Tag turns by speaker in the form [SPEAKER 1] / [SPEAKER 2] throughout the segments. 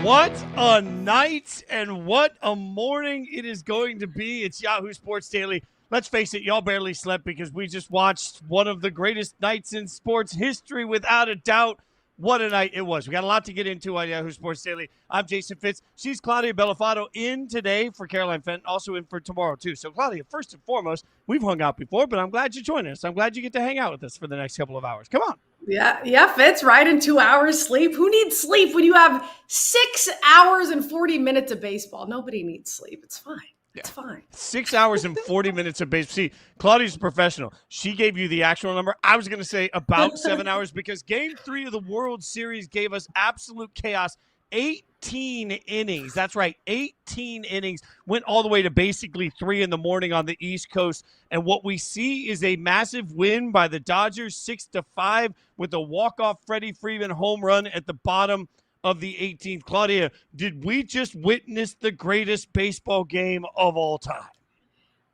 [SPEAKER 1] What a night and what a morning it is going to be. It's Yahoo Sports Daily. Let's face it, y'all barely slept because we just watched one of the greatest nights in sports history, without a doubt. What a night it was. We got a lot to get into on Yahoo Sports Daily. I'm Jason Fitz. She's Claudia Bellofatto, in today for Caroline Fenton, also in for tomorrow too. So Claudia, first and foremost, we've hung out before, but I'm glad you joined us. I'm glad you get to hang out with us for the next couple of hours. Come on.
[SPEAKER 2] Yeah, Fitz, right in 2 hours sleep. Who needs sleep when you have 6 hours and 40 minutes of baseball? Nobody needs sleep. It's fine. It's fine.
[SPEAKER 1] 6 hours and 40 minutes of baseball. See, Claudia's a professional. She gave you the actual number. I was going to say about 7 hours because Game 3 of the World Series gave us absolute chaos. 18 innings. That's right. 18 innings. Went all the way to basically 3 in the morning on the East Coast. And what we see is a massive win by the Dodgers, 6-5, with a walk-off Freddie Freeman home run at the bottom of the 18th. Claudia, did we just witness the greatest baseball game of all time?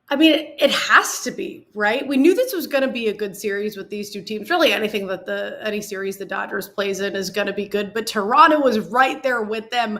[SPEAKER 2] I mean, it has to be, right? We knew this was going to be a good series with these two teams. Really, anything that any series the Dodgers plays in is going to be good. But Toronto was right there with them.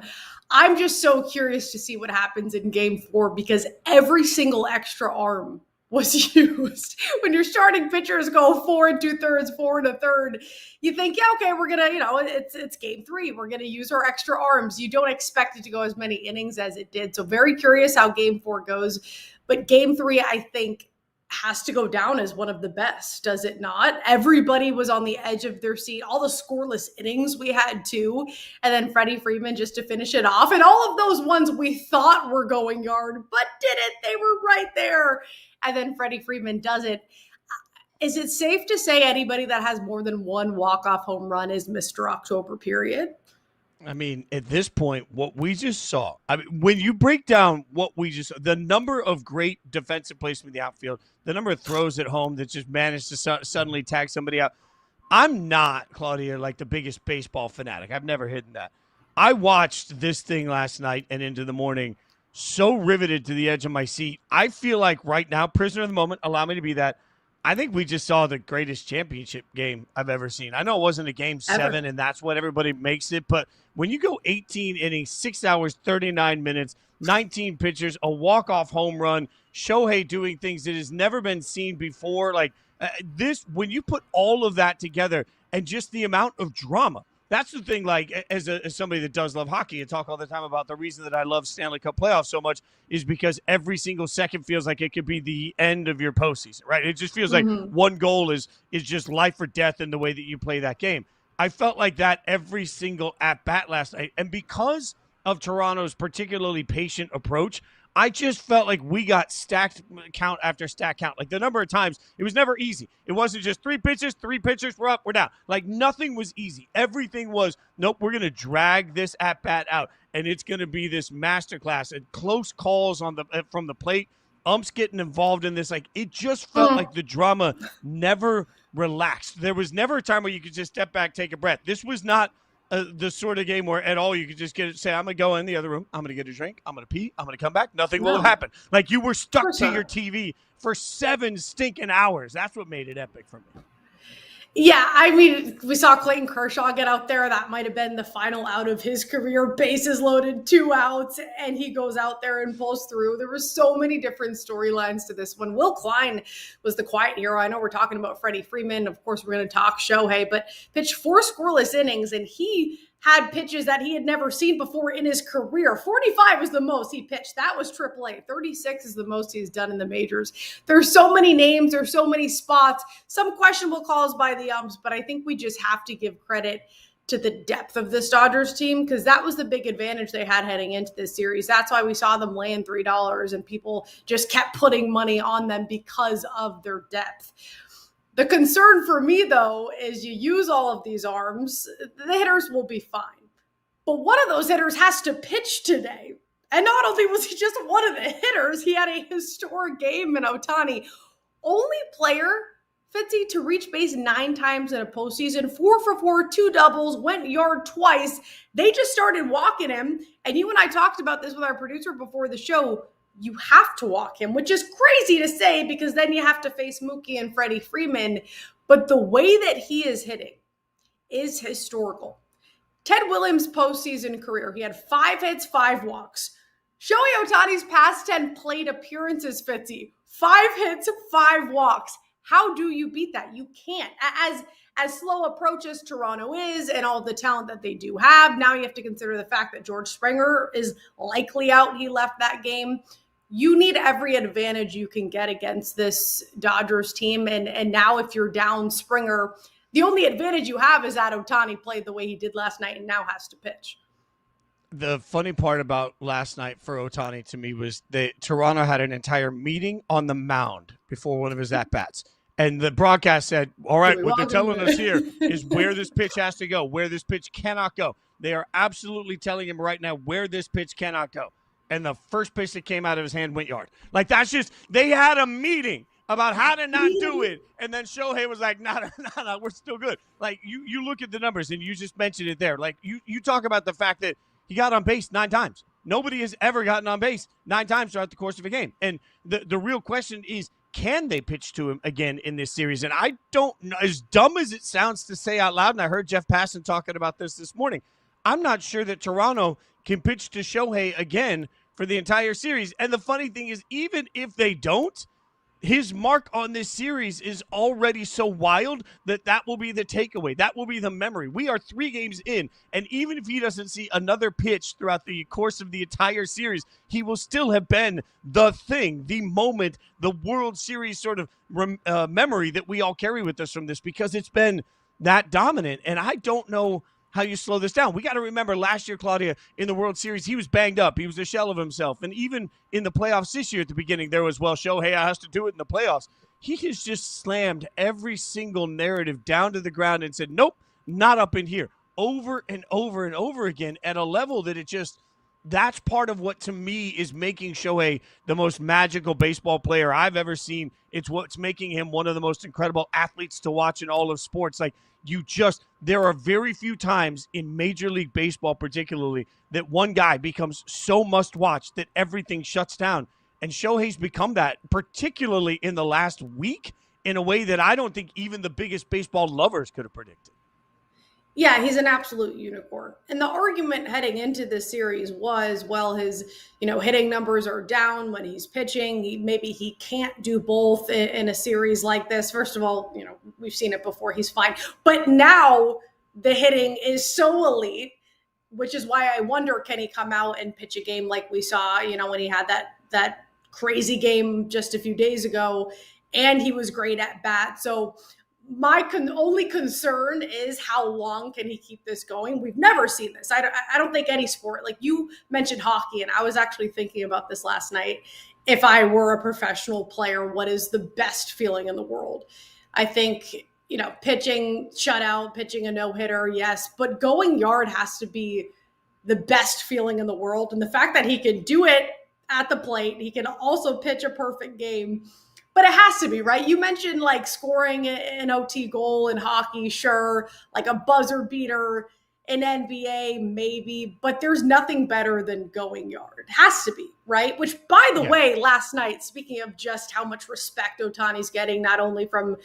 [SPEAKER 2] I'm just so curious to see what happens in Game 4 because every single extra arm was used. When your starting pitchers go 4 2/3, 4 1/3, you think, yeah, okay, we're gonna, it's Game 3. We're gonna use our extra arms. You don't expect it to go as many innings as it did. So very curious how Game 4 goes. But Game 3, I think, has to go down as one of the best, does it not? Everybody was on the edge of their seat. All the scoreless innings we had too. And then Freddie Freeman just to finish it off. And all of those ones we thought were going yard, but didn't. They were right there. And then Freddie Freeman does it. Is it safe to say anybody that has more than one walk-off home run is Mr. October period?
[SPEAKER 1] I mean, at this point, what we just saw, when you break down what we just saw, the number of great defensive placement in the outfield, the number of throws at home that just managed to suddenly tag somebody out. I'm not, Claudia, like the biggest baseball fanatic. I've never hidden that. I watched this thing last night and into the morning, so riveted to the edge of my seat. I feel like right now, prisoner of the moment, allow me to be that. I think we just saw the greatest championship game I've ever seen. I know it wasn't a Game 7, and that's what everybody makes it, but when you go 18 innings, 6 hours, 39 minutes, 19 pitchers, a walk-off home run, Shohei doing things that has never been seen before, like this, when you put all of that together and just the amount of drama, that's the thing, like, as somebody that does love hockey and talk all the time about the reason that I love Stanley Cup playoffs so much is because every single second feels like it could be the end of your postseason, right? It just feels like one goal is just life or death in the way that you play that game. I felt like that every single at-bat last night. And because of Toronto's particularly patient approach, I just felt like we got stacked count after stack count. Like the number of times, it was never easy. It wasn't just three pitches, we're up, we're down. Like nothing was easy. Everything was, nope, we're going to drag this at-bat out, and it's going to be this masterclass and close calls on from the plate, umps getting involved in this. Like it just felt like the drama never relaxed. There was never a time where you could just step back, take a breath. This was not the sort of game where at all you could just say, I'm going to go in the other room, I'm going to get a drink, I'm going to pee, I'm going to come back, nothing will happen. Like you were stuck to your TV for 7 stinking hours. That's what made it epic for me.
[SPEAKER 2] Yeah, I mean, we saw Clayton Kershaw get out there. That might have been the final out of his career. Bases loaded, 2 outs, and he goes out there and pulls through. There were so many different storylines to this one. Will Klein was the quiet hero. I know we're talking about Freddie Freeman. Of course, we're going to talk Shohei, but pitched 4 scoreless innings, and he had pitches that he had never seen before in his career. 45 is the most he pitched. That was AAA. 36 is the most he's done in the majors. There's so many names. There's so many spots. Some questionable calls by the umps, but I think we just have to give credit to the depth of this Dodgers team because that was the big advantage they had heading into this series. That's why we saw them laying $3 and people just kept putting money on them because of their depth. The concern for me, though, is you use all of these arms, the hitters will be fine. But one of those hitters has to pitch today. And not only was he just one of the hitters, he had a historic game in Ohtani. Only player, Fitzy, to reach base 9 times in a postseason, 4 for 4, 2 doubles, went yard twice. They just started walking him. And you and I talked about this with our producer before the show. You have to walk him, which is crazy to say because then you have to face Mookie and Freddie Freeman. But the way that he is hitting is historical. Ted Williams' postseason career, he had 5 hits, 5 walks. Shohei Ohtani's past 10 plate appearances, Fitzy, 5 hits, 5 walks. How do you beat that? You can't. As slow approach as Toronto is and all the talent that they do have, now you have to consider the fact that George Springer is likely out. He left that game. You need every advantage you can get against this Dodgers team. And now if you're down Springer, the only advantage you have is that Ohtani played the way he did last night and now has to pitch.
[SPEAKER 1] The funny part about last night for Ohtani to me was that Toronto had an entire meeting on the mound before one of his at-bats. And the broadcast said, all right, what they're telling us here is where this pitch has to go, where this pitch cannot go. They are absolutely telling him right now where this pitch cannot go. And the first pitch that came out of his hand went yard. Like, that's just – they had a meeting about how to not do it. And then Shohei was like, no, we're still good. Like, you look at the numbers, and you just mentioned it there. Like, you talk about the fact that he got on base 9 times. Nobody has ever gotten on base 9 times throughout the course of a game. And the real question is, can they pitch to him again in this series? And I don't know, as dumb as it sounds to say out loud, and I heard Jeff Passan talking about this morning, I'm not sure that Toronto can pitch to Shohei again for the entire series. And the funny thing is, even if they don't, his mark on this series is already so wild that will be the takeaway. That will be the memory. We are 3 games in, and even if he doesn't see another pitch throughout the course of the entire series, he will still have been the thing, the moment, the World Series sort of memory that we all carry with us from this, because it's been that dominant. And I don't know how you slow this down. We got to remember last year, Claudia, in the World Series, he was banged up. He was a shell of himself. And even in the playoffs this year at the beginning, there was, well, Shohei has to do it in the playoffs. He has just slammed every single narrative down to the ground and said, nope, not up in here, over and over and over again at a level that it just, that's part of what to me is making Shohei the most magical baseball player I've ever seen. It's what's making him one of the most incredible athletes to watch in all of sports. Like, there are very few times in Major League Baseball particularly that one guy becomes so must-watch that everything shuts down. And Shohei's become that, particularly in the last week, in a way that I don't think even the biggest baseball lovers could have predicted.
[SPEAKER 2] Yeah, he's an absolute unicorn. And the argument heading into this series was, well, his, hitting numbers are down when he's pitching. Maybe he can't do both in a series like this. First of all, we've seen it before. He's fine. But now the hitting is so elite, which is why I wonder, can he come out and pitch a game like we saw, when he had that crazy game just a few days ago, and he was great at bat. So my only concern is how long can he keep this going? We've never seen this. I don't think any sport, like you mentioned hockey, and I was actually thinking about this last night. If I were a professional player, what is the best feeling in the world? I think, pitching shutout, pitching a no-hitter, yes, but going yard has to be the best feeling in the world. And the fact that he can do it at the plate, he can also pitch a perfect game. But it has to be, right? You mentioned like scoring an OT goal in hockey, sure, like a buzzer beater in NBA, maybe, but there's nothing better than going yard. It has to be, right? Which, by the way, last night, speaking of just how much respect Ohtani's getting, not only from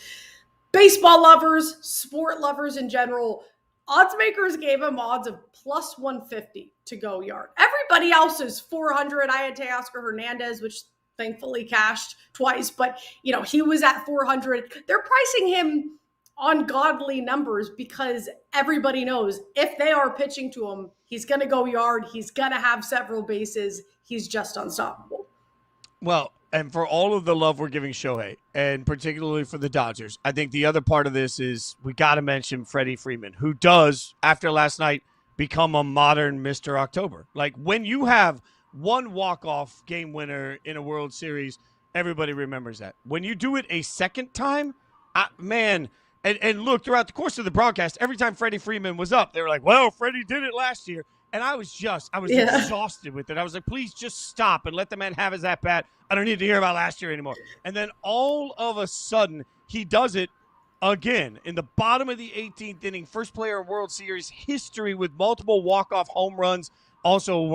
[SPEAKER 2] baseball lovers, sport lovers in general, odds makers gave him odds of plus 150 to go yard. Everybody else is 400. I had Teoscar Hernandez, which thankfully cashed twice, but he was at 400. They're pricing him on godly numbers because everybody knows if they are pitching to him, he's going to go yard. He's going to have several bases. He's just unstoppable.
[SPEAKER 1] Well, and for all of the love we're giving Shohei, and particularly for the Dodgers, I think the other part of this is we got to mention Freddie Freeman, who does, after last night, become a modern Mr. October. Like, when you have one walk-off game winner in a World Series, everybody remembers that. When you do it a second time, man, and look, throughout the course of the broadcast, every time Freddie Freeman was up, they were like, well, Freddie did it last year. And I was exhausted with it. I was like, please just stop and let the man have his at-bat. I don't need to hear about last year anymore. And then all of a sudden, he does it again in the bottom of the 18th inning, first player in World Series history with multiple walk-off home runs. Also,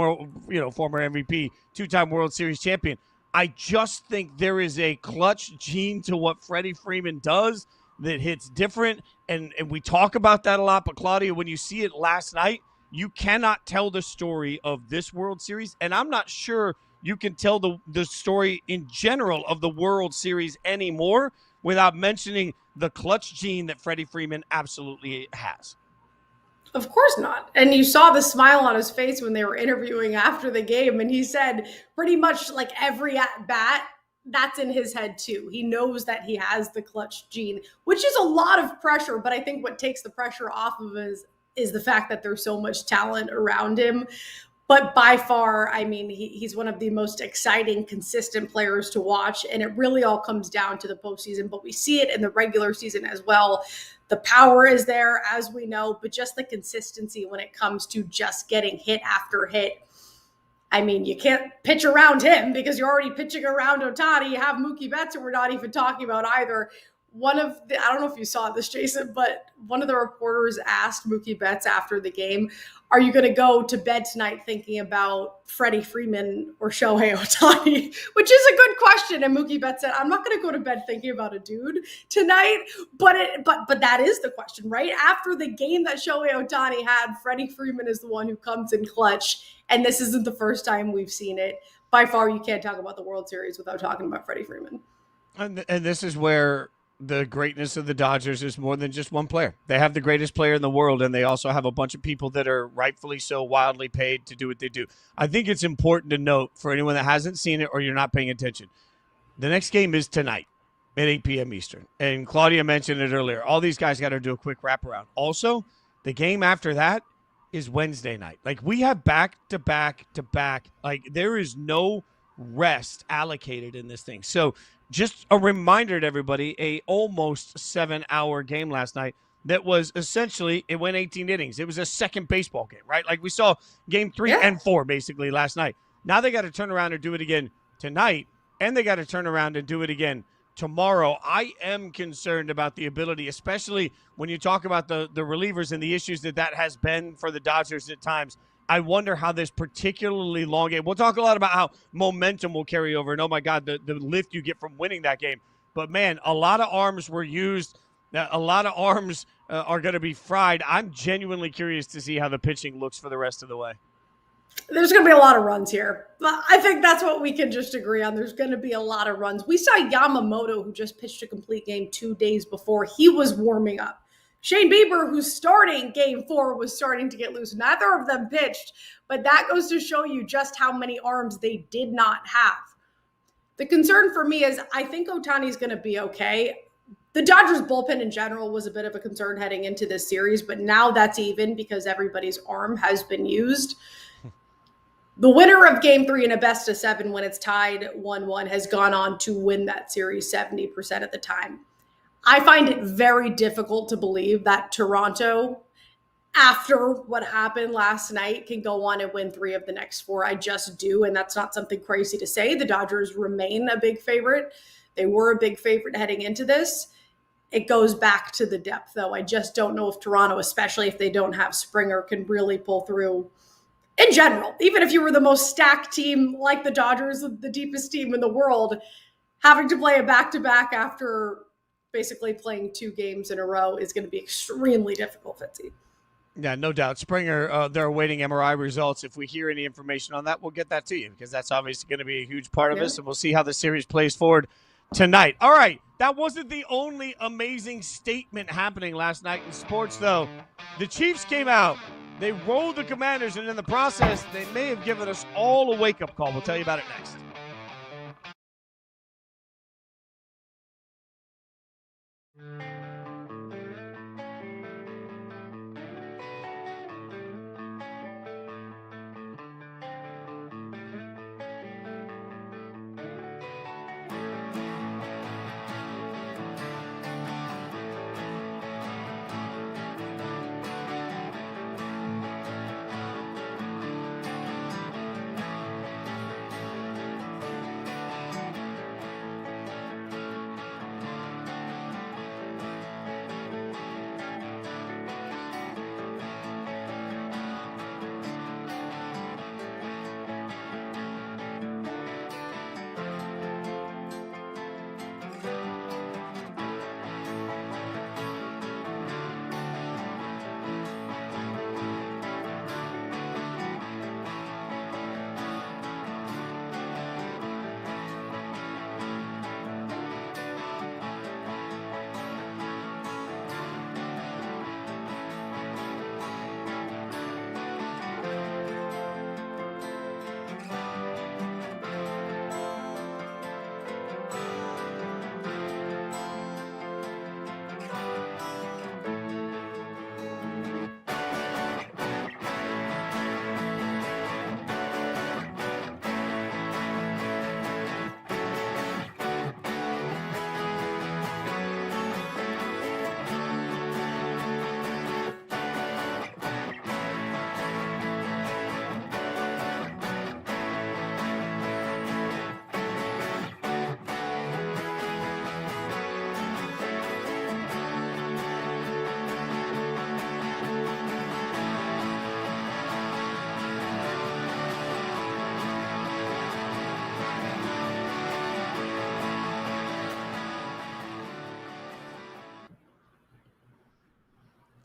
[SPEAKER 1] former MVP, 2-time World Series champion. I just think there is a clutch gene to what Freddie Freeman does that hits different, and we talk about that a lot. But, Claudia, when you see it last night, you cannot tell the story of this World Series, and I'm not sure you can tell the story in general of the World Series anymore without mentioning the clutch gene that Freddie Freeman absolutely has.
[SPEAKER 2] Of course not. And you saw the smile on his face when they were interviewing after the game. And he said pretty much like every at bat, that's in his head too. He knows that he has the clutch gene, which is a lot of pressure. But I think what takes the pressure off of is the fact that there's so much talent around him. But by far, I mean, he's one of the most exciting, consistent players to watch. And it really all comes down to the postseason. But we see it in the regular season as well. The power is there, as we know, but just the consistency when it comes to just getting hit after hit. I mean, you can't pitch around him because you're already pitching around Ohtani. You have Mookie Betts, and we're not even talking about either. I don't know if you saw this, Jason, but one of the reporters asked Mookie Betts after the game, are you going to go to bed tonight thinking about Freddie Freeman or Shohei Ohtani? Which is a good question. And Mookie Betts said, I'm not going to go to bed thinking about a dude tonight. But that is the question, right? After the game that Shohei Ohtani had, Freddie Freeman is the one who comes in clutch. And this isn't the first time we've seen it. By far, you can't talk about the World Series without talking about Freddie Freeman.
[SPEAKER 1] And this is where the greatness of the Dodgers is more than just one player. They have the greatest player in the world, and they also have a bunch of people that are rightfully so wildly paid to do what they do. I think it's important to note for anyone that hasn't seen it or you're not paying attention, the next game is tonight at 8 p.m. Eastern. And Claudia mentioned it earlier. All these guys got to do a quick wraparound. Also, the game after that is Wednesday night. Like, we have back-to-back-to-back. Like, there is no rest allocated in this thing. So just a reminder to everybody, a almost 7-hour game last night that was essentially, it went 18 innings. It was a second baseball game, right? Like we saw game 3 and 4 basically last night. Now they got to turn around and do it again tonight, and they got to turn around and do it again tomorrow. I am concerned about the ability, especially when you talk about the relievers and the issues that has been for the Dodgers at times. I wonder how this particularly long game, we'll talk a lot about how momentum will carry over, and oh my God, the lift you get from winning that game. But man, a lot of arms were used. A lot of arms are going to be fried. I'm genuinely curious to see how the pitching looks for the rest of the way.
[SPEAKER 2] There's going to be a lot of runs here. I think that's what we can just agree on. There's going to be a lot of runs. We saw Yamamoto, who just pitched a complete game 2 days before. He was warming up. Shane Bieber, who's starting game 4, was starting to get loose. Neither of them pitched, but that goes to show you just how many arms they did not have. The concern for me is I think Ohtani's going to be okay. The Dodgers bullpen in general was a bit of a concern heading into this series, but now that's even because everybody's arm has been used. The winner of game 3 in a best of 7 when it's tied 1-1 has gone on to win that series 70% of the time. I find it very difficult to believe that Toronto, after what happened last night, can go on and win 3 of the next 4. I just do, and that's not something crazy to say. The Dodgers remain a big favorite. They were a big favorite heading into this. It goes back to the depth, though. I just don't know if Toronto, especially if they don't have Springer, can really pull through in general. Even if you were the most stacked team like the Dodgers, the deepest team in the world, having to play a back-to-back after basically playing 2 games in a row is going to be extremely difficult, Fitzy.
[SPEAKER 1] Yeah, no doubt. Springer, they're awaiting MRI results. If we hear any information on that, we'll get that to you because that's obviously going to be a huge part of this, and we'll see how the series plays forward tonight. All right, that wasn't the only amazing statement happening last night in sports, though. The Chiefs came out. They rolled the Commanders, and in the process, they may have given us all a wake-up call. We'll tell you about it next.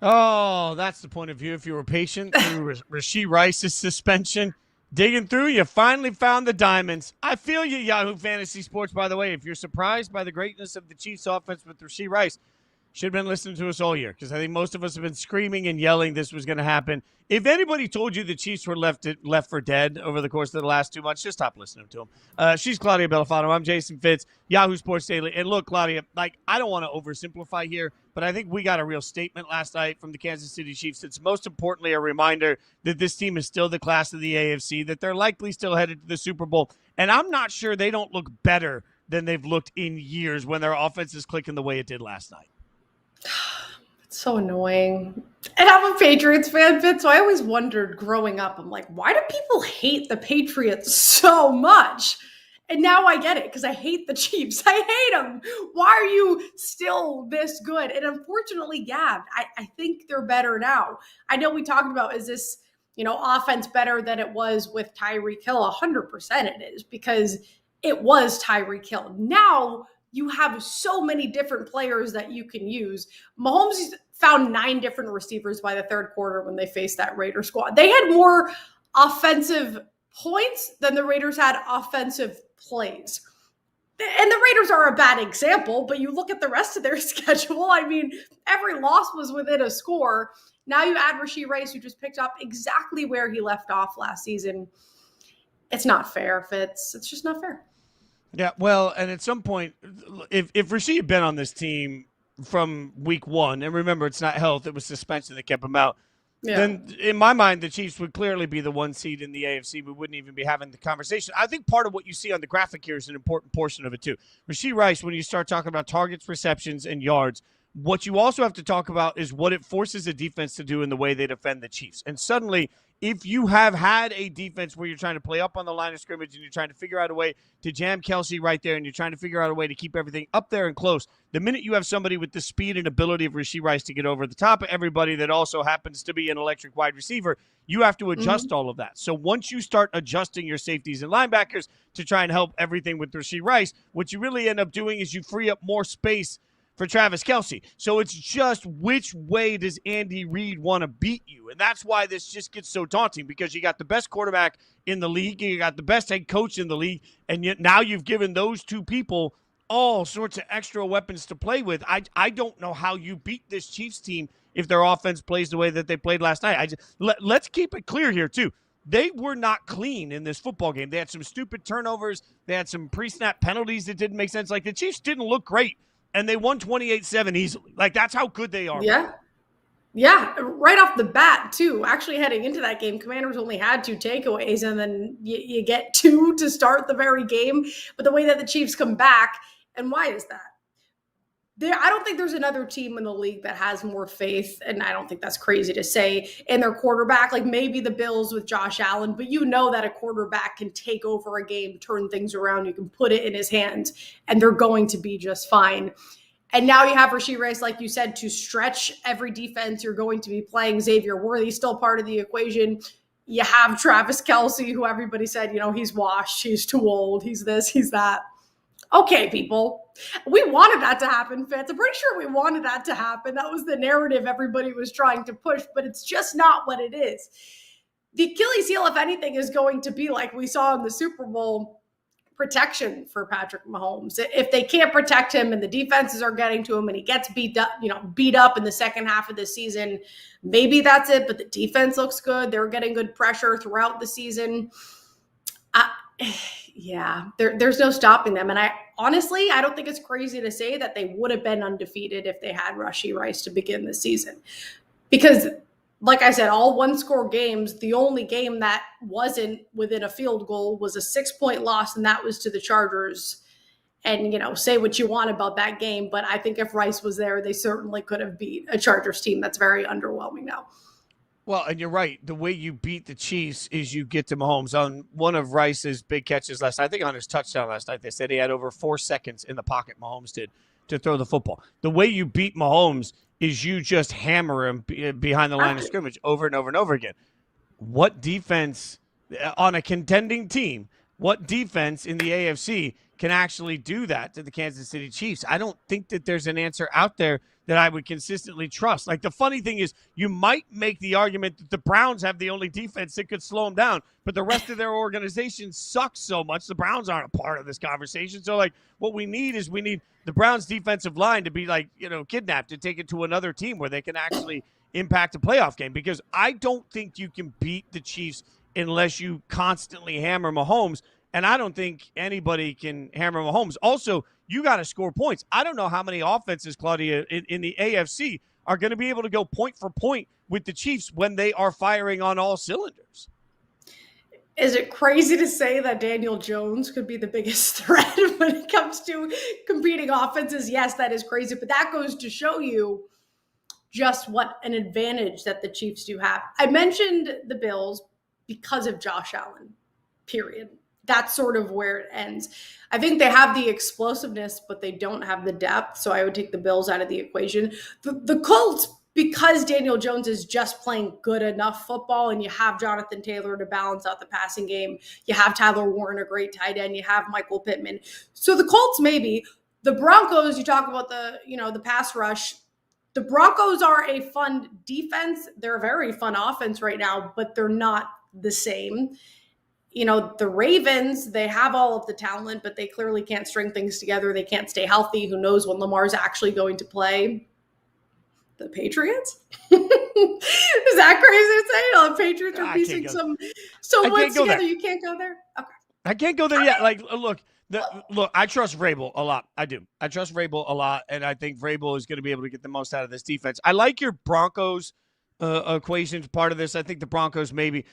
[SPEAKER 1] Oh, that's the point of view. If you were patient through Rashee Rice's suspension, digging through, you finally found the diamonds. I feel you, Yahoo Fantasy Sports, by the way. If you're surprised by the greatness of the Chiefs offense with Rashee Rice, should have been listening to us all year, because I think most of us have been screaming and yelling this was going to happen. If anybody told you the Chiefs were left for dead over the course of the last 2 months, just stop listening to them. She's Claudia Bellofatto. I'm Jason Fitz, Yahoo Sports Daily. And look, Claudia, I don't want to oversimplify here, but I think we got a real statement last night from the Kansas City Chiefs. It's most importantly a reminder that this team is still the class of the AFC, that they're likely still headed to the Super Bowl. And I'm not sure they don't look better than they've looked in years when their offense is clicking the way it did last night.
[SPEAKER 2] It's so annoying. And I'm a Patriots fan, Fitz, so I always wondered growing up, I'm like, why do people hate the Patriots so much? And now I get it, because I hate the Chiefs. I hate them. Why are you still this good? And unfortunately, yeah, I think they're better now. I know we talked about, is this, offense better than it was with Tyreek Hill? 100% it is, because it was Tyreek Hill. Now you have so many different players that you can use. Mahomes found 9 different receivers by the third quarter when they faced that Raider squad. They had more offensive points than the Raiders had offensive plays. And the Raiders are a bad example, but you look at the rest of their schedule. I mean, every loss was within a score. Now you add Rashee Rice, who just picked up exactly where he left off last season. It's not fair, Fitz. It's just not fair.
[SPEAKER 1] Yeah, well, and at some point, if Rashee had been on this team from week 1, and remember, it's not health, it was suspension that kept him out, then in my mind, the Chiefs would clearly be the 1 seed in the AFC. We wouldn't even be having the conversation. I think part of what you see on the graphic here is an important portion of it, too. Rashee Rice, when you start talking about targets, receptions, and yards, what you also have to talk about is what it forces a defense to do in the way they defend the Chiefs. And suddenly, if you have had a defense where you're trying to play up on the line of scrimmage and you're trying to figure out a way to jam Kelsey right there and you're trying to figure out a way to keep everything up there and close, the minute you have somebody with the speed and ability of Rashee Rice to get over the top of everybody that also happens to be an electric wide receiver, you have to adjust all of that. So once you start adjusting your safeties and linebackers to try and help everything with Rashee Rice, what you really end up doing is you free up more space for Travis Kelce. So it's just, which way does Andy Reid want to beat you? And that's why this just gets so daunting, because you got the best quarterback in the league, you got the best head coach in the league, and yet now you've given those two people all sorts of extra weapons to play with. I don't know how you beat this Chiefs team if their offense plays the way that they played last night. Let's keep it clear here, too. They were not clean in this football game. They had some stupid turnovers. They had some pre-snap penalties that didn't make sense. Like, the Chiefs didn't look great. And they won 28-7 easily. Like, that's how good they are.
[SPEAKER 2] Yeah. Yeah, right off the bat, too. Actually, heading into that game, Commanders only had 2 takeaways, and then you get 2 to start the very game. But the way that the Chiefs come back, and why is that? I don't think there's another team in the league that has more faith, and I don't think that's crazy to say, in their quarterback. Like, maybe the Bills with Josh Allen, but you know that a quarterback can take over a game, turn things around, you can put it in his hands, and they're going to be just fine. And now you have Rashee Rice, like you said, to stretch every defense. You're going to be playing Xavier Worthy, still part of the equation. You have Travis Kelce, who everybody said, he's washed, he's too old, he's this, he's that. Okay, people, we wanted that to happen, Fitz. I'm pretty sure we wanted that to happen. That was the narrative everybody was trying to push, but it's just not what it is. The Achilles heel, if anything, is going to be, like we saw in the Super Bowl, protection for Patrick Mahomes. If they can't protect him and the defenses are getting to him and he gets beat up in the second half of the season, maybe that's it, but the defense looks good. They're getting good pressure throughout the season. Yeah, there's no stopping them. And I don't think it's crazy to say that they would have been undefeated if they had Rashee Rice to begin the season. Because, like I said, all 1-score games, the only game that wasn't within a field goal was a 6-point loss, and that was to the Chargers. And, say what you want about that game, but I think if Rice was there, they certainly could have beat a Chargers team that's very underwhelming now.
[SPEAKER 1] Well, and you're right. The way you beat the Chiefs is you get to Mahomes. On one of Rice's big catches last night, I think on his touchdown last night, they said he had over 4 seconds in the pocket, Mahomes did, to throw the football. The way you beat Mahomes is you just hammer him behind the line of scrimmage over and over and over again. What defense on a contending team, what defense in the AFC can actually do that to the Kansas City Chiefs. I don't think that there's an answer out there that I would consistently trust. Like, the funny thing is, you might make the argument that the Browns have the only defense that could slow them down, but the rest of their organization sucks so much, the Browns aren't a part of this conversation. So, like, what we need is the Browns' defensive line to be, like, kidnapped and take it to another team where they can actually impact a playoff game, because I don't think you can beat the Chiefs unless you constantly hammer Mahomes. And I don't think anybody can hammer Mahomes. Also, you got to score points. I don't know how many offenses, Claudia, in the AFC are going to be able to go point for point with the Chiefs when they are firing on all cylinders.
[SPEAKER 2] Is it crazy to say that Daniel Jones could be the biggest threat when it comes to competing offenses? Yes, that is crazy. But that goes to show you just what an advantage that the Chiefs do have. I mentioned the Bills because of Josh Allen, period. That's sort of where it ends. I think they have the explosiveness, but they don't have the depth. So I would take the Bills out of the equation. The Colts, because Daniel Jones is just playing good enough football, and you have Jonathan Taylor to balance out the passing game. You have Tyler Warren, a great tight end. You have Michael Pittman. So the Colts, maybe. The Broncos, you talk about the pass rush. The Broncos are a fun defense. They're a very fun offense right now, but they're not the same. The Ravens, they have all of the talent, but they clearly can't string things together. They can't stay healthy. Who knows when Lamar's actually going to play? The Patriots? Is that crazy to say? The Patriots are piecing some wins together. You can't go there? Okay.
[SPEAKER 1] I can't go there yet. Like, look, I trust Vrabel a lot. I do. I trust Vrabel a lot, and I think Vrabel is going to be able to get the most out of this defense. I like your Broncos equation part of this. I think the Broncos maybe.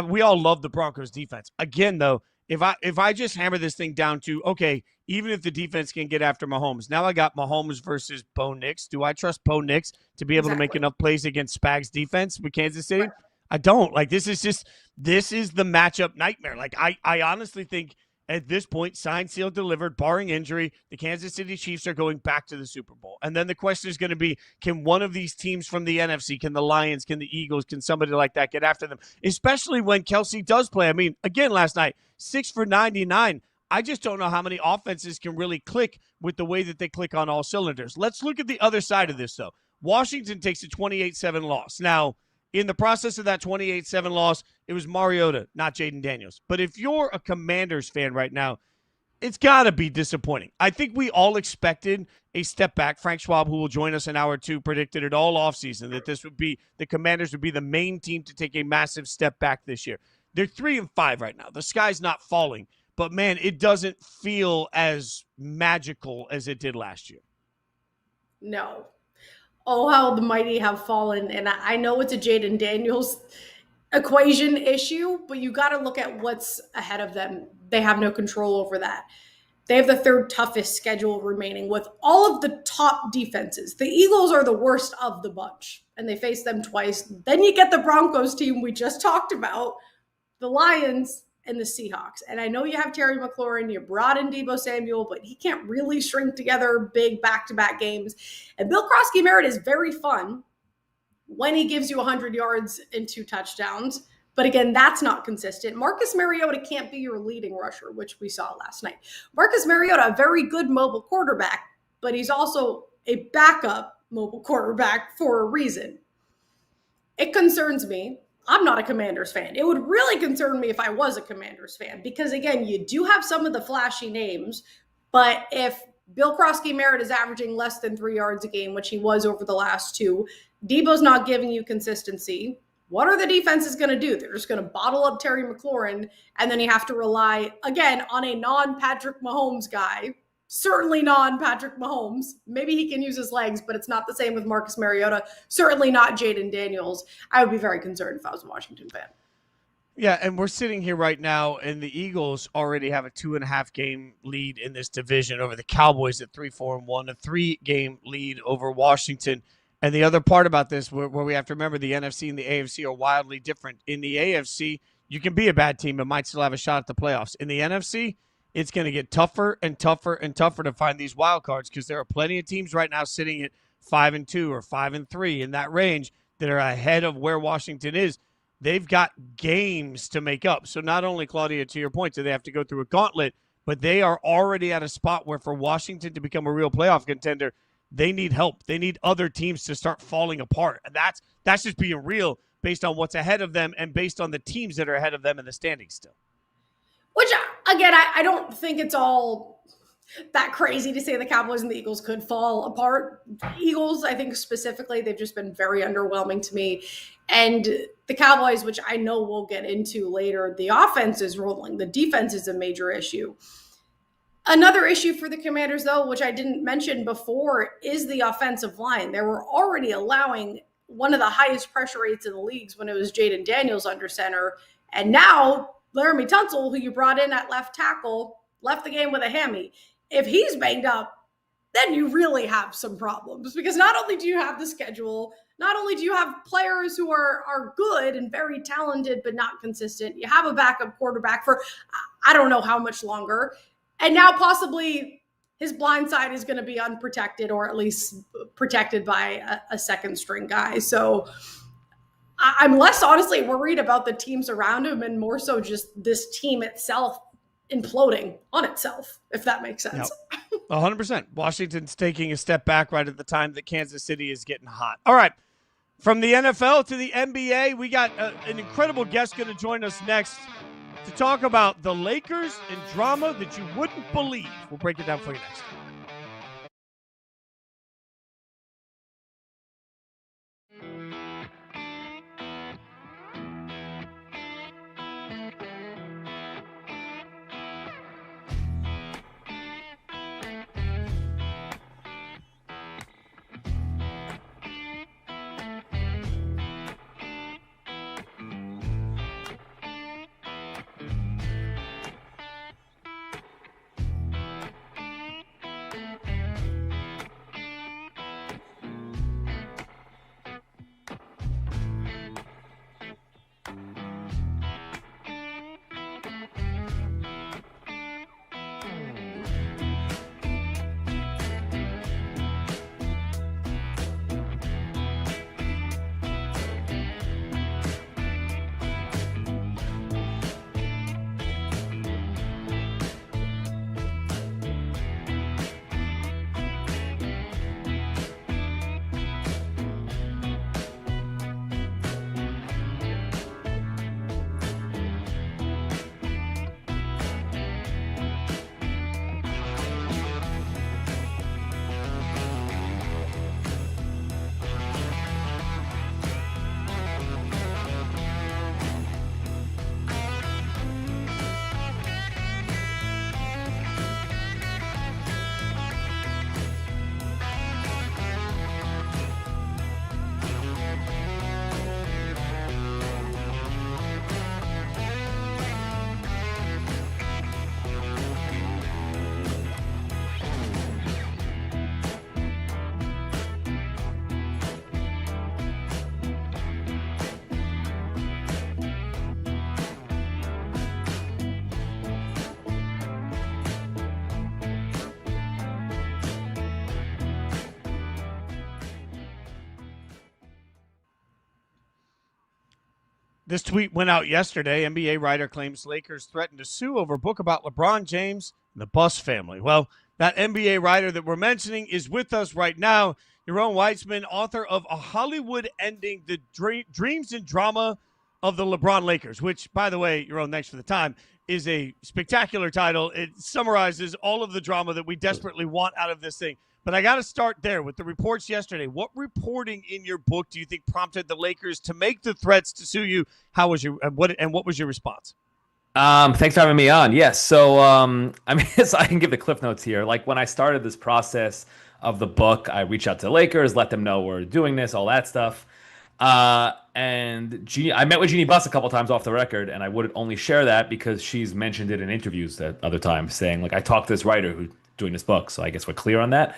[SPEAKER 1] We all love the Broncos defense. Again, though, if I just hammer this thing down to, okay, even if the defense can get after Mahomes, now I got Mahomes versus Bo Nix. Do I trust Bo Nix to be able to make enough plays against Spags defense with Kansas City? Right. I don't. Like, this is the matchup nightmare. Like, I honestly think at this point, signed, sealed, delivered, barring injury, the Kansas City Chiefs are going back to the Super Bowl. And then the question is going to be, can one of these teams from the NFC, can the Lions, can the Eagles, can somebody like that get after them? Especially when Kelsey does play. I mean, again, last night, 6 for 99. I just don't know how many offenses can really click with the way that they click on all cylinders. Let's look at the other side of this, though. Washington takes a 28-7 loss. Now, in the process of that 28-7 loss, it was Mariota, not Jaden Daniels. But if you're a Commanders fan right now, it's got to be disappointing. I think we all expected a step back. Frank Schwab, who will join us in hour 2, predicted it all offseason that the Commanders would be the main team to take a massive step back this year. They're 3-5 right now. The sky's not falling. But, man, it doesn't feel as magical as it did last year.
[SPEAKER 2] No. Oh, how the mighty have fallen. And I know it's a Jaden Daniels equation issue, but you got to look at what's ahead of them. They have no control over that. They have the third toughest schedule remaining with all of the top defenses. The Eagles are the worst of the bunch, and they face them twice. Then you get the Broncos team we just talked about, the Lions, and the Seahawks. And I know you have Terry McLaurin, you brought in Deebo Samuel, but he can't really string together big back-to-back games. And Bill Krosky-Merritt is very fun when he gives you 100 yards and 2 touchdowns. But again, that's not consistent. Marcus Mariota can't be your leading rusher, which we saw last night. Marcus Mariota, a very good mobile quarterback, but he's also a backup mobile quarterback for a reason. It concerns me. I'm not a Commanders fan. It would really concern me if I was a Commanders fan because, again, you do have some of the flashy names, but if Bill Krosky-Merritt is averaging less than 3 yards a game, which he was over the last 2, Deebo's not giving you consistency, what are the defenses going to do? They're just going to bottle up Terry McLaurin, and then you have to rely, again, on a non-Patrick Mahomes guy. Certainly non-Patrick Mahomes. Maybe he can use his legs, but it's not the same with Marcus Mariota. Certainly not Jaden Daniels. I would be very concerned if I was a Washington fan.
[SPEAKER 1] Yeah, and we're sitting here right now, and the Eagles already have a 2.5-game lead in this division over the Cowboys at 3-4-1, a 3-game lead over Washington. And the other part about this, where we have to remember the NFC and the AFC are wildly different. In the AFC, you can be a bad team and might still have a shot at the playoffs. In the NFC, it's going to get tougher and tougher and tougher to find these wild cards because there are plenty of teams right now sitting at 5-2 or 5-3 in that range that are ahead of where Washington is. They've got games to make up. So not only, Claudia, to your point, do they have to go through a gauntlet, but they are already at a spot where for Washington to become a real playoff contender, they need help. They need other teams to start falling apart. And that's just being real based on what's ahead of them and based on the teams that are ahead of them in the standings still.
[SPEAKER 2] Which, again, I don't think it's all that crazy to say the Cowboys and the Eagles could fall apart. Eagles, I think specifically, they've just been very underwhelming to me. And the Cowboys, which I know we'll get into later, the offense is rolling. The defense is a major issue. Another issue for the Commanders, though, which I didn't mention before, is the offensive line. They were already allowing one of the highest pressure rates in the leagues when it was Jaden Daniels under center. And now Laramie Tunsil, who you brought in at left tackle, left the game with a hammy. If he's banged up, then you really have some problems, because not only do you have the schedule, not only do you have players who are good and very talented but not consistent, you have a backup quarterback for I don't know how much longer, and now possibly his blind side is going to be unprotected, or at least protected by a second string guy. So I'm less honestly worried about the teams around him and more so just this team itself imploding on itself, if that makes sense.
[SPEAKER 1] Yep. 100%. Washington's taking a step back right at the time that Kansas City is getting hot. All right. From the NFL to the NBA, we got an incredible guest going to join us next to talk about the Lakers and drama that you wouldn't believe. We'll break it down for you next. This tweet went out yesterday. NBA writer claims Lakers threatened to sue over book about LeBron James and the Buss family. Well, that NBA writer that we're mentioning is with us right now. Yaron Weitzman, author of A Hollywood Ending, The Dreams and Drama of the LeBron Lakers, which, by the way, Yaron, thanks for the time, is a spectacular title. It summarizes all of the drama that we desperately want out of this thing. But I got to start there with the reports yesterday. What reporting in your book do you think prompted the Lakers to make the threats to sue you? How was your what was your response?
[SPEAKER 3] Thanks for having me on. Yes. So, so I can give the cliff notes here. Like when I started this process of the book, I reached out to the Lakers, let them know we're doing this, all that stuff. I met with Jeannie Buss a couple times off the record, and I would only share that because she's mentioned it in interviews at other times, saying like I talked to this writer who's doing this book, so I guess we're clear on that.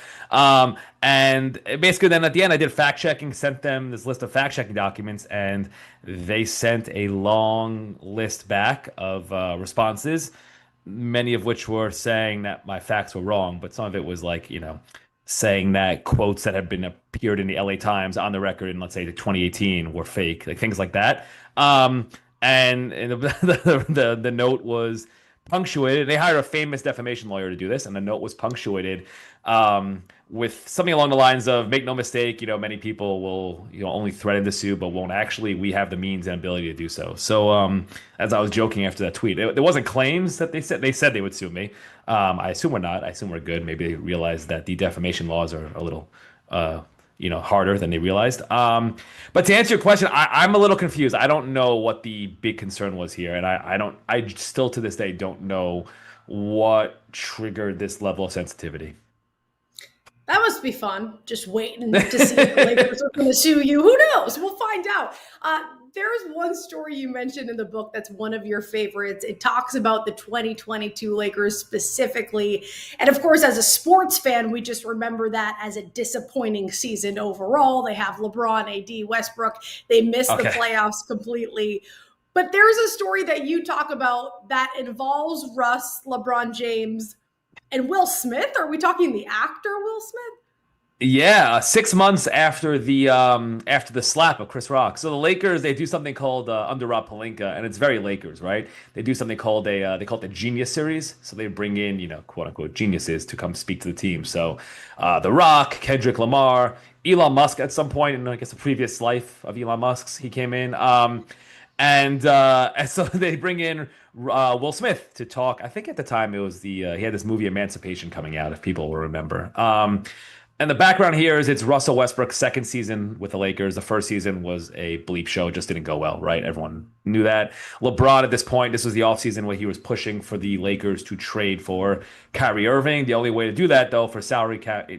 [SPEAKER 3] And basically, then at the end, I did fact checking, sent them this list of fact checking documents, and they sent a long list back of responses, many of which were saying that my facts were wrong, but some of it was like saying that quotes that had been appeared in the LA Times on the record in, let's say, 2018 were fake, like things like that. And the note was punctuated. They hired a famous defamation lawyer to do this, and the note was punctuated with something along the lines of, "Make no mistake, many people will, only threaten to sue, but won't actually. We have the means and ability to do so." So, as I was joking after that tweet, there wasn't claims that they said they would sue me. I assume we're not. I assume we're good. Maybe they realized that the defamation laws are a little, harder than they realized. But to answer your question, I'm a little confused. I don't know what the big concern was here, and I still to this day don't know what triggered this level of sensitivity.
[SPEAKER 2] That must be fun, just waiting to see if the Lakers are going to sue you. Who knows? We'll find out. There's one story you mentioned in the book that's one of your favorites. It talks about the 2022 Lakers specifically. And of course, as a sports fan, we just remember that as a disappointing season overall. They have LeBron, AD, Westbrook. They missed the playoffs completely. But there's a story that you talk about that involves Russ, LeBron James, and Will Smith. Are we talking the actor Will Smith?
[SPEAKER 3] Yeah, 6 months after the slap of Chris Rock. So the Lakers, they do something called under Rob Pelinka, and it's very Lakers, right? They do something called they call it the Genius Series. So they bring in, quote unquote geniuses to come speak to the team. So The Rock, Kendrick Lamar, Elon Musk at some point in, I guess, the previous life of Elon Musk's, he came in. And so they bring in Will Smith to talk. I think at the time it was he had this movie Emancipation coming out, if people will remember. And the background here is it's Russell Westbrook's second season with the Lakers. The first season was a bleep show. It just didn't go well, right? Everyone knew that. LeBron at this point, this was the offseason where he was pushing for the Lakers to trade for Kyrie Irving. The only way to do that, though, for salary cap,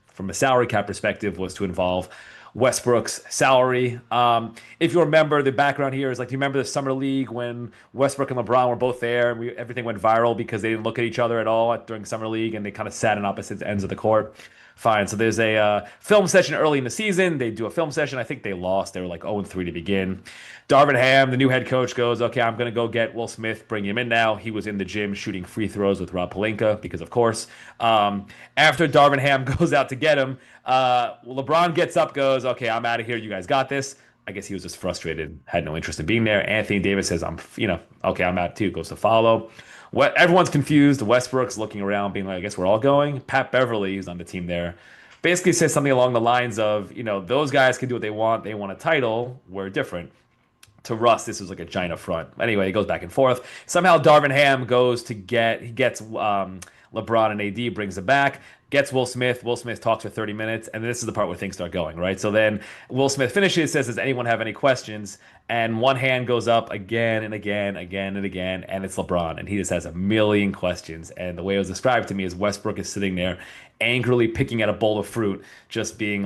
[SPEAKER 3] from a salary cap perspective, was to involve Westbrook's salary. If you remember, the background here is do you remember the Summer League when Westbrook and LeBron were both there? And everything went viral because they didn't look at each other at all during Summer League, and they kind of sat on opposite ends of the court. Fine. So there's a film session early in the season. They do a film session. I think they lost. They were 0-3 to begin. Darvin Ham, the new head coach, goes, "Okay, I'm going to go get Will Smith, bring him in now." He was in the gym shooting free throws with Rob Pelinka because, of course. After Darvin Ham goes out to get him, LeBron gets up, goes, "Okay, I'm out of here. You guys got this." I guess he was just frustrated, had no interest in being there. Anthony Davis says, "Okay, I'm out too." Goes to follow. Everyone's confused. Westbrook's looking around, being like, "I guess we're all going." Pat Beverly, who's on the team there, basically says something along the lines of, "Those guys can do what they want. They want a title. We're different." To Russ, this was like a giant affront. Anyway, it goes back and forth. Somehow Darvin Ham goes to he gets LeBron and AD, brings them back, gets Will Smith. Will Smith talks for 30 minutes, and this is the part where things start going, right? So then Will Smith finishes, says, "Does anyone have any questions?" And one hand goes up again and again, again and again, and it's LeBron, and he just has a million questions. And the way it was described to me is Westbrook is sitting there angrily picking at a bowl of fruit, just being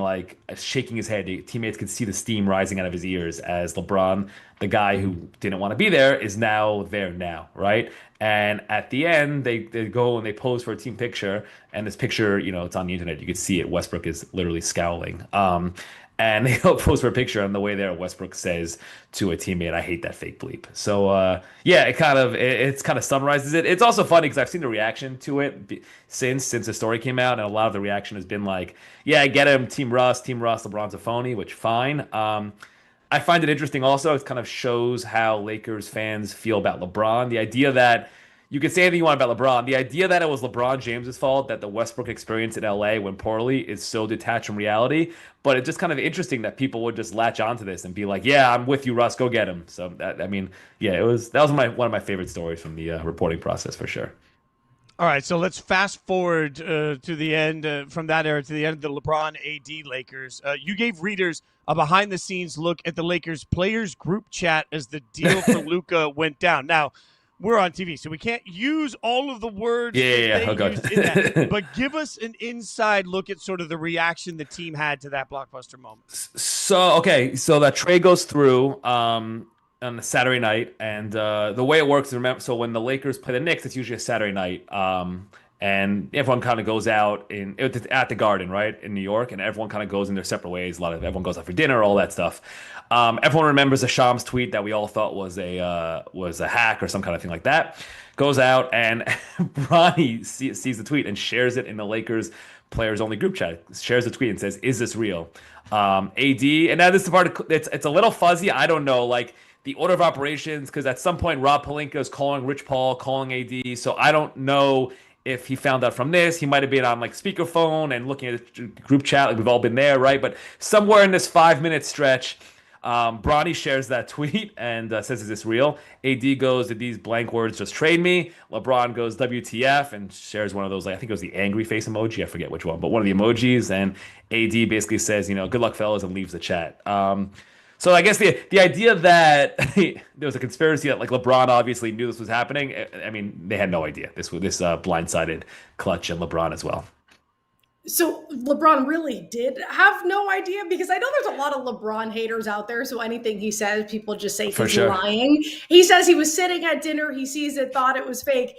[SPEAKER 3] shaking his head. Teammates could see the steam rising out of his ears as LeBron, the guy who didn't want to be there, is now there now, right? And at the end, they go and they pose for a team picture, and this picture, it's on the internet. You could see it. Westbrook is literally scowling. And they pose for a picture, and the way there, Westbrook says to a teammate, "I hate that fake bleep." So it kind of summarizes it. It's also funny because I've seen the reaction to it since the story came out, and a lot of the reaction has been like, "Yeah, I get him, Team Russ, LeBron's a phony," which fine. I find it interesting also. It kind of shows how Lakers fans feel about LeBron. The idea that you can say anything you want about LeBron. The idea that it was LeBron James's fault that the Westbrook experience in LA went poorly is so detached from reality. But it's just kind of interesting that people would just latch onto this and be like, "Yeah, I'm with you, Russ. Go get him." So that was one of my favorite stories from the reporting process for sure.
[SPEAKER 1] All right, so let's fast forward to the end from that era to the end of the LeBron AD Lakers. You gave readers a behind-the-scenes look at the Lakers players group chat as the deal for Luka went down. Now, we're on TV, so we can't use all of the words they used in that. But give us an inside look at sort of the reaction the team had to that blockbuster moment.
[SPEAKER 3] So that trade goes through on the Saturday night, and the way it works, remember, so when the Lakers play the Knicks, it's usually a Saturday night, and everyone kind of goes out at the Garden, right, in New York, and everyone kind of goes in their separate ways. Everyone goes out for dinner, all that stuff. Everyone remembers the Shams tweet that we all thought was a hack or some kind of thing like that. Goes out, and Bronny sees the tweet and shares it in the Lakers players only group chat. Shares the tweet and says, "Is this real?" AD, and now this is the part it's a little fuzzy. I don't know. the order of operations, because at some point Rob Pelinka is calling Rich Paul, calling AD. So I don't know if he found out from this. He might have been on like speakerphone and looking at the group chat. Like we've all been there, right? But somewhere in this 5-minute stretch, Bronny shares that tweet and says, "Is this real?" AD goes, "Did these blank words just trade me?" LeBron goes, "WTF?" and shares one of those, like, I think it was the angry face emoji. I forget which one, but one of the emojis. And AD basically says, "Good luck, fellas," and leaves the chat. So I guess the idea that there was a conspiracy that like LeBron obviously knew this was happening. I mean, they had no idea. This blindsided Clutch and LeBron as well.
[SPEAKER 2] So LeBron really did have no idea, because I know there's a lot of LeBron haters out there. So anything he says, people just say he's lying. He says he was sitting at dinner, he sees it, thought it was fake.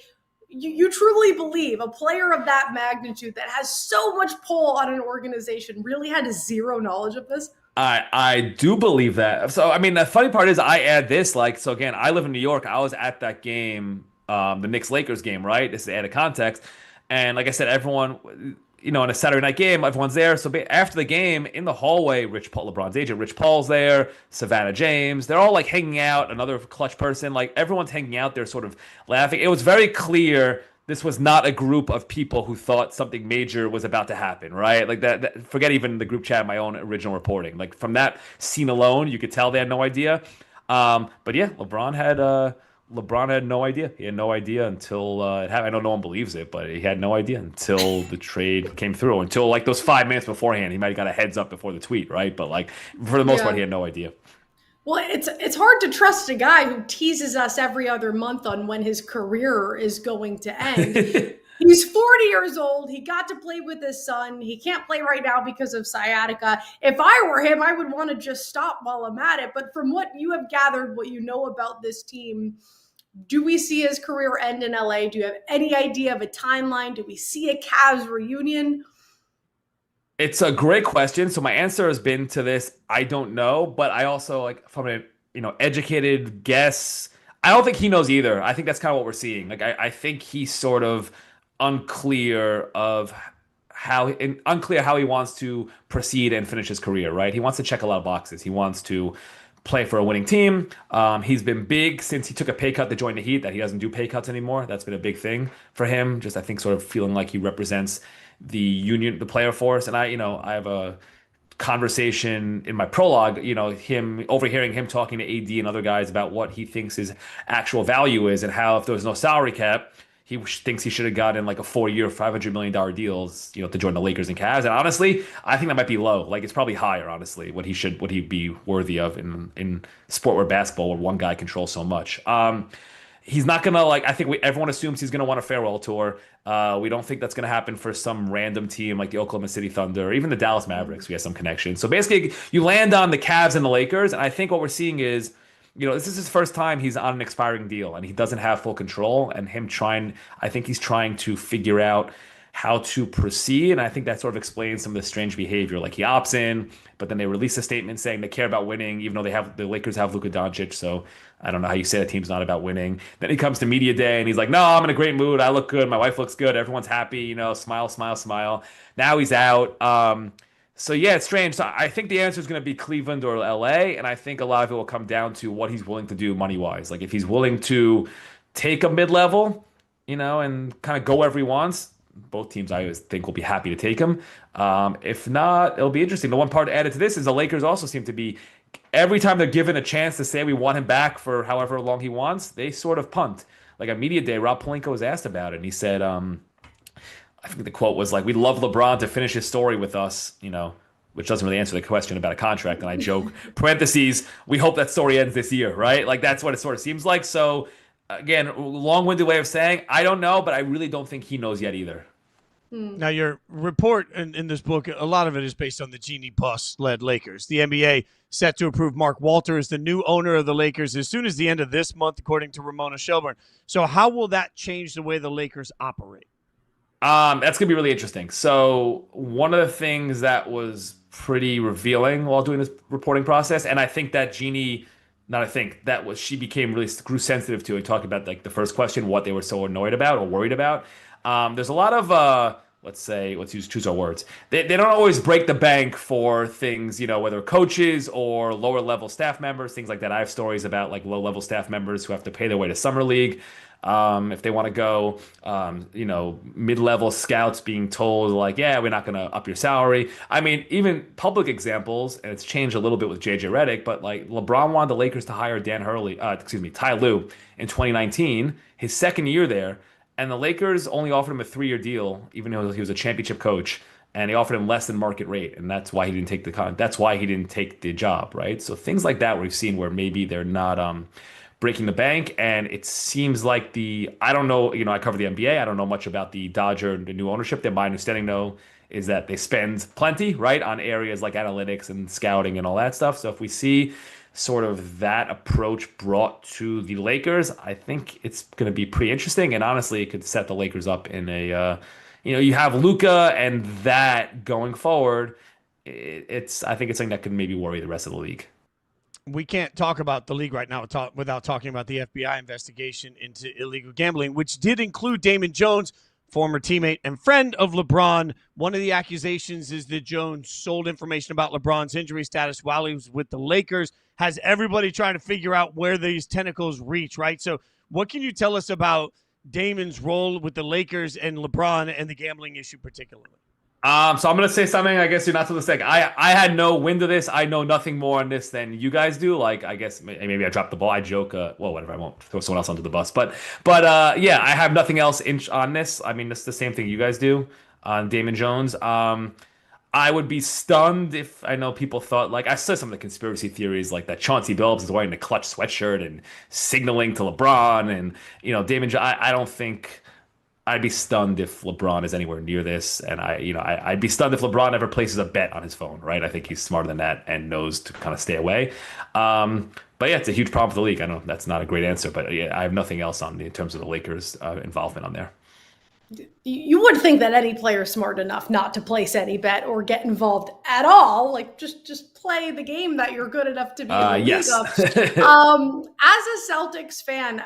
[SPEAKER 2] You truly believe a player of that magnitude that has so much pull on an organization really had zero knowledge of this?
[SPEAKER 3] I do believe that. So, I mean, the funny part is I add this, so again, I live in New York. I was at that game, the Knicks-Lakers game, right? This is added context. And like I said, everyone, in a Saturday night game, everyone's there. So after the game, in the hallway, Rich Paul, LeBron's agent, Rich Paul's there, Savannah James, they're all like hanging out, another Clutch person, like everyone's hanging out there sort of laughing. It was very clear this was not a group of people who thought something major was about to happen, right? Like that forget even the group chat, my own original reporting. Like from that scene alone, you could tell they had no idea. But yeah, LeBron had no idea. He had no idea until it happened. I know no one believes it, but he had no idea until the trade came through. Until like those 5 minutes beforehand, he might have got a heads up before the tweet, right? But like for the most part, he had no idea.
[SPEAKER 2] Well, it's hard to trust a guy who teases us every other month on when his career is going to end. He's 40 years old. He got to play with his son. He can't play right now because of sciatica. If I were him, I would want to just stop while I'm at it. But from what you have gathered, what you know about this team, do we see his career end in LA? Do you have any idea of a timeline? Do we see a Cavs reunion?
[SPEAKER 3] It's a great question. So my answer has been to this, I don't know, but I also like from an educated guess, I don't think he knows either. I think that's kind of what we're seeing. Like I think he's sort of unclear how he wants to proceed and finish his career, right? He wants to check a lot of boxes. He wants to play for a winning team. He's been big since he took a pay cut to join the Heat, that he doesn't do pay cuts anymore. That's been a big thing for him. Just I think sort of feeling like he represents the union, the player force. And I have a conversation in my prologue, him overhearing him talking to AD and other guys about what he thinks his actual value is and how if there was no salary cap, he thinks he should have gotten like a 4-year, $500 million deals, to join the Lakers and Cavs. And honestly, I think that might be low. Like it's probably higher, honestly, what he'd be worthy of in sport where basketball, where one guy controls so much. He's not gonna I think everyone assumes he's gonna want a farewell tour. We don't think that's gonna happen for some random team like the Oklahoma City Thunder or even the Dallas Mavericks. We have some connection. So basically, you land on the Cavs and the Lakers, and I think what we're seeing is, this is his first time he's on an expiring deal, and he doesn't have full control. And I think he's trying to figure out how to proceed. And I think that sort of explains some of the strange behavior. Like he opts in, but then they release a statement saying they care about winning, even though the Lakers have Luka Doncic. So I don't know how you say a team's not about winning. Then he comes to media day and he's like, "No, I'm in a great mood. I look good. My wife looks good. Everyone's happy. Smile, smile, smile." Now he's out. So yeah, it's strange. So I think the answer is going to be Cleveland or LA, and I think a lot of it will come down to what he's willing to do money-wise. Like if he's willing to take a mid-level, and kind of go wherever he wants, both teams I always think will be happy to take him. If not, it'll be interesting. The one part added to this is the Lakers also seem to be, every time they're given a chance to say we want him back for however long he wants, they sort of punt. Like on media day, Rob Pelinka was asked about it, and he said, I think the quote was like, "We'd love LeBron to finish his story with us," which doesn't really answer the question about a contract. And I joke, parentheses, we hope that story ends this year, right? Like that's what it sort of seems like. So again, long-winded way of saying, I don't know, but I really don't think he knows yet either.
[SPEAKER 1] Now, your report in this book, a lot of it is based on the Jeanie Buss-led Lakers. The NBA set to approve Mark Walter as the new owner of the Lakers as soon as the end of this month, according to Ramona Shelburne. So how will that change the way the Lakers operate?
[SPEAKER 3] That's going to be really interesting. So one of the things that was pretty revealing while doing this reporting process, and I think that Jeanie, she became really grew sensitive to it, talking about like the first question, what they were so annoyed about or worried about. There's a lot of let's choose our words. They don't always break the bank for things, whether coaches or lower level staff members, things like that. I have stories about like low level staff members who have to pay their way to summer league. If they want to go, mid-level scouts being told like, yeah, we're not going to up your salary. I mean, even public examples, and it's changed a little bit with JJ Redick, but like LeBron wanted the Lakers to hire Ty Lue in 2019, his second year there. And the Lakers only offered him a 3-year deal, even though he was a championship coach, and they offered him less than market rate, and that's why he didn't take the job, right? So things like that we've seen where maybe they're not breaking the bank, and it seems like I don't know, I cover the NBA, I don't know much about the new ownership. My understanding though is that they spend plenty, right, on areas like analytics and scouting and all that stuff. So if we see sort of that approach brought to the Lakers, I think it's going to be pretty interesting. And honestly, it could set the Lakers up in you have Luka and that going forward. I think it's something that could maybe worry the rest of the league.
[SPEAKER 1] We can't talk about the league right now without talking about the FBI investigation into illegal gambling, which did include Damon Jones, former teammate and friend of LeBron. One of the accusations is that Jones sold information about LeBron's injury status while he was with the Lakers. Has everybody trying to figure out where these tentacles reach, right? So what can you tell us about Damon's role with the Lakers and LeBron and the gambling issue particularly?
[SPEAKER 3] So I'm going to say something I guess you're not supposed to say. I had no wind of this. I know nothing more on this than you guys do. Like, I guess maybe I dropped the ball. I joke. Well, whatever. I won't throw someone else under the bus. But yeah, I have nothing else on this. I mean, it's the same thing you guys do on Damon Jones. I would be stunned if I know people thought, like, I saw some of the conspiracy theories, like that Chauncey Billups is wearing a clutch sweatshirt and signaling to LeBron. And, Damon Jones, I don't think... I'd be stunned if LeBron is anywhere near this, and I'd be stunned if LeBron ever places a bet on his phone, right? I think he's smarter than that and knows to kind of stay away. But yeah, it's a huge problem for the league. I know that's not a great answer, but yeah, I have nothing else in terms of the Lakers' involvement on there.
[SPEAKER 2] You would think that any player is smart enough not to place any bet or get involved at all. Like just play the game that you're good enough to be in the league
[SPEAKER 3] yes.
[SPEAKER 2] of. As a Celtics fan,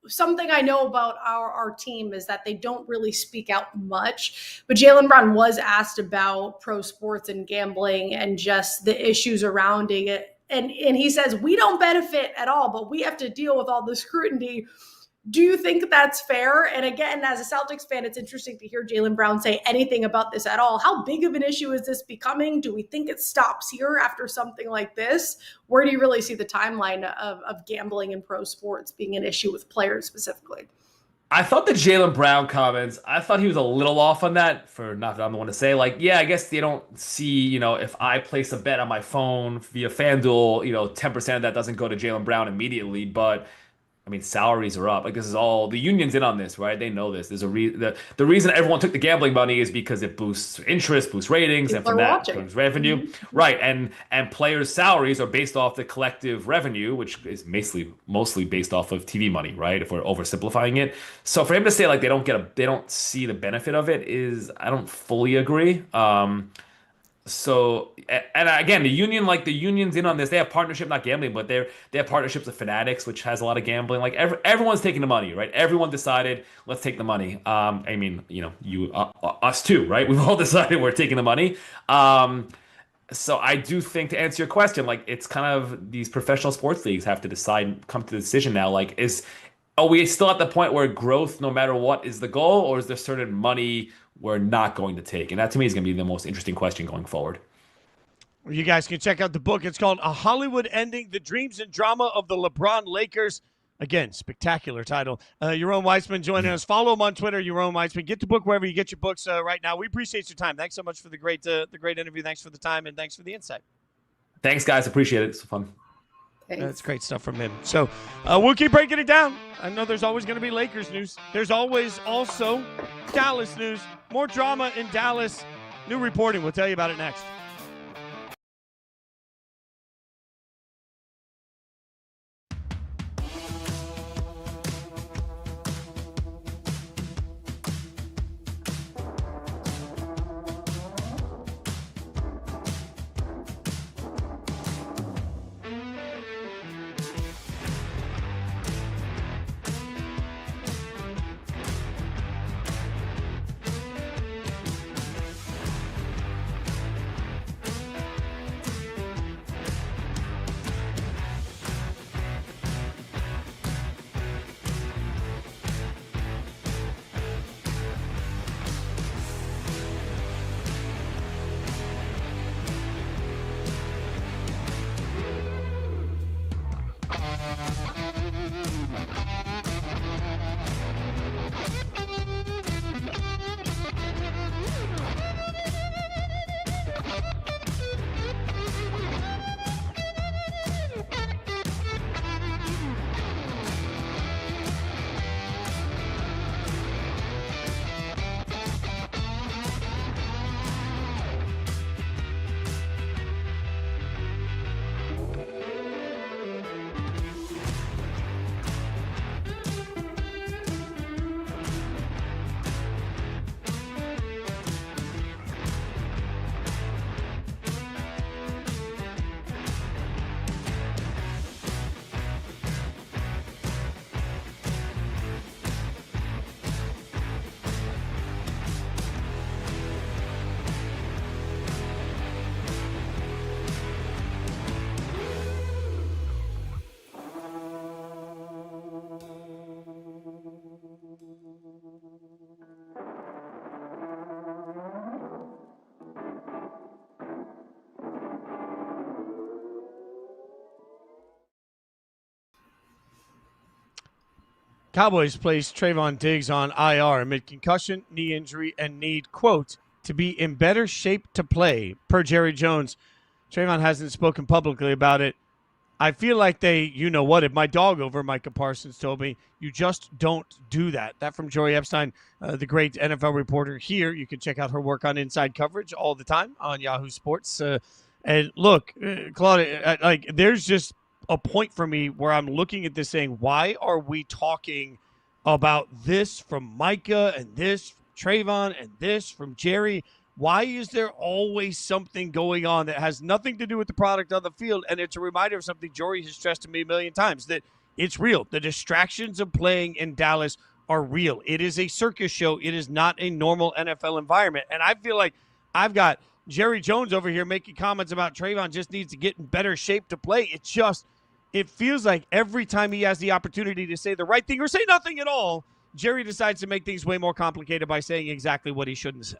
[SPEAKER 2] something I know about our team is that they don't really speak out much, but Jaylen Brown was asked about pro sports and gambling and just the issues around it. And he says, we don't benefit at all, but we have to deal with all the scrutiny. Do you think that's fair? And again, as a Celtics fan, it's interesting to hear Jaylen Brown say anything about this at all. How big of an issue is this becoming? Do we think it stops here after something like this? Where do you really see the timeline of gambling in pro sports being an issue with players specifically?
[SPEAKER 3] I thought the Jaylen Brown comments, I thought he was a little off on that, for not that I'm the one to say. Like, yeah, I guess they don't see, if I place a bet on my phone via FanDuel, 10% of that doesn't go to Jaylen Brown immediately, but I mean, salaries are up. Like, this is all the union's in on this, right? They know this. There's the reason everyone took the gambling money is because it boosts interest, boosts ratings, and from that comes revenue, right? And players' salaries are based off the collective revenue, which is mostly based off of TV money, right? If we're oversimplifying it. So for him to say like they don't see the benefit of it I don't fully agree. So, and again, the union's in on this. They have partnership, not gambling, but they have partnerships with Fanatics, which has a lot of gambling. Like everyone's taking the money, right? Everyone decided, let's take the money. I mean, us too, right? We've all decided we're taking the money. So I do think, to answer your question, like it's kind of these professional sports leagues have to come to the decision now. Like, are we still at the point where growth, no matter what, is the goal, or is there certain money we're not going to take? And that to me is going to be the most interesting question going forward.
[SPEAKER 1] You guys can check out the book. It's called A Hollywood Ending, The Dreams and Drama of the LeBron Lakers. Again, spectacular title. Yaron Weitzman joining us. Follow him on Twitter, Yaron Weitzman. Get the book wherever you get your books right now. We appreciate your time. Thanks so much for the great interview. Thanks for the time, and thanks for the insight.
[SPEAKER 3] Thanks, guys. Appreciate it. It's fun.
[SPEAKER 1] That's great stuff from him. So we'll keep breaking it down. I know there's always going to be Lakers news. There's always also Dallas news. More drama in Dallas. New reporting. We'll tell you about it next. Cowboys placed Trayvon Diggs on IR amid concussion, knee injury, and need, quote, to be in better shape to play, per Jerry Jones. Trayvon hasn't spoken publicly about it. I feel like if my dog over Micah Parsons told me, you just don't do that. That from Jory Epstein, the great NFL reporter here. You can check out her work on Inside Coverage all the time on Yahoo Sports. And look, Claudia, there's just a point for me where I'm looking at this saying, why are we talking about this from Micah and this from Trayvon and this from Jerry? Why is there always something going on that has nothing to do with the product on the field? And it's a reminder of something Jory has stressed to me a million times, that it's real. The distractions of playing in Dallas are real. It is a circus show. It is not a normal NFL environment. And I feel like I've got Jerry Jones over here making comments about Trayvon just needs to get in better shape to play. It feels like every time he has the opportunity to say the right thing or say nothing at all, Jerry decides to make things way more complicated by saying exactly what he shouldn't say.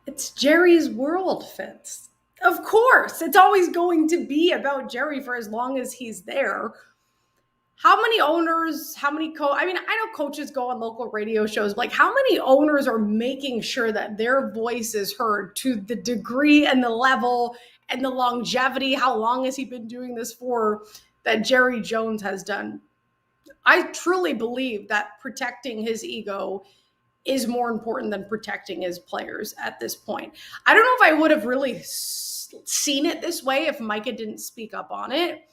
[SPEAKER 2] It's Jerry's world, Fitz. Of course, it's always going to be about Jerry for as long as he's there. How many owners, I know coaches go on local radio shows, but how many owners are making sure that their voice is heard to the degree and the level and the longevity? How long has he been doing this for, that Jerry Jones has done? I truly believe that protecting his ego is more important than protecting his players at this point. I don't know if I would have really seen it this way if Micah didn't speak up on it.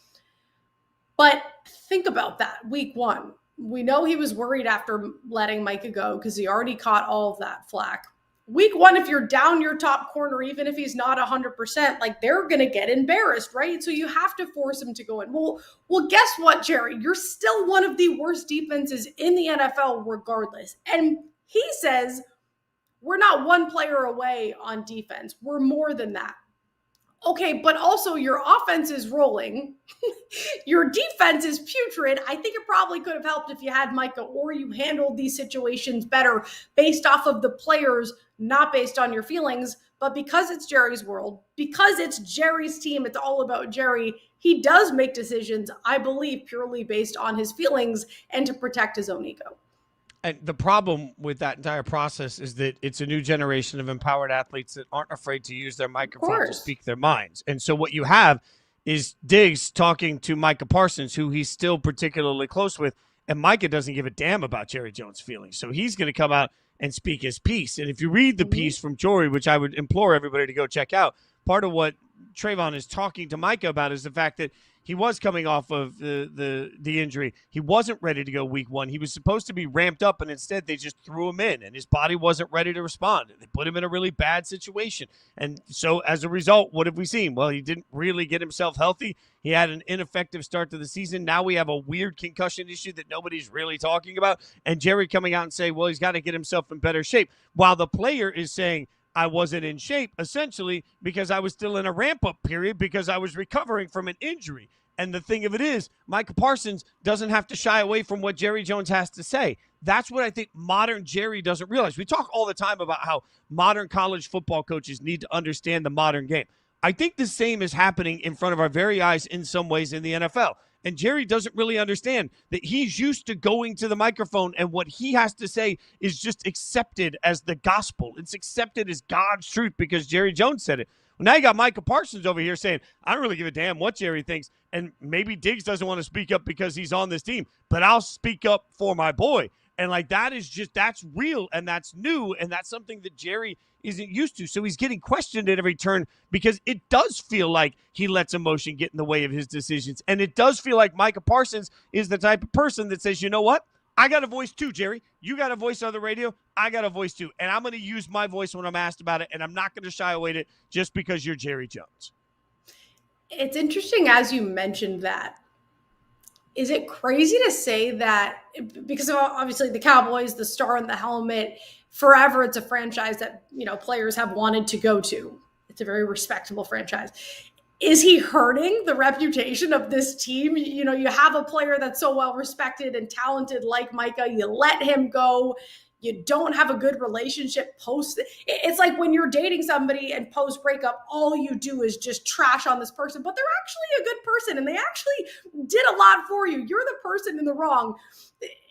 [SPEAKER 2] But think about that. Week 1, we know he was worried after letting Micah go because he already caught all of that flack. Week 1, if you're down your top corner, even if he's not 100%, they're going to get embarrassed, right? So you have to force him to go in. Well, guess what, Jerry? You're still one of the worst defenses in the NFL regardless. And he says, we're not one player away on defense. We're more than that. Okay, but also your offense is rolling. Your defense is putrid. I think it probably could have helped if you had Micah, or you handled these situations better based off of the players, not based on your feelings. But because it's Jerry's world, because it's Jerry's team, it's all about Jerry, he does make decisions, I believe, purely based on his feelings and to protect his own ego.
[SPEAKER 1] And the problem with that entire process is that it's a new generation of empowered athletes that aren't afraid to use their microphone to speak their minds. And so what you have is Diggs talking to Micah Parsons, who he's still particularly close with, and Micah doesn't give a damn about Jerry Jones' feelings. So he's going to come out and speak his piece. And if you read the piece from Jory, which I would implore everybody to go check out, part of what Trayvon is talking to Micah about is the fact that he was coming off of the injury. He wasn't ready to go week 1. He was supposed to be ramped up, and instead they just threw him in, and his body wasn't ready to respond. They put him in a really bad situation. And so as a result, what have we seen? Well, he didn't really get himself healthy. He had an ineffective start to the season. Now we have a weird concussion issue that nobody's really talking about. And Jerry coming out and saying, well, he's got to get himself in better shape, while the player is saying, I wasn't in shape, essentially, because I was still in a ramp-up period because I was recovering from an injury. And the thing of it is, Micah Parsons doesn't have to shy away from what Jerry Jones has to say. That's what I think modern Jerry doesn't realize. We talk all the time about how modern college football coaches need to understand the modern game. I think the same is happening in front of our very eyes in some ways in the NFL. And Jerry doesn't really understand that he's used to going to the microphone, and what he has to say is just accepted as the gospel. It's accepted as God's truth because Jerry Jones said it. Well, now you got Micah Parsons over here saying, I don't really give a damn what Jerry thinks. And maybe Diggs doesn't want to speak up because he's on this team, but I'll speak up for my boy. And that's real, and that's new, and that's something that Jerry isn't used to. So he's getting questioned at every turn because it does feel like he lets emotion get in the way of his decisions. And it does feel like Micah Parsons is the type of person that says, you know what? I got a voice too, Jerry. You got a voice on the radio. I got a voice too. And I'm going to use my voice when I'm asked about it, and I'm not going to shy away to it just because you're Jerry Jones.
[SPEAKER 2] It's interesting as you mentioned that. Is it crazy to say that, because of obviously the Cowboys, the star in the helmet, forever it's a franchise that, players have wanted to go to. It's a very respectable franchise. Is he hurting the reputation of this team? You have a player that's so well respected and talented like Micah. You let him go. You don't have a good relationship post. It's like when you're dating somebody and post breakup, all you do is just trash on this person, but they're actually a good person and they actually did a lot for you. You're the person in the wrong.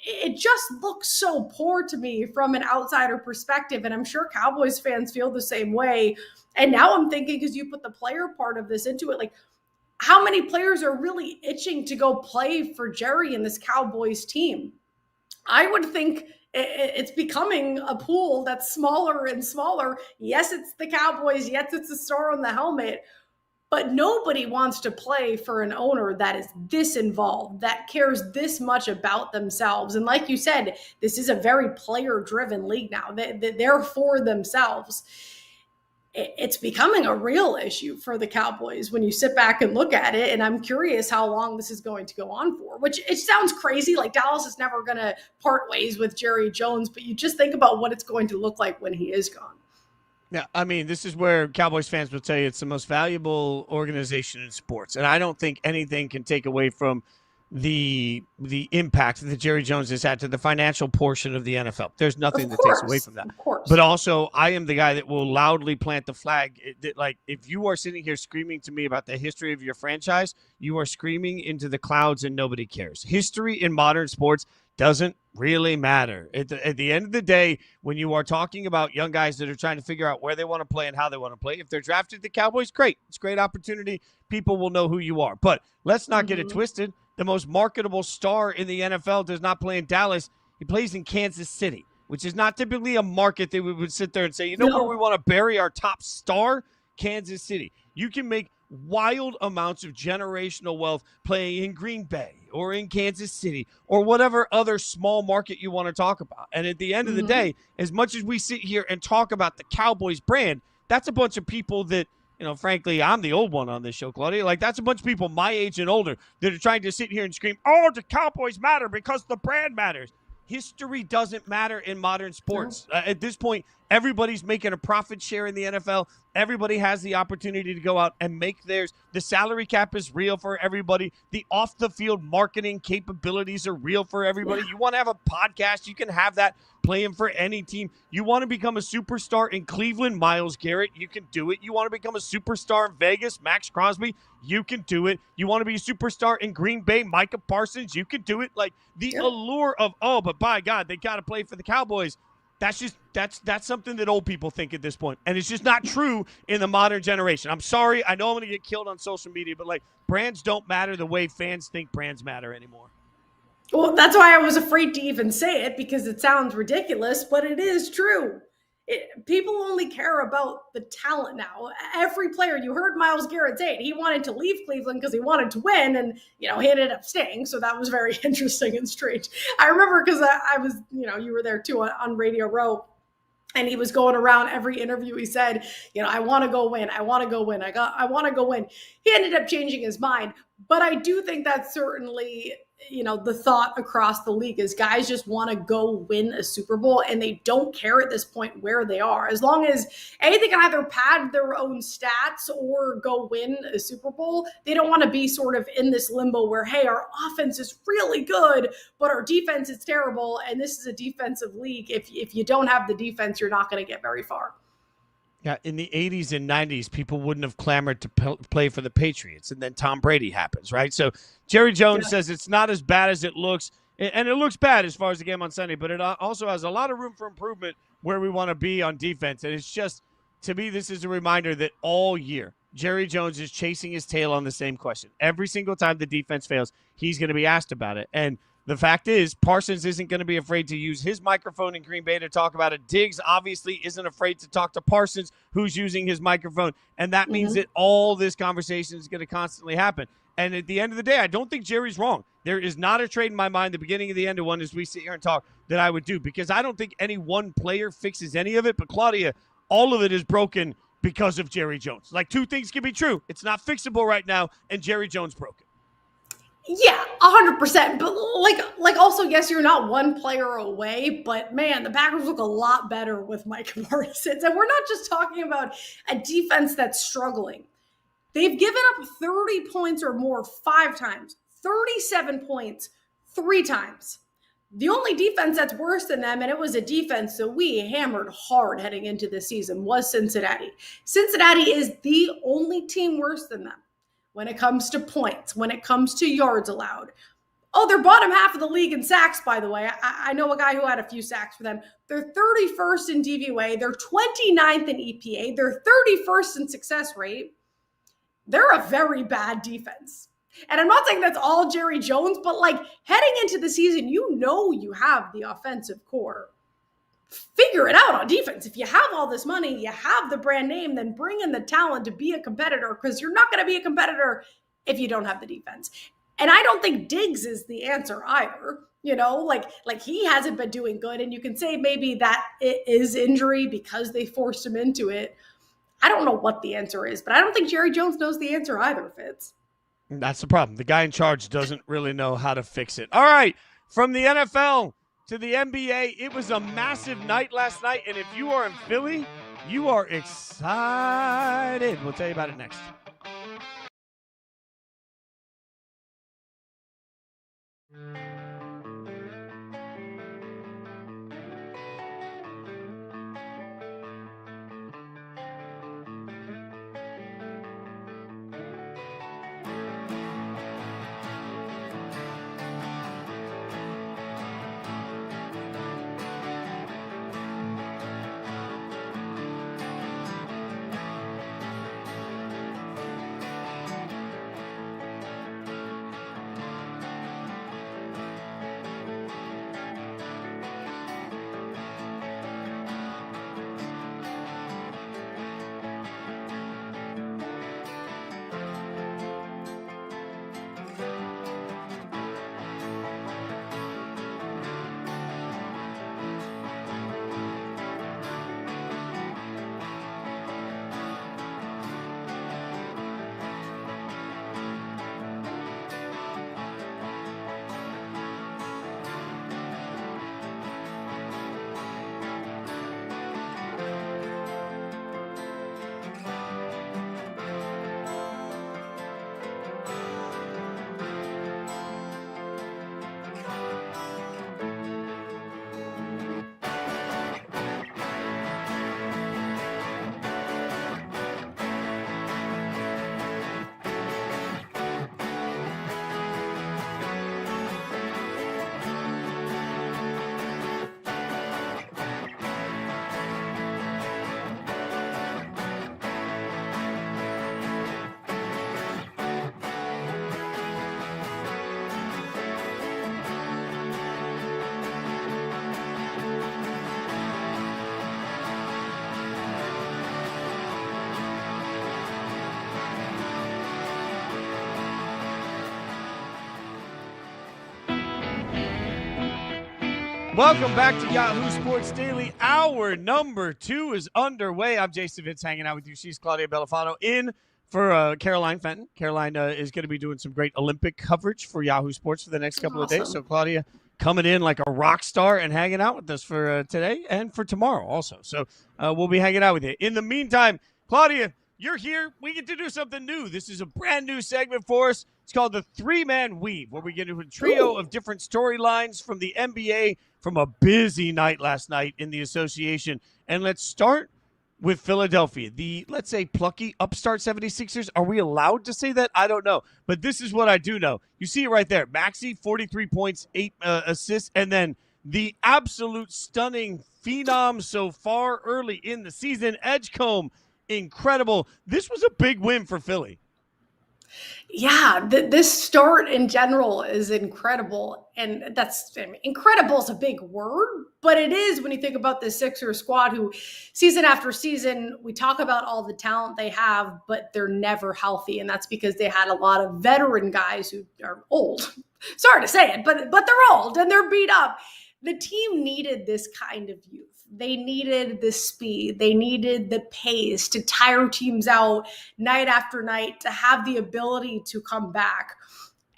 [SPEAKER 2] it just looks so poor to me from an outsider perspective. And I'm sure Cowboys fans feel the same way. And now I'm thinking, because you put the player part of this into it, like, how many players are really itching to go play for Jerry and this Cowboys team? I would think it's becoming a pool that's smaller and smaller. Yes, it's the Cowboys. Yes, it's the star on the helmet. But nobody wants to play for an owner that is this involved, that cares this much about themselves. And like you said, this is a very player-driven league now. They're for themselves. It's becoming a real issue for the Cowboys when you sit back and look at it. And I'm curious how long this is going to go on for, which it sounds crazy. Like Dallas is never going to part ways with Jerry Jones, but you just think about what it's going to look like when he is gone.
[SPEAKER 1] Yeah, I mean, this is where Cowboys fans will tell you it's the most valuable organization in sports. And I don't think anything can take away from the impact that Jerry Jones has had to the financial portion of the NFL. There's nothing that takes away from that.
[SPEAKER 2] Of course.
[SPEAKER 1] But also, I am the guy that will loudly plant the flag. Like, if you are sitting here screaming to me about the history of your franchise, you are screaming into the clouds and nobody cares. History in modern sports doesn't really matter. At the end of the day, when you are talking about young guys that are trying to figure out where they want to play and how they want to play, if they're drafted the Cowboys, great. It's a great opportunity. People will know who you are. But let's not get it twisted. The most marketable star in the NFL does not play in Dallas. He plays in Kansas City, which is not typically a market that we would sit there and say, where we want to bury our top star? Kansas City. You can make wild amounts of generational wealth playing in Green Bay or in Kansas City or whatever other small market you want to talk about. And at the end of the day, as much as we sit here and talk about the Cowboys brand, that's a bunch of people that, frankly, I'm the old one on this show, Claudia. Like, that's a bunch of people my age and older that are trying to sit here and scream, oh, the Cowboys matter because the brand matters. History doesn't matter in modern sports. At this point, everybody's making a profit share in the NFL. Everybody has the opportunity to go out and make theirs. The salary cap is real for everybody. The off-the-field marketing capabilities are real for everybody. You want to have a podcast, you can have that playing for any team. You want to become a superstar in Cleveland, Myles Garrett, you can do it. You want to become a superstar in Vegas, Max Crosby, you can do it. You want to be a superstar in Green Bay, Micah Parsons, you can do it. Like, the allure of, but by God, they got to play for the Cowboys. That's something that old people think at this point. And it's just not true in the modern generation. I'm sorry. I know I'm going to get killed on social media, but like, brands don't matter the way fans think brands matter anymore.
[SPEAKER 2] Well, that's why I was afraid to even say it, because it sounds ridiculous, but it is true. People only care about the talent now. Every player, you heard Myles Garrett say it, he wanted to leave Cleveland because he wanted to win, and he ended up staying. So that was very interesting and strange. I remember because I was, you were there too on Radio Row, and he was going around every interview. He said, I want to go win. I want to go win. I want to go win. He ended up changing his mind, but I do think that's certainly, the thought across the league is guys just want to go win a Super Bowl, and they don't care at this point where they are. As long as they can either pad their own stats or go win a Super Bowl, they don't want to be sort of in this limbo where, hey, our offense is really good, but our defense is terrible, and this is a defensive league. If you don't have the defense, you're not going to get very far.
[SPEAKER 1] Yeah, in the 80s and 90s, people wouldn't have clamored to play for the Patriots, and then Tom Brady happens, right? So Jerry Jones says it's not as bad as it looks, and it looks bad as far as the game on Sunday, but it also has a lot of room for improvement where we want to be on defense. And it's just, to me, this is a reminder that all year, Jerry Jones is chasing his tail on the same question. Every single time the defense fails, he's going to be asked about it. And the fact is, Parsons isn't going to be afraid to use his microphone in Green Bay to talk about it. Diggs obviously isn't afraid to talk to Parsons, who's using his microphone. And that means that all this conversation is going to constantly happen. And at the end of the day, I don't think Jerry's wrong. There is not a trade in my mind, the beginning of the end of one, as we sit here and talk, that I would do. Because I don't think any one player fixes any of it. But Claudia, all of it is broken because of Jerry Jones. Like, two things can be true. It's not fixable right now, and Jerry Jones broke it.
[SPEAKER 2] Yeah, 100%. But like also, yes, you're not one player away, but man, the Packers look a lot better with Micah Parsons. And we're not just talking about a defense that's struggling. They've given up 30 points or more 5 times, 37 points 3 times. The only defense that's worse than them, and it was a defense that we hammered hard heading into this season, was Cincinnati. Cincinnati is the only team worse than them when it comes to points, when it comes to yards allowed. Oh, they're bottom half of the league in sacks, by the way. I know a guy who had a few sacks for them. They're 31st in DVOA. They're 29th in EPA. They're 31st in success rate. They're a very bad defense. And I'm not saying that's all Jerry Jones, but like heading into the season, you know you have the offensive core. Figure it out on defense. If you have all this money, you have the brand name, then bring in the talent to be a competitor, because you're not going to be a competitor if you don't have the defense. And I don't think Diggs is the answer either. You know, like he hasn't been doing good. And you can say maybe that it is injury because they forced him into it. I don't know what the answer is, but I don't think Jerry Jones knows the answer either, Fitz.
[SPEAKER 1] That's the problem. The guy in charge doesn't really know how to fix it. All right, from the NFL to the NBA, it was a massive night last night. And if you are in Philly, you are excited. We'll tell you about it next. Welcome back to Yahoo Sports Daily. Hour number 2 is underway. I'm Jason Fitz hanging out with you. She's Claudia Bellofatto in for Caroline Fenton. Caroline is going to be doing some great Olympic coverage for Yahoo Sports for the next couple of days. So Claudia coming in like a rock star and hanging out with us for today and for tomorrow also. So we'll be hanging out with you. In the meantime, Claudia, you're here. We get to do something new. This is a brand new segment for us. It's called the Three-Man Weave, where we get into a trio of different storylines from the NBA from a busy night last night in the association. And let's start with Philadelphia, the, let's say, plucky upstart 76ers. Are we allowed to say that? I don't know. But this is what I do know. You see it right there. Maxey, 43 points, 8 assists, and then the absolute stunning phenom so far early in the season, Edgecombe, incredible. This was a big win for Philly.
[SPEAKER 2] Yeah, this start in general is incredible. And incredible is a big word, but it is when you think about the Sixers squad who season after season, we talk about all the talent they have, but they're never healthy. And that's because they had a lot of veteran guys who are old. Sorry to say it, but they're old and they're beat up. The team needed this kind of youth. They needed the speed. They needed the pace to tire teams out night after night, to have the ability to come back.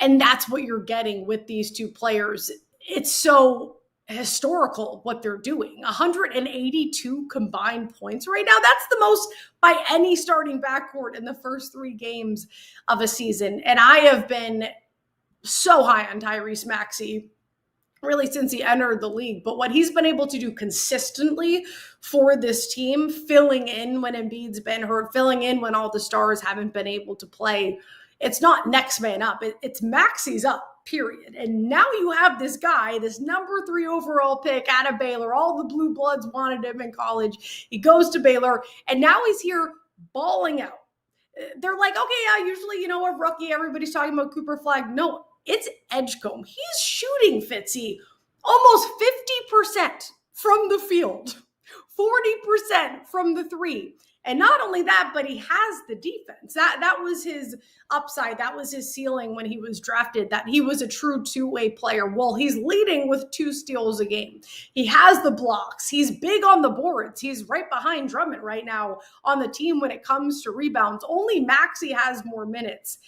[SPEAKER 2] And that's what you're getting with these two players. It's so historical what they're doing. 182 combined points right now. That's the most by any starting backcourt in the first 3 games of a season. And I have been so high on Tyrese Maxey really since he entered the league. But what he's been able to do consistently for this team, filling in when Embiid's been hurt, filling in when all the stars haven't been able to play, it's not next man up. It's Maxey's up. period. And now you have this guy, this number 3 overall pick out of Baylor. All the blue bloods wanted him in college. He goes to Baylor, and now he's here balling out. They're like, okay, yeah, usually, a rookie, everybody's talking about Cooper Flagg. No, it's Edgecombe. He's shooting, Fitzy, almost 50% from the field, 40% from the 3. And not only that, but he has the defense. That was his upside. That was his ceiling when he was drafted, that he was a true two-way player. Well, he's leading with 2 steals a game. He has the blocks. He's big on the boards. He's right behind Drummond right now on the team when it comes to rebounds. Only Maxey has more minutes.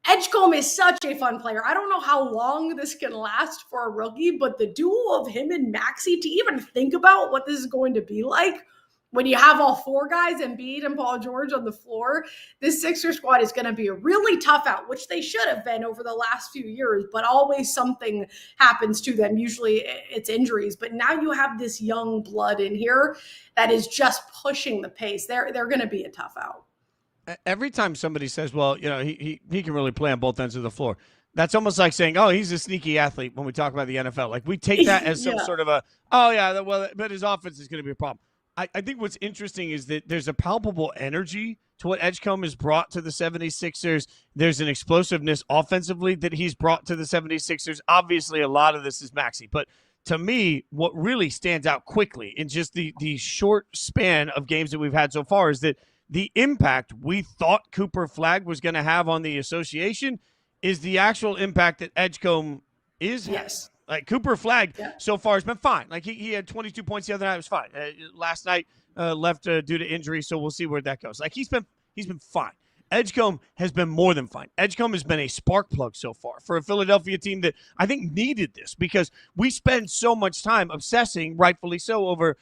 [SPEAKER 2] Edgecombe is such a fun player. I don't know how long this can last for a rookie, but the duo of him and Maxey, to even think about what this is going to be like, when you have all 4 guys, Embiid and Paul George, on the floor, this Sixers squad is going to be a really tough out, which they should have been over the last few years, but always something happens to them. Usually it's injuries, but now you have this young blood in here that is just pushing the pace. They're going to be a tough out.
[SPEAKER 1] Every time somebody says, well, he can really play on both ends of the floor, that's almost like saying, oh, he's a sneaky athlete when we talk about the NFL. Like, we take that as some sort of but his offense is going to be a problem. I think what's interesting is that there's a palpable energy to what Edgecombe has brought to the 76ers. There's an explosiveness offensively that he's brought to the 76ers. Obviously, a lot of this is Maxey. But to me, what really stands out quickly in just the short span of games that we've had so far is that the impact we thought Cooper Flagg was going to have on the association is the actual impact that Edgecombe is having.
[SPEAKER 2] Yes.
[SPEAKER 1] Like, Cooper Flagg so far has been fine. Like, he had 22 points the other night. It was fine. Last night left due to injury, so we'll see where that goes. Like, he's been fine. Edgecombe has been more than fine. Edgecombe has been a spark plug so far for a Philadelphia team that I think needed this, because we spend so much time obsessing, rightfully so, over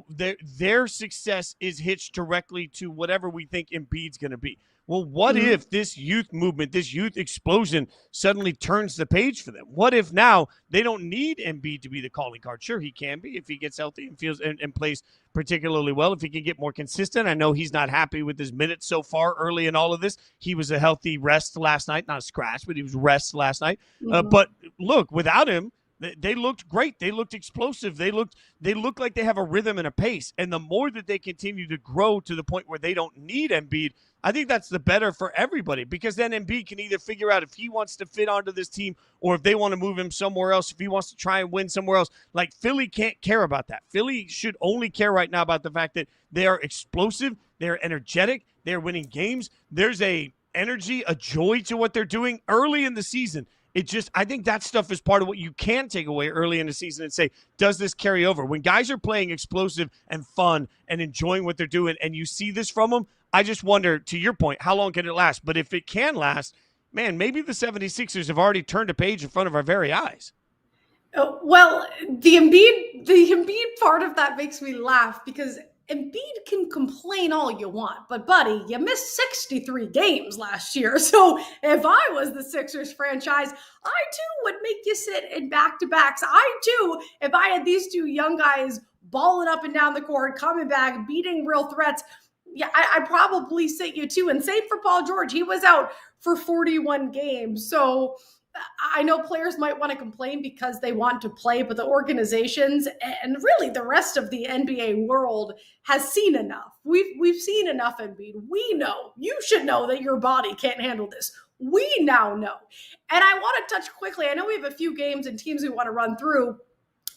[SPEAKER 1] their success is hitched directly to whatever we think Embiid's going to be. Well, what if this youth movement, this youth explosion suddenly turns the page for them? What if now they don't need Embiid to be the calling card? Sure, he can be if he gets healthy and feels and plays particularly well, if he can get more consistent. I know he's not happy with his minutes so far early in all of this. He was a healthy rest last night, not a scratch, but he was rest last night. But look, without him, they looked great. They looked explosive. They looked like they have a rhythm and a pace. And the more that they continue to grow to the point where they don't need Embiid, I think that's the better for everybody, because then Embiid can either figure out if he wants to fit onto this team or if they want to move him somewhere else, if he wants to try and win somewhere else. Like, Philly can't care about that. Philly should only care right now about the fact that they are explosive, they're energetic, they're winning games. There's a energy, a joy to what they're doing early in the season. I think that stuff is part of what you can take away early in the season and say, does this carry over? When guys are playing explosive and fun and enjoying what they're doing, and you see this from them, I just wonder, to your point, how long can it last? But if it can last, man, maybe the 76ers have already turned a page in front of our very eyes.
[SPEAKER 2] Well, the Embiid part of that makes me laugh, because Embiid can complain all you want, but buddy, you missed 63 games last year. So if I was the Sixers franchise, I too would make you sit in back-to-backs. I too, if I had these 2 young guys balling up and down the court, coming back, beating real threats, I'd probably sit you too. And same for Paul George. He was out for 41 games. So I know players might want to complain because they want to play, but the organizations and really the rest of the NBA world has seen enough. We've seen enough, Embiid. We know. You should know that your body can't handle this. We now know. And I want to touch quickly. I know we have a few games and teams we want to run through,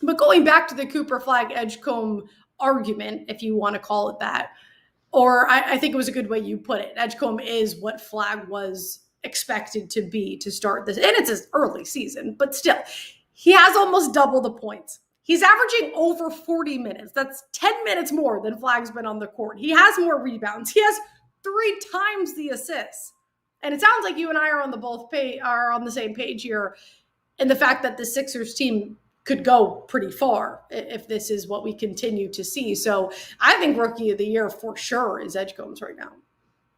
[SPEAKER 2] but going back to the Cooper Flagg Edgecombe argument, if you want to call it that, or I think it was a good way you put it. Edgecombe is what Flagg was expected to be to start this. And it's his early season, but still, he has almost double the points. He's averaging over 40 minutes. That's 10 minutes more than Flagg's been on the court. He has more rebounds. He has 3 times the assists. And it sounds like you and I are on the same page here in the fact that the Sixers team could go pretty far if this is what we continue to see. So I think Rookie of the Year for sure is Edgecombe's right now.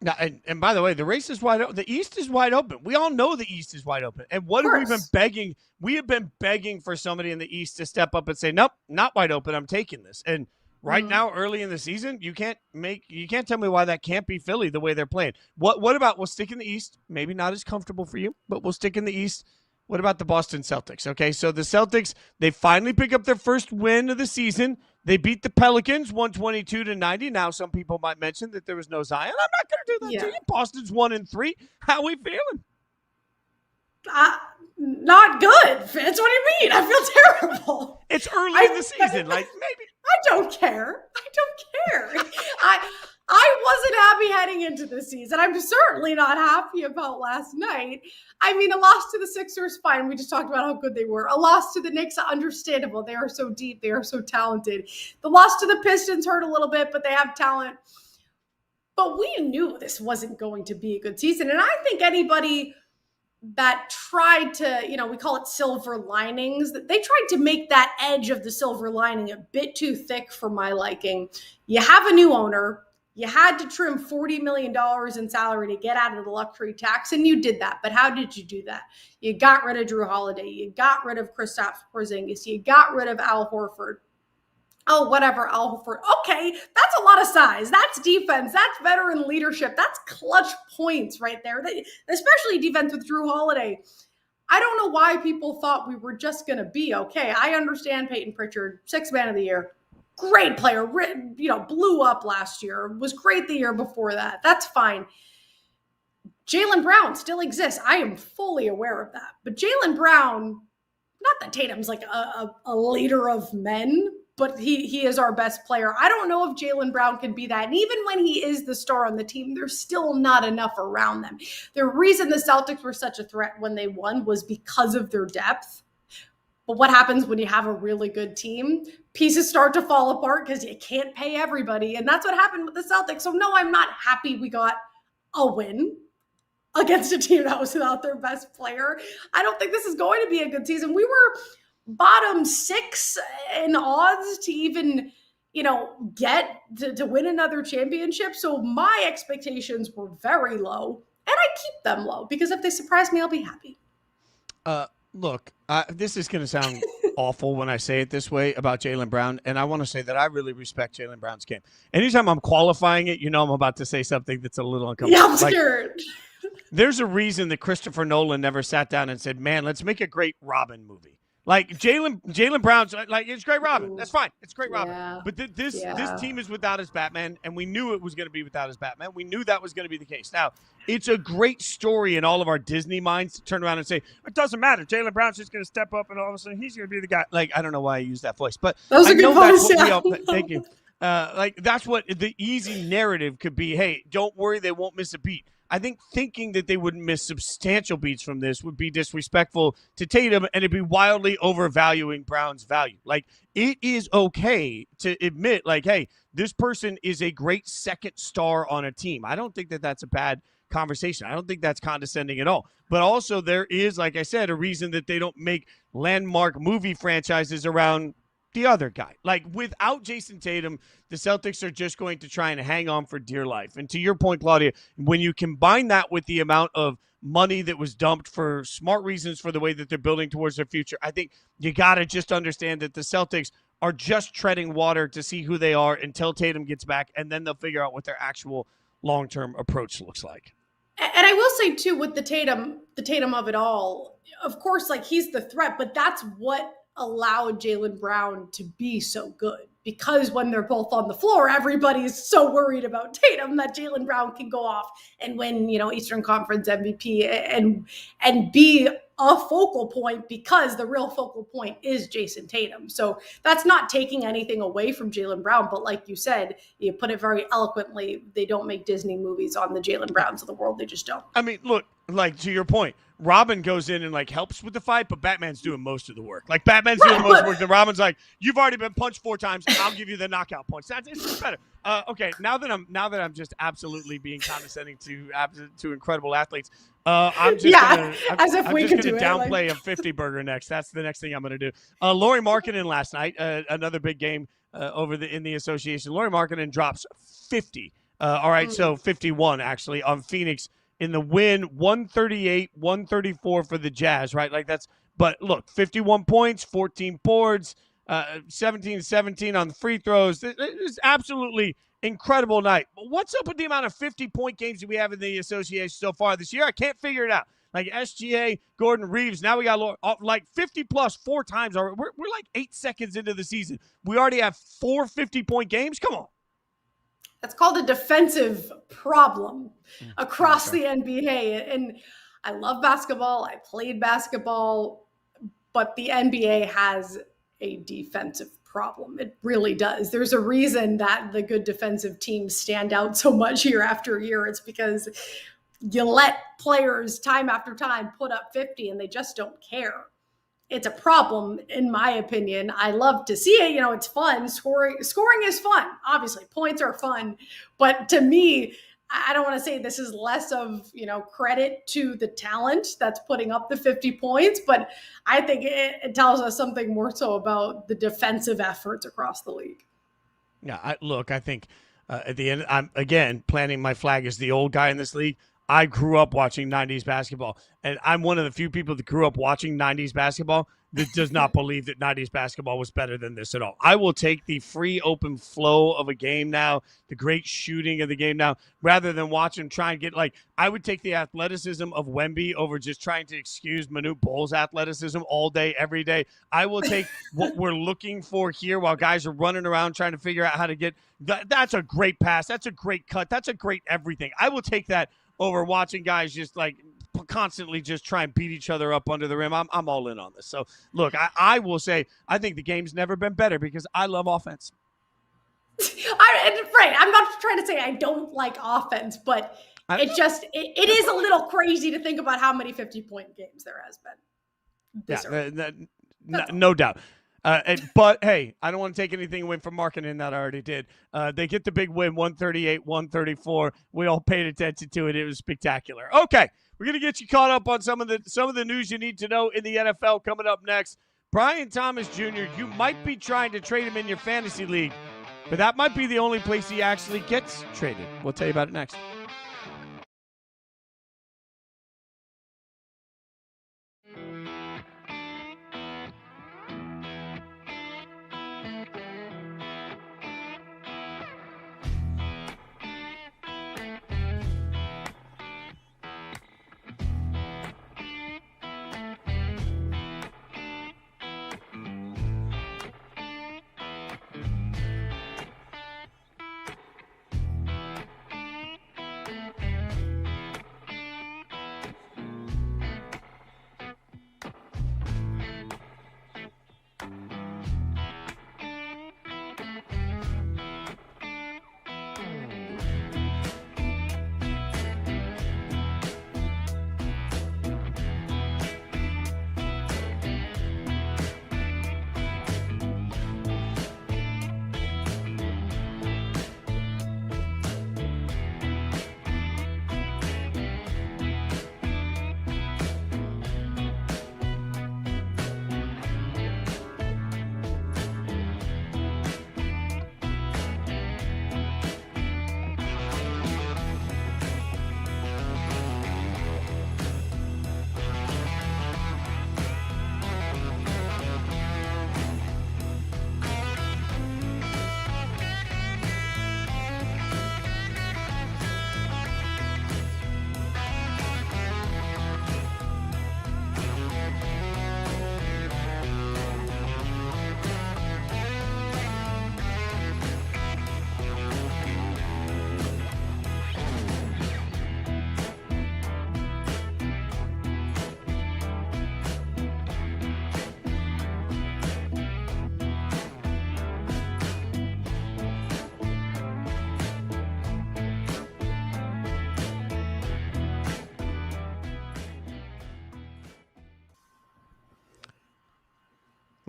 [SPEAKER 1] Now, and by the way, the race is wide open. The East is wide open. We all know the East is wide open. And what have we been begging? We have been begging for somebody in the East to step up and say, nope, not wide open. I'm taking this. And right now, early in the season, you can't tell me why that can't be Philly the way they're playing. What about we'll stick in the East? Maybe not as comfortable for you, but we'll stick in the East. What about the Boston Celtics? Okay, so the Celtics, they finally pick up their first win of the season. They beat the Pelicans 122-90. Now, some people might mention that there was no Zion. I'm not going to do that to you. Boston's 1-3. How are we feeling?
[SPEAKER 2] Not good, Fitz. What do you mean? I feel terrible.
[SPEAKER 1] It's early in the season. Like, maybe.
[SPEAKER 2] I don't care. I wasn't happy heading into the season. I'm certainly not happy about last night. I mean, a loss to the Sixers, fine. We just talked about how good they were. A loss to the Knicks, understandable. They are so deep. They are so talented. The loss to the Pistons hurt a little bit, but they have talent. But we knew this wasn't going to be a good season. And I think anybody that tried to, we call it silver linings, that they tried to make that edge of the silver lining a bit too thick for my liking. You have a new owner. You had to trim $40 million in salary to get out of the luxury tax, and you did that. But how did you do that? You got rid of Drew Holiday. You got rid of Kristaps Porzingis. You got rid of Al Horford. Oh, whatever, Al Horford. Okay, that's a lot of size. That's defense. That's veteran leadership. That's clutch points right there, especially defense with Drew Holiday. I don't know why people thought we were just going to be okay. I understand Peyton Pritchard, sixth man of the year. Great player, blew up last year, was great the year before that. That's fine. Jaylen Brown still exists. I am fully aware of that. But Jaylen Brown, not that Tatum's like a leader of men, but he is our best player. I don't know if Jaylen Brown can be that. And even when he is the star on the team, there's still not enough around them. The reason the Celtics were such a threat when they won was because of their depth. But what happens when you have a really good team? Pieces start to fall apart because you can't pay everybody. And that's what happened with the Celtics. So no, I'm not happy we got a win against a team that was without their best player. I don't think this is going to be a good season. We were bottom 6 in odds to even, get to win another championship. So my expectations were very low, and I keep them low because if they surprise me, I'll be happy.
[SPEAKER 1] Look, this is going to sound awful when I say it this way about Jaylen Brown, and I want to say that I really respect Jaylen Brown's game. Anytime I'm qualifying it, I'm about to say something that's a little uncomfortable.
[SPEAKER 2] Yeah, I'm scared.
[SPEAKER 1] There's a reason that Christopher Nolan never sat down and said, man, let's make a great Robin movie. Like Jaylen Brown's like, it's great Robin. That's fine. It's great Robin.
[SPEAKER 2] Yeah.
[SPEAKER 1] But this team is without his Batman, and we knew it was going to be without his Batman. We knew that was going to be the case. Now, it's a great story in all of our Disney minds to turn around and say, it doesn't matter. Jaylen Brown's just going to step up, and all of a sudden he's going to be the guy. Like, I don't know why I use that voice, but
[SPEAKER 2] that was a good voice.
[SPEAKER 1] Thank you. That's what the easy narrative could be. Hey, don't worry, they won't miss a beat. I think thinking that they wouldn't miss substantial beats from this would be disrespectful to Tatum, and it'd be wildly overvaluing Brown's value. Like, it is okay to admit, like, hey, this person is a great second star on a team. I don't think that that's a bad conversation. I don't think that's condescending at all. But also there is, like I said, a reason that they don't make landmark movie franchises around the other guy. Like, without Jason Tatum, the Celtics are just going to try and hang on for dear life. And to your point, Claudia, when you combine that with the amount of money that was dumped for smart reasons for the way that they're building towards their future, I think you got to just understand that the Celtics are just treading water to see who they are until Tatum gets back, and then they'll figure out what their actual long-term approach looks like.
[SPEAKER 2] And I will say, too, with the Tatum of it all, of course, like, he's the threat, but that's what allowed Jaylen Brown to be so good, because when they're both on the floor, everybody's so worried about Tatum that Jaylen Brown can go off and win, Eastern Conference MVP and be a focal point, because the real focal point is Jason Tatum. So that's not taking anything away from Jaylen Brown, but like you said, you put it very eloquently, they don't make Disney movies on the Jaylen Browns of the world. They just don't.
[SPEAKER 1] I mean, look, like, to your point, Robin goes in and, like, helps with the fight, but Batman's doing most of the work. Like, Batman's doing most of the work. Then Robin's like, you've already been punched 4 times. I'll give you the knockout points. It's just better. Okay, now that I'm just absolutely being condescending to incredible athletes, I'm just gonna downplay a 50 burger next. That's the next thing I'm gonna do. Lauri Markkanen last night, another big game in the association. Lauri Markkanen drops 50. All right, so 51 actually on Phoenix in the win, 138-134 for the Jazz, right? Like, that's, but look, 51 points, 14 boards, 17-17 on the free throws. It is absolutely incredible night. But what's up with the amount of 50-point games that we have in the association so far this year? I can't figure it out. Like SGA, Gordon Reeves. Now we got like 50 plus 4 times. We're like 8 seconds into the season. We already have 4 50-point games. Come on.
[SPEAKER 2] That's called a defensive problem across the NBA. And I love basketball. I played basketball, but the NBA has a defensive problem. It really does. There's a reason that the good defensive teams stand out so much year after year. It's because you let players time after time put up 50 and they just don't care. It's a problem, in my opinion. I love to see it. It's fun. Scoring is fun. Obviously, points are fun. But to me, I don't want to say this is less of, credit to the talent that's putting up the 50 points, but I think it tells us something more so about the defensive efforts across the league.
[SPEAKER 1] Yeah, I think at the end, I'm, again, planting my flag as the old guy in this league. I grew up watching 90s basketball, and I'm one of the few people that grew up watching 90s basketball that does not believe that 90s basketball was better than this at all. I will take the free, open flow of a game now, the great shooting of the game now, rather than watch him try and get, I would take the athleticism of Wemby over just trying to excuse Manute Bol's athleticism all day, every day. I will take what we're looking for here while guys are running around trying to figure out how to get that's a great pass. That's a great cut. That's a great everything. I will take that over watching guys just constantly just try and beat each other up under the rim. I'm all in on this. So look, I will say I think the game's never been better because I love offense.
[SPEAKER 2] Right. I'm not trying to say I don't like offense, but it is a little crazy to think about how many 50-point games there has been.
[SPEAKER 1] No doubt. But hey, I don't want to take anything away from Markkanen that I already did. They get the big win, 138-134. We all paid attention to it. It was spectacular. Okay, we're gonna get you caught up on some of the news you need to know in the NFL coming up next. Brian Thomas Jr., you might be trying to trade him in your fantasy league, but that might be the only place he actually gets traded. We'll tell you about it next.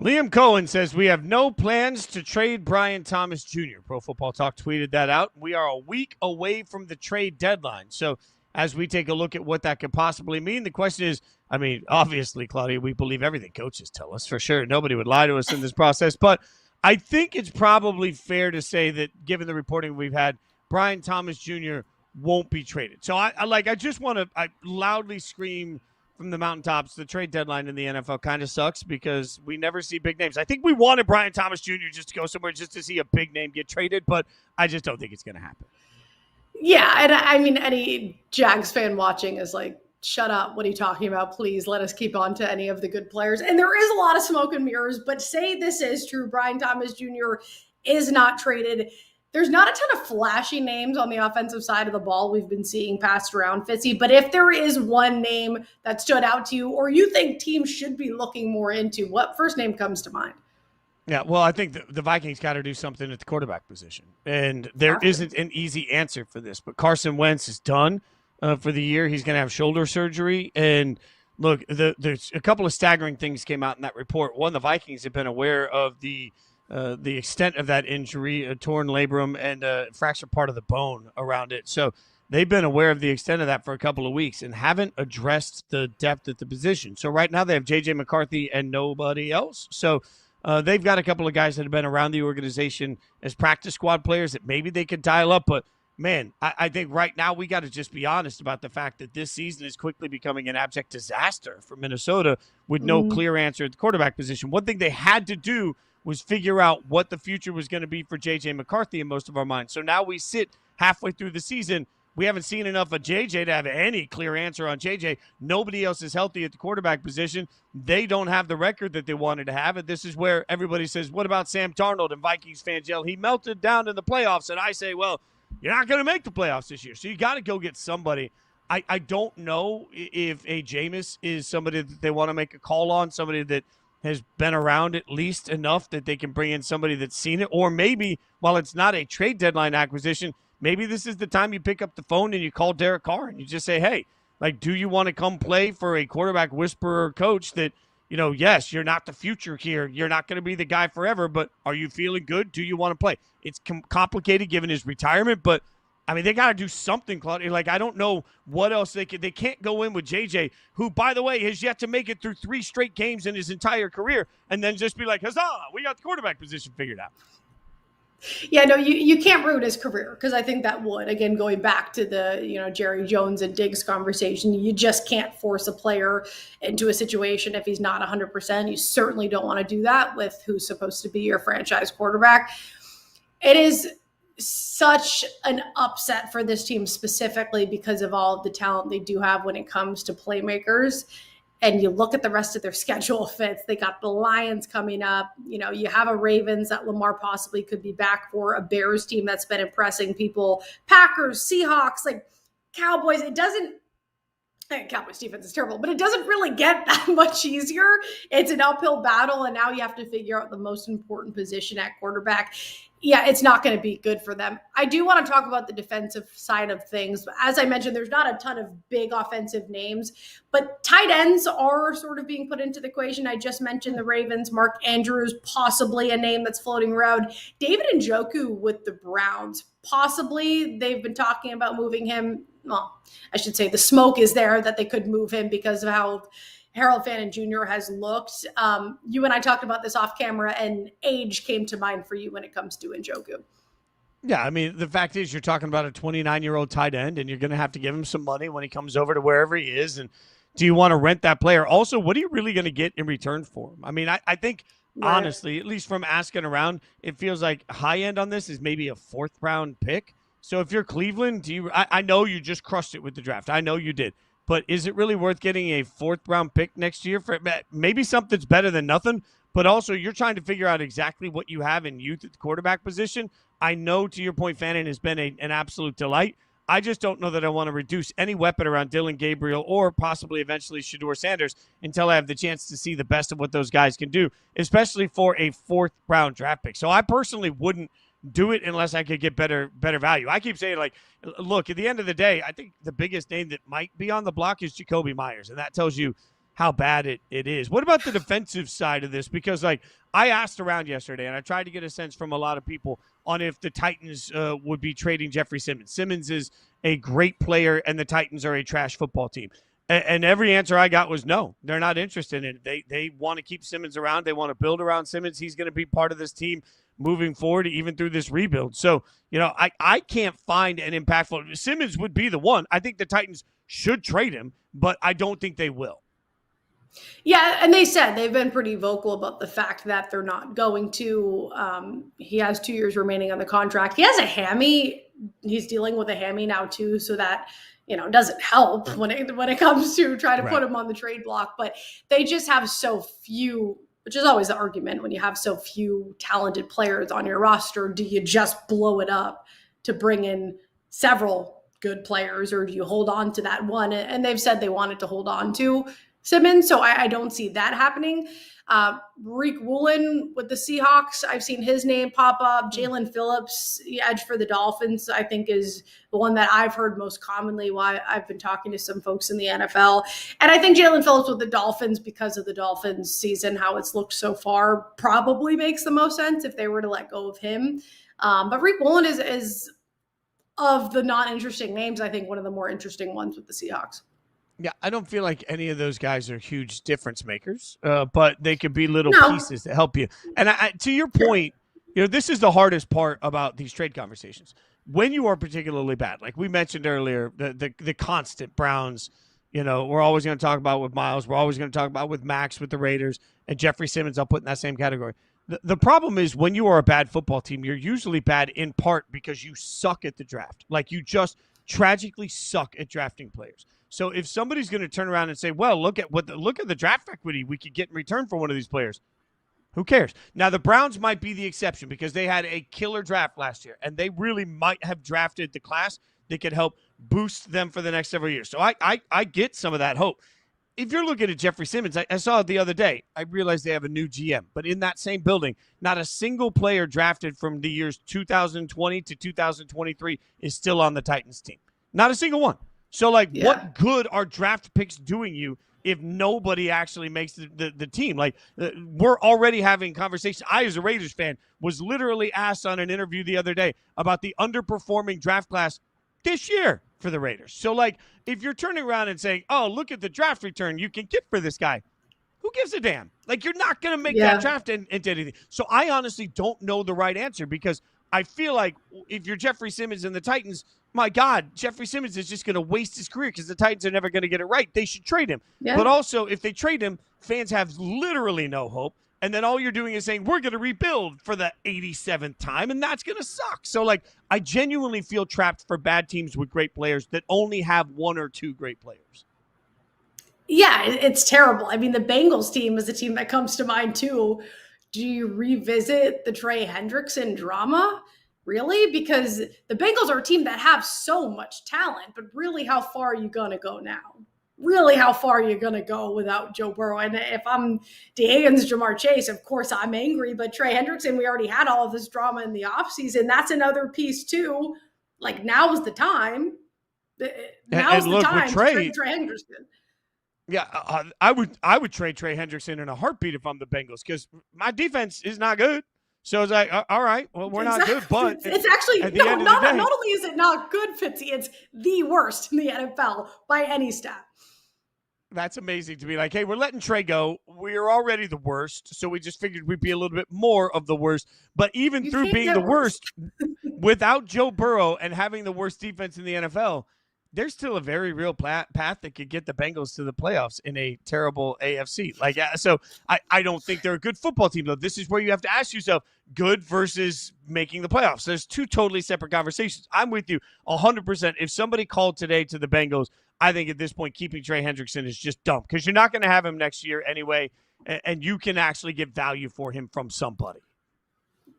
[SPEAKER 1] Liam Cohen says, we have no plans to trade Brian Thomas Jr. Pro Football Talk tweeted that out. We are a week away from the trade deadline. So as we take a look at what that could possibly mean, the question is, obviously, Claudia, we believe everything coaches tell us for sure. Nobody would lie to us in this process. But I think it's probably fair to say that given the reporting we've had, Brian Thomas Jr. won't be traded. So I just want to loudly scream from the mountaintops, the trade deadline in the NFL kind of sucks because we never see big names. I think we wanted Brian Thomas Jr. just to go somewhere just to see a big name get traded, but I just don't think it's going to happen.
[SPEAKER 2] Yeah, and any Jags fan watching is shut up. What are you talking about? Please let us keep on to any of the good players. And there is a lot of smoke and mirrors, but say this is true. Brian Thomas Jr. is not traded. There's not a ton of flashy names on the offensive side of the ball we've been seeing passed around, Fitzy. But if there is one name that stood out to you or you think teams should be looking more into, what first name comes to mind?
[SPEAKER 1] Yeah, well, I think the Vikings got to do something at the quarterback position. And there isn't an easy answer for this. But Carson Wentz is done for the year. He's going to have shoulder surgery. And look, there's a couple of staggering things came out in that report. One, the Vikings have been aware of the extent of that injury, a torn labrum and a fractured part of the bone around it. So they've been aware of the extent of that for a couple of weeks and haven't addressed the depth at the position. So right now they have J.J. McCarthy and nobody else. So they've got a couple of guys that have been around the organization as practice squad players that maybe they could dial up. But, man, I think right now we got to just be honest about the fact that this season is quickly becoming an abject disaster for Minnesota with no clear answer at the quarterback position. One thing they had to do was figure out what the future was going to be for J.J. McCarthy in most of our minds. So now we sit halfway through the season. We haven't seen enough of J.J. to have any clear answer on J.J. Nobody else is healthy at the quarterback position. They don't have the record that they wanted to have. And this is where everybody says, what about Sam Darnold? And Vikings fans yell, he melted down in the playoffs. And I say, well, you're not going to make the playoffs this year. So you got to go get somebody. I don't know if a Jameis is somebody that they want to make a call on, somebody that has been around at least enough that they can bring in somebody that's seen it. Or maybe, while it's not a trade deadline acquisition, maybe this is the time you pick up the phone and you call Derek Carr and you just say, hey, like, do you want to come play for a quarterback whisperer coach that, you know, yes, you're not the future here. You're not going to be the guy forever, but are you feeling good? Do you want to play? It's complicated given his retirement, but I mean, they got to do something, Claudia. Like, I don't know what else they can't go in with JJ, who, by the way, has yet to make it through 3 straight games in his entire career, and then just be like, huzzah, we got the quarterback position figured out.
[SPEAKER 2] Yeah, no, you can't ruin his career because I think that would, again, going back to the, Jerry Jones and Diggs conversation, you just can't force a player into a situation if he's not 100%. You certainly don't want to do that with who's supposed to be your franchise quarterback. It is such an upset for this team specifically because of all of the talent they do have when it comes to playmakers. And you look at the rest of their schedule fits. They got the Lions coming up. You have a Ravens that Lamar possibly could be back for, a Bears team that's been impressing people, Packers, Seahawks, like Cowboys. Cowboys defense is terrible, but it doesn't really get that much easier. It's an uphill battle, and now you have to figure out the most important position at quarterback. Yeah, it's not going to be good for them. I do want to talk about the defensive side of things. As I mentioned, there's not a ton of big offensive names, but tight ends are sort of being put into the equation. I just mentioned the Ravens, Mark Andrews, possibly a name that's floating around. David Njoku with the Browns, possibly. They've been talking about moving him. Well, I should say the smoke is there that they could move him because of how Harold Fannin Jr. has looked. You and I talked about this off camera, and age came to mind for you when it comes to Njoku.
[SPEAKER 1] Yeah, I mean, the fact is you're talking about a 29-year-old tight end, and you're going to have to give him some money when he comes over to wherever he is. And do you want to rent that player? Also, what are you really going to get in return for him? I mean, I think, right, honestly, at least from asking around, it feels like high end on this is maybe a 4th-round pick. So if you're Cleveland, I know you just crushed it with the draft. I know you did. But is it really worth getting a 4th-round pick next year? For maybe something's better than nothing, but also you're trying to figure out exactly what you have in youth at the quarterback position. I know, to your point, Fannin has been an absolute delight. I just don't know that I want to reduce any weapon around Dylan Gabriel or possibly eventually Shedeur Sanders until I have the chance to see the best of what those guys can do, especially for a 4th-round draft pick. So I personally wouldn't do it unless I could get better value. I keep saying, like, look, at the end of the day, I think the biggest name that might be on the block is Jacoby Myers, and that tells you how bad it is. What about the defensive side of this? Because, like, I asked around yesterday, and I tried to get a sense from a lot of people on if the Titans would be trading Jeffrey Simmons. Simmons is a great player, and the Titans are a trash football team. And every answer I got was no, they're not interested in it. They want to keep Simmons around. They want to build around Simmons. He's going to be part of this team moving forward, even through this rebuild. So, I can't find an impactful. Simmons would be the one. I think the Titans should trade him, but I don't think they will.
[SPEAKER 2] Yeah, and they said they've been pretty vocal about the fact that they're not going to. He has 2 years remaining on the contract. He has a hammy. He's dealing with a hammy now too, so that doesn't help when it comes to try to put him on the trade block. But they just have so few, which is always the argument when you have so few talented players on your roster. Do you just blow it up to bring in several good players, or do you hold on to that one? And they've said they wanted to hold on to Simmons, so I don't see that happening. Rick Woolen with the Seahawks, I've seen his name pop up. Jalen Phillips, edge for the Dolphins, I think is the one that I've heard most commonly while I've been talking to some folks in the NFL. And I think Jalen Phillips with the Dolphins, because of the Dolphins season, how it's looked so far, probably makes the most sense if they were to let go of him. But Rick Woolen is of the non-interesting names, I think one of the more interesting ones with the Seahawks.
[SPEAKER 1] Yeah, I don't feel like any of those guys are huge difference makers, but they could be little pieces to help you. And to your point, this is the hardest part about these trade conversations. When you are particularly bad, like we mentioned earlier, the constant Browns, we're always going to talk about with Miles. We're always going to talk about with Max, with the Raiders, and Jeffrey Simmons I'll put in that same category. The problem is when you are a bad football team, you're usually bad in part because you suck at the draft. Like you just tragically suck at drafting players. So if somebody's going to turn around and say, well, look at the draft equity we could get in return for one of these players, who cares? Now, the Browns might be the exception because they had a killer draft last year, and they really might have drafted the class that could help boost them for the next several years. So I get some of that hope. If you're looking at Jeffrey Simmons, I saw it the other day. I realized they have a new GM, but in that same building, not a single player drafted from the years 2020 to 2023 is still on the Titans team. Not a single one. So, what good are draft picks doing you if nobody actually makes the team? We're already having conversations. I, as a Raiders fan, was literally asked on an interview the other day about the underperforming draft class this year for the Raiders. So, if you're turning around and saying, oh, look at the draft return you can get for this guy, who gives a damn? You're not going to make that draft into anything. So, I honestly don't know the right answer because I feel like if you're Jeffrey Simmons and the Titans, my God, Jeffrey Simmons is just going to waste his career because the Titans are never going to get it right. They should trade him. Yeah. But also, if they trade him, fans have literally no hope. And then all you're doing is saying, we're going to rebuild for the 87th time, and that's going to suck. So, I genuinely feel trapped for bad teams with great players that only have one or two great players.
[SPEAKER 2] Yeah, it's terrible. I mean, the Bengals team is a team that comes to mind, too. Do you revisit the Trey Hendrickson drama? Really? Because the Bengals are a team that have so much talent, but really, how far are you going to go now? Really, how far are you going to go without Joe Burrow? And if I'm D. Higgins, Jamar Chase, of course I'm angry, but Trey Hendrickson, we already had all of this drama in the offseason. That's another piece too. Now is the time. Now is the time to trade Trey Hendrickson.
[SPEAKER 1] Yeah, I would trade Trey Hendrickson in a heartbeat if I'm the Bengals because my defense is not good. So it's all right, well, we're not good, but
[SPEAKER 2] it's actually not only is it not good, Fitzy, it's the worst in the NFL by any stat.
[SPEAKER 1] That's amazing to me. Hey, we're letting Trey go. We're already the worst, so we just figured we'd be a little bit more of the worst. But even through being the worst, without Joe Burrow and having the worst defense in the NFL, there's still a very real path that could get the Bengals to the playoffs in a terrible AFC. So I don't think they're a good football team, though. This is where you have to ask yourself, good versus making the playoffs. There's two totally separate conversations. I'm with you 100%. If somebody called today to the Bengals, I think at this point keeping Trey Hendrickson is just dumb because you're not going to have him next year anyway, and you can actually get value for him from somebody.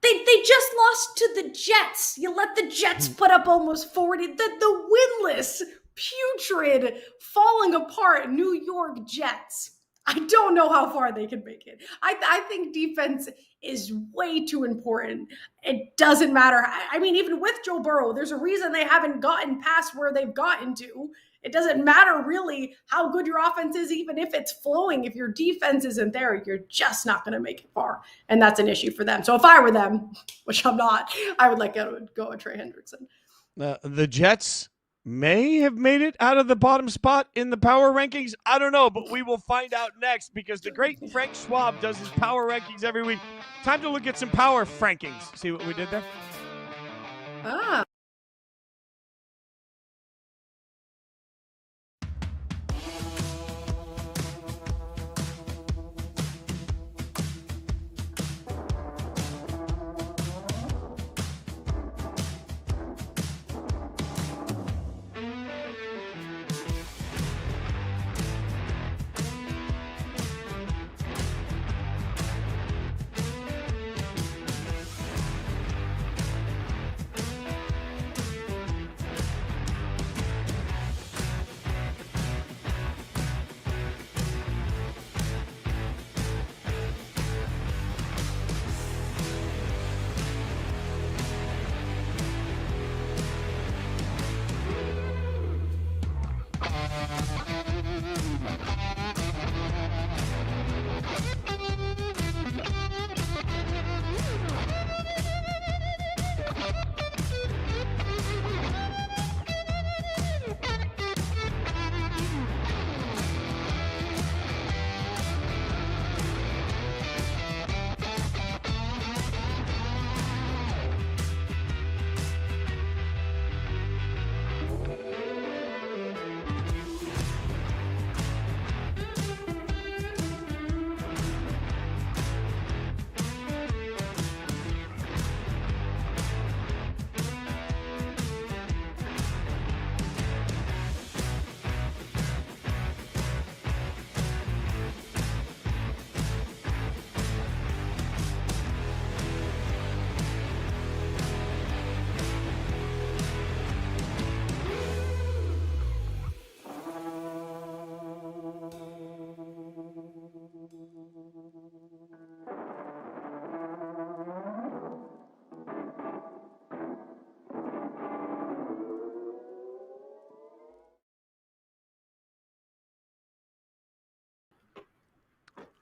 [SPEAKER 2] They just lost to the Jets. You let the Jets put up almost 40. The winless, putrid, falling apart New York Jets. I don't know how far they can make it. I think defense is way too important. It doesn't matter. I mean, even with Joe Burrow, there's a reason they haven't gotten past where they've gotten to. It doesn't matter really how good your offense is, even if it's flowing. If your defense isn't there, you're just not going to make it far. And that's an issue for them. So if I were them, which I'm not, I would go with Trey Hendrickson.
[SPEAKER 1] The Jets may have made it out of the bottom spot in the power rankings. I don't know, but we will find out next because the great Frank Schwab does his power rankings every week. Time to look at some power frankings. See what we did there?
[SPEAKER 2] Ah.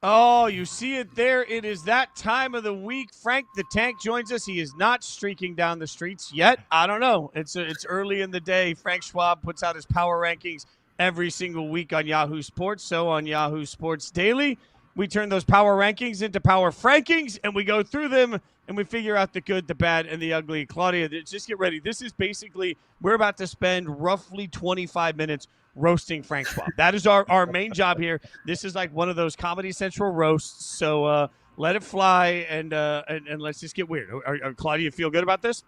[SPEAKER 1] Oh, you see it there. It is that time of the week. Frank the Tank joins us. He is not streaking down the streets yet. I don't know. It's early in the day. Frank Schwab puts out his power rankings every single week on Yahoo Sports. So on Yahoo Sports Daily, we turn those power rankings into power frankings, and we go through them, and we figure out the good, the bad, and the ugly. Claudia, just get ready. This is basically, we're about to spend roughly 25 minutes roasting Frank Schwab. That is our main job here. This is like one of those Comedy Central roasts. So let it fly, and let's just get weird. Claudia, you feel good about this?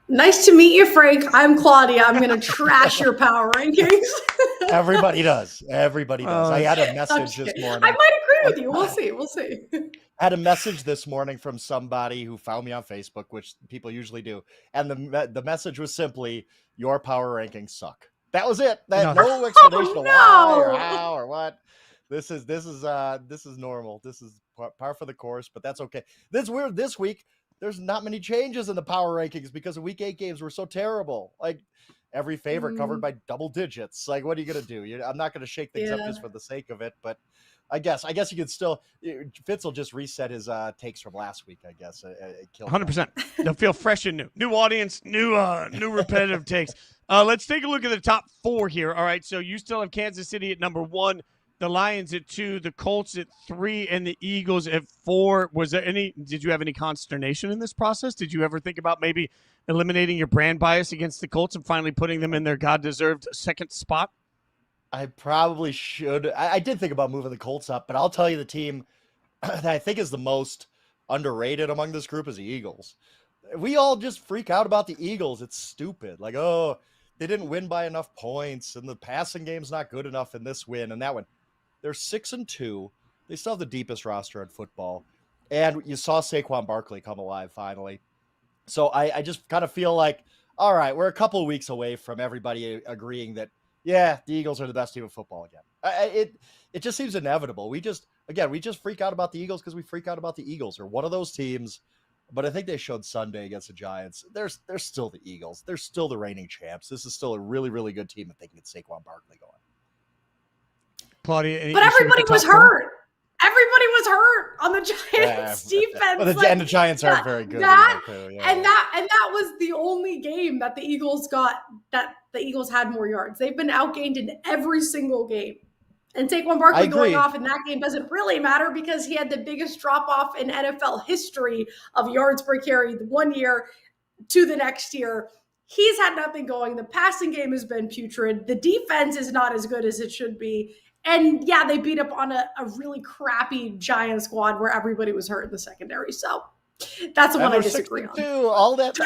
[SPEAKER 2] Nice to meet you, Frank. I'm Claudia. I'm going to trash your power rankings.
[SPEAKER 4] Everybody does. Everybody does. I had a message this morning.
[SPEAKER 2] I might agree with you. We'll see. We'll see.
[SPEAKER 4] I had a message this morning from somebody who found me on Facebook, which people usually do. And the message was simply, your power rankings suck. That was it. No explanation of why or how or what. This is normal. This is par for the course, but that's okay. This weird this week. There's not many changes in the power rankings because the week 8 games were so terrible. Like every favorite covered by double digits. Like, what are you going to do? I'm not going to shake things up just for the sake of it, but I guess you could still, Fitz will just reset his takes from last week. I guess
[SPEAKER 1] 100%. They'll feel fresh and new audience, new repetitive takes. Let's take a look at the top 4 here. All right. So you still have Kansas City at number 1. The Lions at 2, the Colts at 3, and the Eagles at 4. Did you have any consternation in this process? Did you ever think about maybe eliminating your brand bias against the Colts and finally putting them in their God-deserved second spot?
[SPEAKER 4] I probably should. I did think about moving the Colts up, but I'll tell you the team that I think is the most underrated among this group is the Eagles. We all just freak out about the Eagles. It's stupid. Like, oh, they didn't win by enough points, and the passing game's not good enough in this win and that one. They're 6-2. They still have the deepest roster in football. And you saw Saquon Barkley come alive finally. So I just kind of feel like, all right, we're a couple of weeks away from everybody agreeing that, yeah, the Eagles are the best team in football again. It just seems inevitable. We just freak out about the Eagles because we freak out about the Eagles. They're one of those teams. But I think they showed Sunday against the Giants. They're still the Eagles. They're still the reigning champs. This is still a really, really good team if they can get Saquon Barkley going.
[SPEAKER 1] Claudia,
[SPEAKER 2] but everybody was hurt. Everybody was hurt on the Giants defense.
[SPEAKER 4] But and the Giants aren't very good.
[SPEAKER 2] And that was the only game that the Eagles had more yards. They've been outgained in every single game. And Saquon Barkley going off in that game doesn't really matter because he had the biggest drop-off in NFL history of yards per carry one year to the next year. He's had nothing going. The passing game has been putrid. The defense is not as good as it should be. And yeah, they beat up on a really crappy Giant squad where everybody was hurt in the secondary. So that's the one I disagree on.
[SPEAKER 4] All that,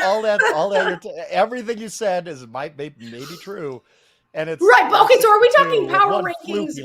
[SPEAKER 4] everything you said may be true. And it's
[SPEAKER 2] right, but okay, so are we talking power rankings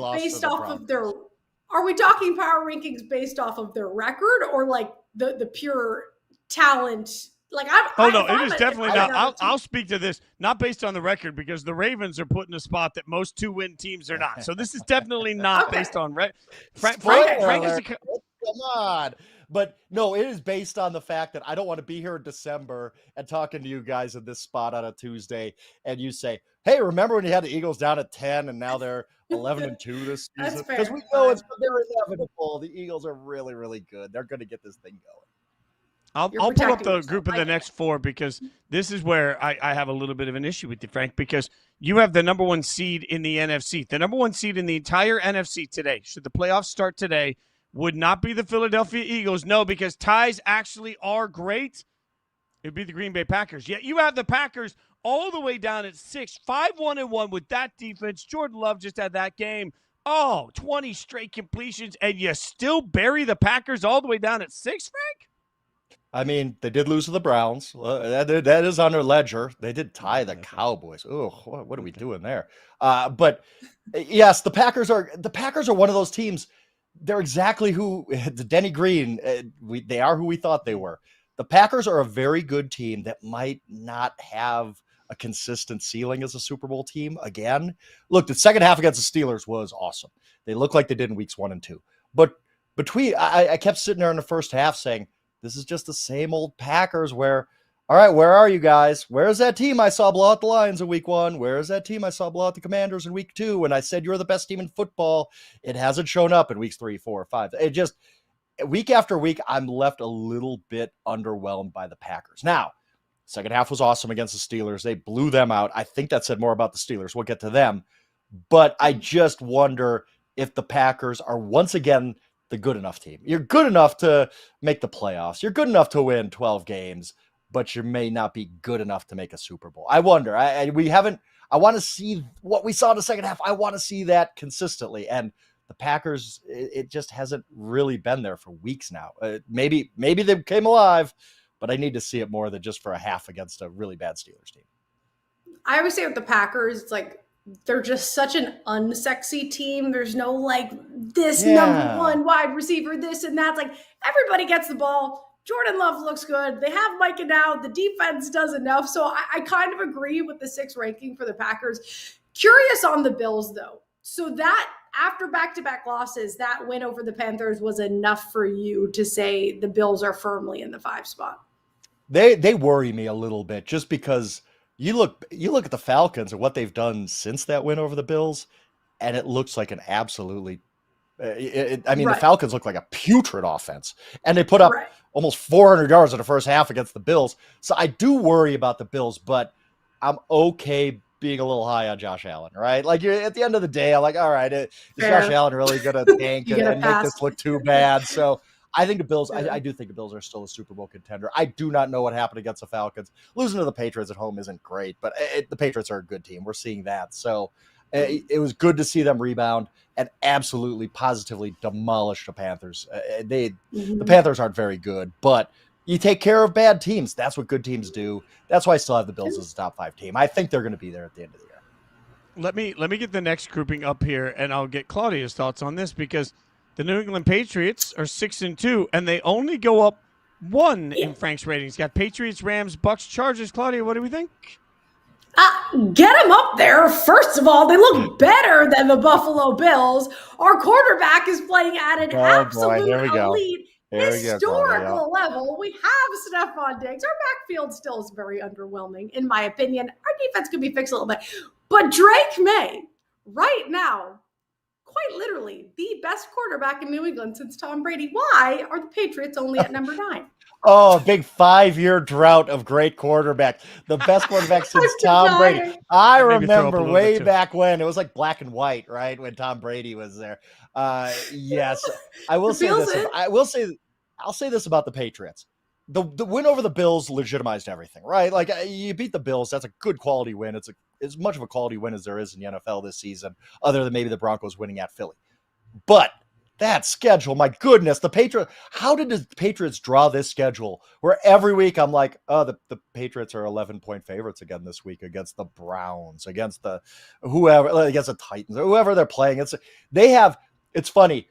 [SPEAKER 2] based off of their record or like the pure talent? Like
[SPEAKER 1] it is definitely not. I'll speak to this, not based on the record, because the Ravens are put in a spot that most 2-win teams are not. So this is definitely not based on Frank is
[SPEAKER 4] come on. But no, it is based on the fact that I don't want to be here in December and talking to you guys in this spot on a Tuesday, and you say, hey, remember when you had the Eagles down at 10 and now they're 11-2 this season? Because we know they're inevitable. The Eagles are really, really good. They're going to get this thing going.
[SPEAKER 1] I'll pull up the group of the next 4 because this is where I have a little bit of an issue with you, Frank, because you have the number 1 seed in the NFC. The number 1 seed in the entire NFC today, should the playoffs start today, would not be the Philadelphia Eagles. No, because ties actually are great. It would be the Green Bay Packers. Yet you have the Packers all the way down at 6, 5-1-1 with that defense. Jordan Love just had that game. 20 straight completions, and you still bury the Packers all the way down at 6, Frank?
[SPEAKER 4] I mean, they did lose to the Browns. That is on their ledger. They did tie the Cowboys. Oh, what are we doing there? But yes, the Packers are one of those teams. They're exactly who Denny Green. They are who we thought they were. The Packers are a very good team that might not have a consistent ceiling as a Super Bowl team again. Look, the second half against the Steelers was awesome. They looked like they did in weeks 1 and 2. But I kept sitting there in the first half saying, this is just the same old Packers where All right, where are you guys? Where's that team I saw blow out the Lions in week 1? Where's that team I saw blow out the Commanders in week 2? When I said you're the best team in football, it hasn't shown up in weeks 3, 4, 5. It just, week after week, I'm left a little bit underwhelmed by the Packers. Now, second half was awesome against the Steelers. They blew them out. I think that said more about the Steelers. We'll get to them. But I just wonder if the Packers are once again the good enough team. You're good enough to make the playoffs. You're good enough to win 12 games. But you may not be good enough to make a Super Bowl. I wonder. I want to see what we saw in the second half. I want to see that consistently. And the Packers, it just hasn't really been there for weeks now. Maybe they came alive, but I need to see it more than just for a half against a really bad Steelers team.
[SPEAKER 2] I always say with the Packers, it's like they're just such an unsexy team. There's no like this number one wide receiver, this and that. It's like everybody gets the ball. Jordan Love looks good. They have Micah now. The defense does enough. So I kind of agree with the 6th ranking for the Packers. Curious on the Bills, though. So that after back-to-back losses, that win over the Panthers was enough for you to say the Bills are firmly in the 5 spot.
[SPEAKER 4] They worry me a little bit just because you look at the Falcons and what they've done since that win over the Bills, and it looks like an absolutely the Falcons look like a putrid offense, and they put up almost 400 yards in the first half against the Bills. So I do worry about the Bills, but I'm okay being a little high on Josh Allen, right? Like at the end of the day, I'm like, all right, is Josh Allen really going to tank and make this look too bad? So I think the Bills, I do think the Bills are still a Super Bowl contender. I do not know what happened against the Falcons. Losing to the Patriots at home isn't great, but the Patriots are a good team. We're seeing that. So it was good to see them rebound and absolutely positively demolish the Panthers. The Panthers aren't very good, but you take care of bad teams. That's what good teams do. That's why I still have the Bills as a top 5 team. I think they're going to be there at the end of the year.
[SPEAKER 1] Let me get the next grouping up here, and I'll get Claudia's thoughts on this because the New England Patriots are 6-2, and they only go up 1 in Frank's ratings. Got Patriots, Rams, Bucks, Chargers. Claudia, what do we think?
[SPEAKER 2] Get them up there. First of all, they look better than the Buffalo Bills. Our quarterback is playing at an absolute elite historical level. We have Stephon Diggs. Our backfield still is very underwhelming, in my opinion. Our defense could be fixed a little bit. But Drake May, right now, quite literally, the best quarterback in New England since Tom Brady. Why are the Patriots only at number 9?
[SPEAKER 4] Oh, a big 5-year drought of great quarterback. The best quarterback since Tom Brady. I remember way back when. It was like black and white, right? When Tom Brady was there. Yes. I will say this. I'll say this about the Patriots. The win over the Bills legitimized everything, right? Like you beat the Bills. That's a good quality win. It's as much of a quality win as there is in the NFL this season, other than maybe the Broncos winning at Philly. But that schedule, my goodness, how did the Patriots draw this schedule where every week I'm like, oh, the Patriots are 11-point favorites again this week against the Browns, against the Titans, or whoever they're playing. It's funny,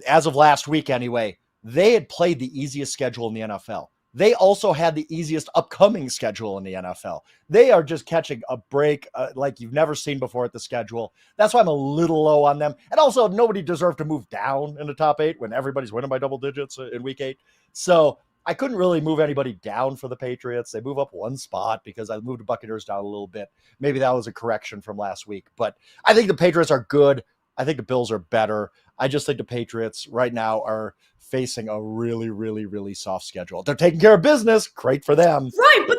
[SPEAKER 4] as of last week anyway, they had played the easiest schedule in the NFL. They also had the easiest upcoming schedule in the NFL. They are just catching a break like you've never seen before at the schedule. That's why I'm a little low on them. And also, nobody deserved to move down in the top 8 when everybody's winning by double digits in week 8. So I couldn't really move anybody down for the Patriots. They move up 1 spot because I moved the Buccaneers down a little bit. Maybe that was a correction from last week. But I think the Patriots are good. I think the Bills are better. I just think the Patriots right now are facing a really, really, really soft schedule. They're taking care of business. Great for them.
[SPEAKER 2] Right, but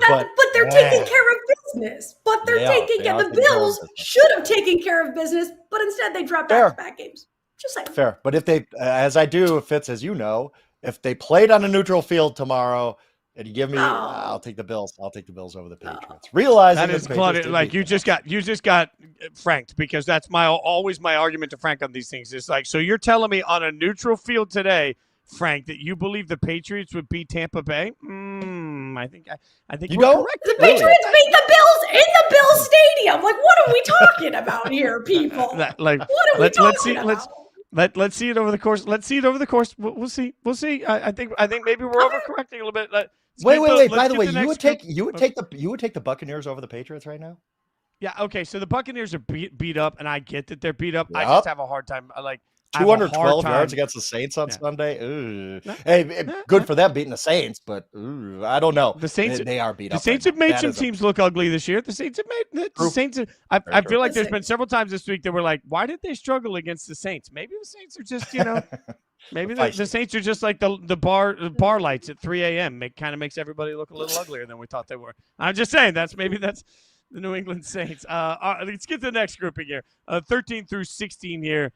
[SPEAKER 2] they're taking care of business. But they're taking care. The Bills should have taken care of business, but instead they dropped back-to-back games. Just saying.
[SPEAKER 4] Fair. But if they, as I do, Fitz, as you know, if they played on a neutral field tomorrow, and you give me, I'll take the Bills. I'll take the Bills over the Patriots. Realizing
[SPEAKER 1] that is Claudia, like you just got franked, because that's always my argument to Frank on these things. It's like, so you're telling me on a neutral field today, Frank, that you believe the Patriots would beat Tampa Bay? I think
[SPEAKER 4] you go.
[SPEAKER 2] Correct. The Patriots beat the Bills in the Bills Stadium. Like, what are we talking about here, people?
[SPEAKER 1] What are
[SPEAKER 2] we talking about?
[SPEAKER 1] Let's see it over the course. Let's see it over the course. We'll see. I think maybe we're overcorrecting a little bit.
[SPEAKER 4] Wait. By the way, you would take the Buccaneers over the Patriots right now?
[SPEAKER 1] Yeah. Okay. So the Buccaneers are beat up, and I get that they're beat up.
[SPEAKER 4] Yep.
[SPEAKER 1] I just have a hard time. I have a hard
[SPEAKER 4] 212
[SPEAKER 1] time.
[SPEAKER 4] yards against the Saints on
[SPEAKER 1] Yeah.
[SPEAKER 4] Sunday. Ooh. Hey, good for them beating the Saints, but I don't know.
[SPEAKER 1] The Saints,
[SPEAKER 4] they are beat
[SPEAKER 1] the
[SPEAKER 4] up.
[SPEAKER 1] Saints
[SPEAKER 4] right
[SPEAKER 1] have made
[SPEAKER 4] now.
[SPEAKER 1] some teams look ugly this year. The Saints have made the
[SPEAKER 4] True.
[SPEAKER 1] Saints. I
[SPEAKER 4] Very
[SPEAKER 1] feel
[SPEAKER 4] true.
[SPEAKER 1] like there's been several times this week that we're like, why did they struggle against the Saints? Maybe the Saints are just, maybe the Saints are just like the bar lights at 3 a.m. Kind of makes everybody look a little uglier than we thought they were. I'm just saying that's the New England Saints. Let's get to the next grouping here. 13 through 16 here.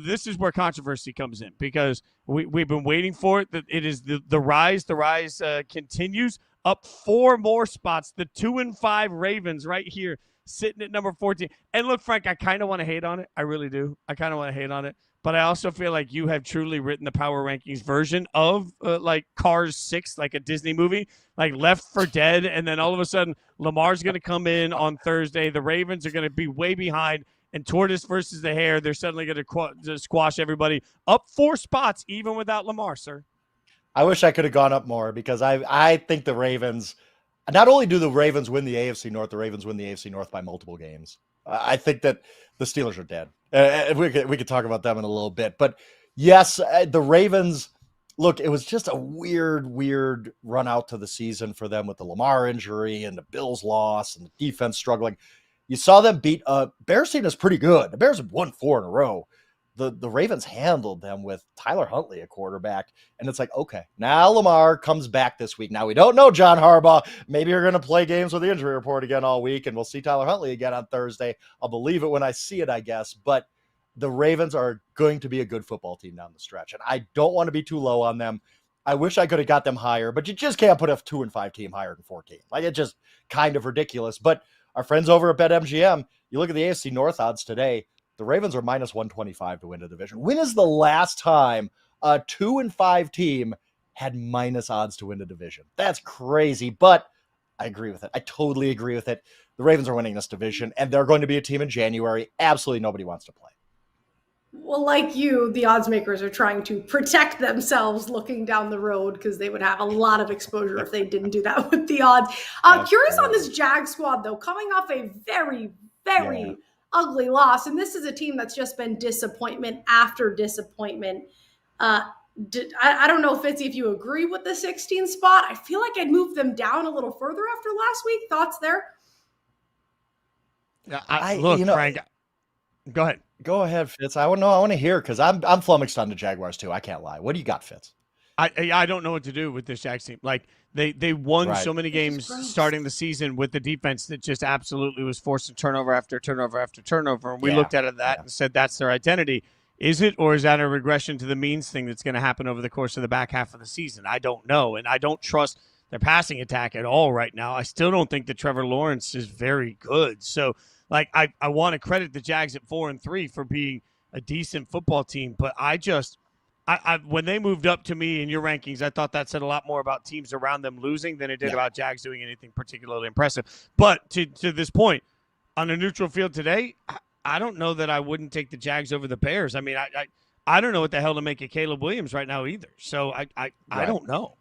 [SPEAKER 1] This is where controversy comes in because we've been waiting for it. That it is the rise. The rise continues up 4 more spots. The 2-5 Ravens right here sitting at number 14. And look, Frank, I kind of want to hate on it. I really do. I kind of want to hate on it. But I also feel like you have truly written the Power Rankings version of like Cars 6, like a Disney movie, like Left for Dead. And then all of a sudden, Lamar's going to come in on Thursday. The Ravens are going to be way behind. And Tortoise versus the Hare, they're suddenly going to squash everybody. Up 4 spots, even without Lamar, sir.
[SPEAKER 4] I wish I could have gone up more because I think the Ravens, not only do the Ravens win the AFC North, the Ravens win the AFC North by multiple games. I think that the Steelers are dead. We could talk about them in a little bit. But yes, the Ravens, look, it was just a weird run out to the season for them with the Lamar injury and the Bills loss and the defense struggling. You saw them beat Bears team is pretty good. The Bears have won 4 in a row. The Ravens handled them with Tyler Huntley, a quarterback. And it's like, okay, now Lamar comes back this week. Now we don't know John Harbaugh. Maybe you're going to play games with the injury report again all week, and we'll see Tyler Huntley again on Thursday. I'll believe it when I see it, I guess. But the Ravens are going to be a good football team down the stretch. And I don't want to be too low on them. I wish I could have got them higher, but you just can't put a 2-5 team higher than 14. Like, it's just kind of ridiculous. But our friends over at BetMGM, you look at the AFC North odds today, the Ravens are minus 125 to win the division. When is the last time a 2-5 team had minus odds to win the division? That's crazy, but I agree with it. I totally agree with it. The Ravens are winning this division, and they're going to be a team in January. Absolutely nobody wants to play.
[SPEAKER 2] Well, like you, the odds makers are trying to protect themselves looking down the road because they would have a lot of exposure if they didn't do that with the odds. Curious on this Jag squad, though, coming off a very ugly loss. And this is a team that's just been disappointment after disappointment. I don't know, Fitzy, if you agree with the 16 spot. I feel like I'd move them down a little further after last week. Thoughts there?
[SPEAKER 1] Yeah, Frank, go ahead.
[SPEAKER 4] Go ahead, Fitz. I want to hear because I'm flummoxed on the Jaguars too. I can't lie. What do you got, Fitz?
[SPEAKER 1] I don't know what to do with this Jags team. Like they won so many games starting the season with the defense that just absolutely was forcing turnover after turnover after turnover. And we looked at that and said that's their identity. Is it, or is that a regression to the means thing that's going to happen over the course of the back half of the season? I don't know, and I don't trust their passing attack at all right now. I still don't think that Trevor Lawrence is very good. So, like, I want to credit the Jags at 4-3 for being a decent football team, but I when they moved up to me in your rankings, I thought that said a lot more about teams around them losing than it did about Jags doing anything particularly impressive. But to this point, on a neutral field today, I don't know that I wouldn't take the Jags over the Bears. I mean, I don't know what the hell to make of Caleb Williams right now either. So I don't know.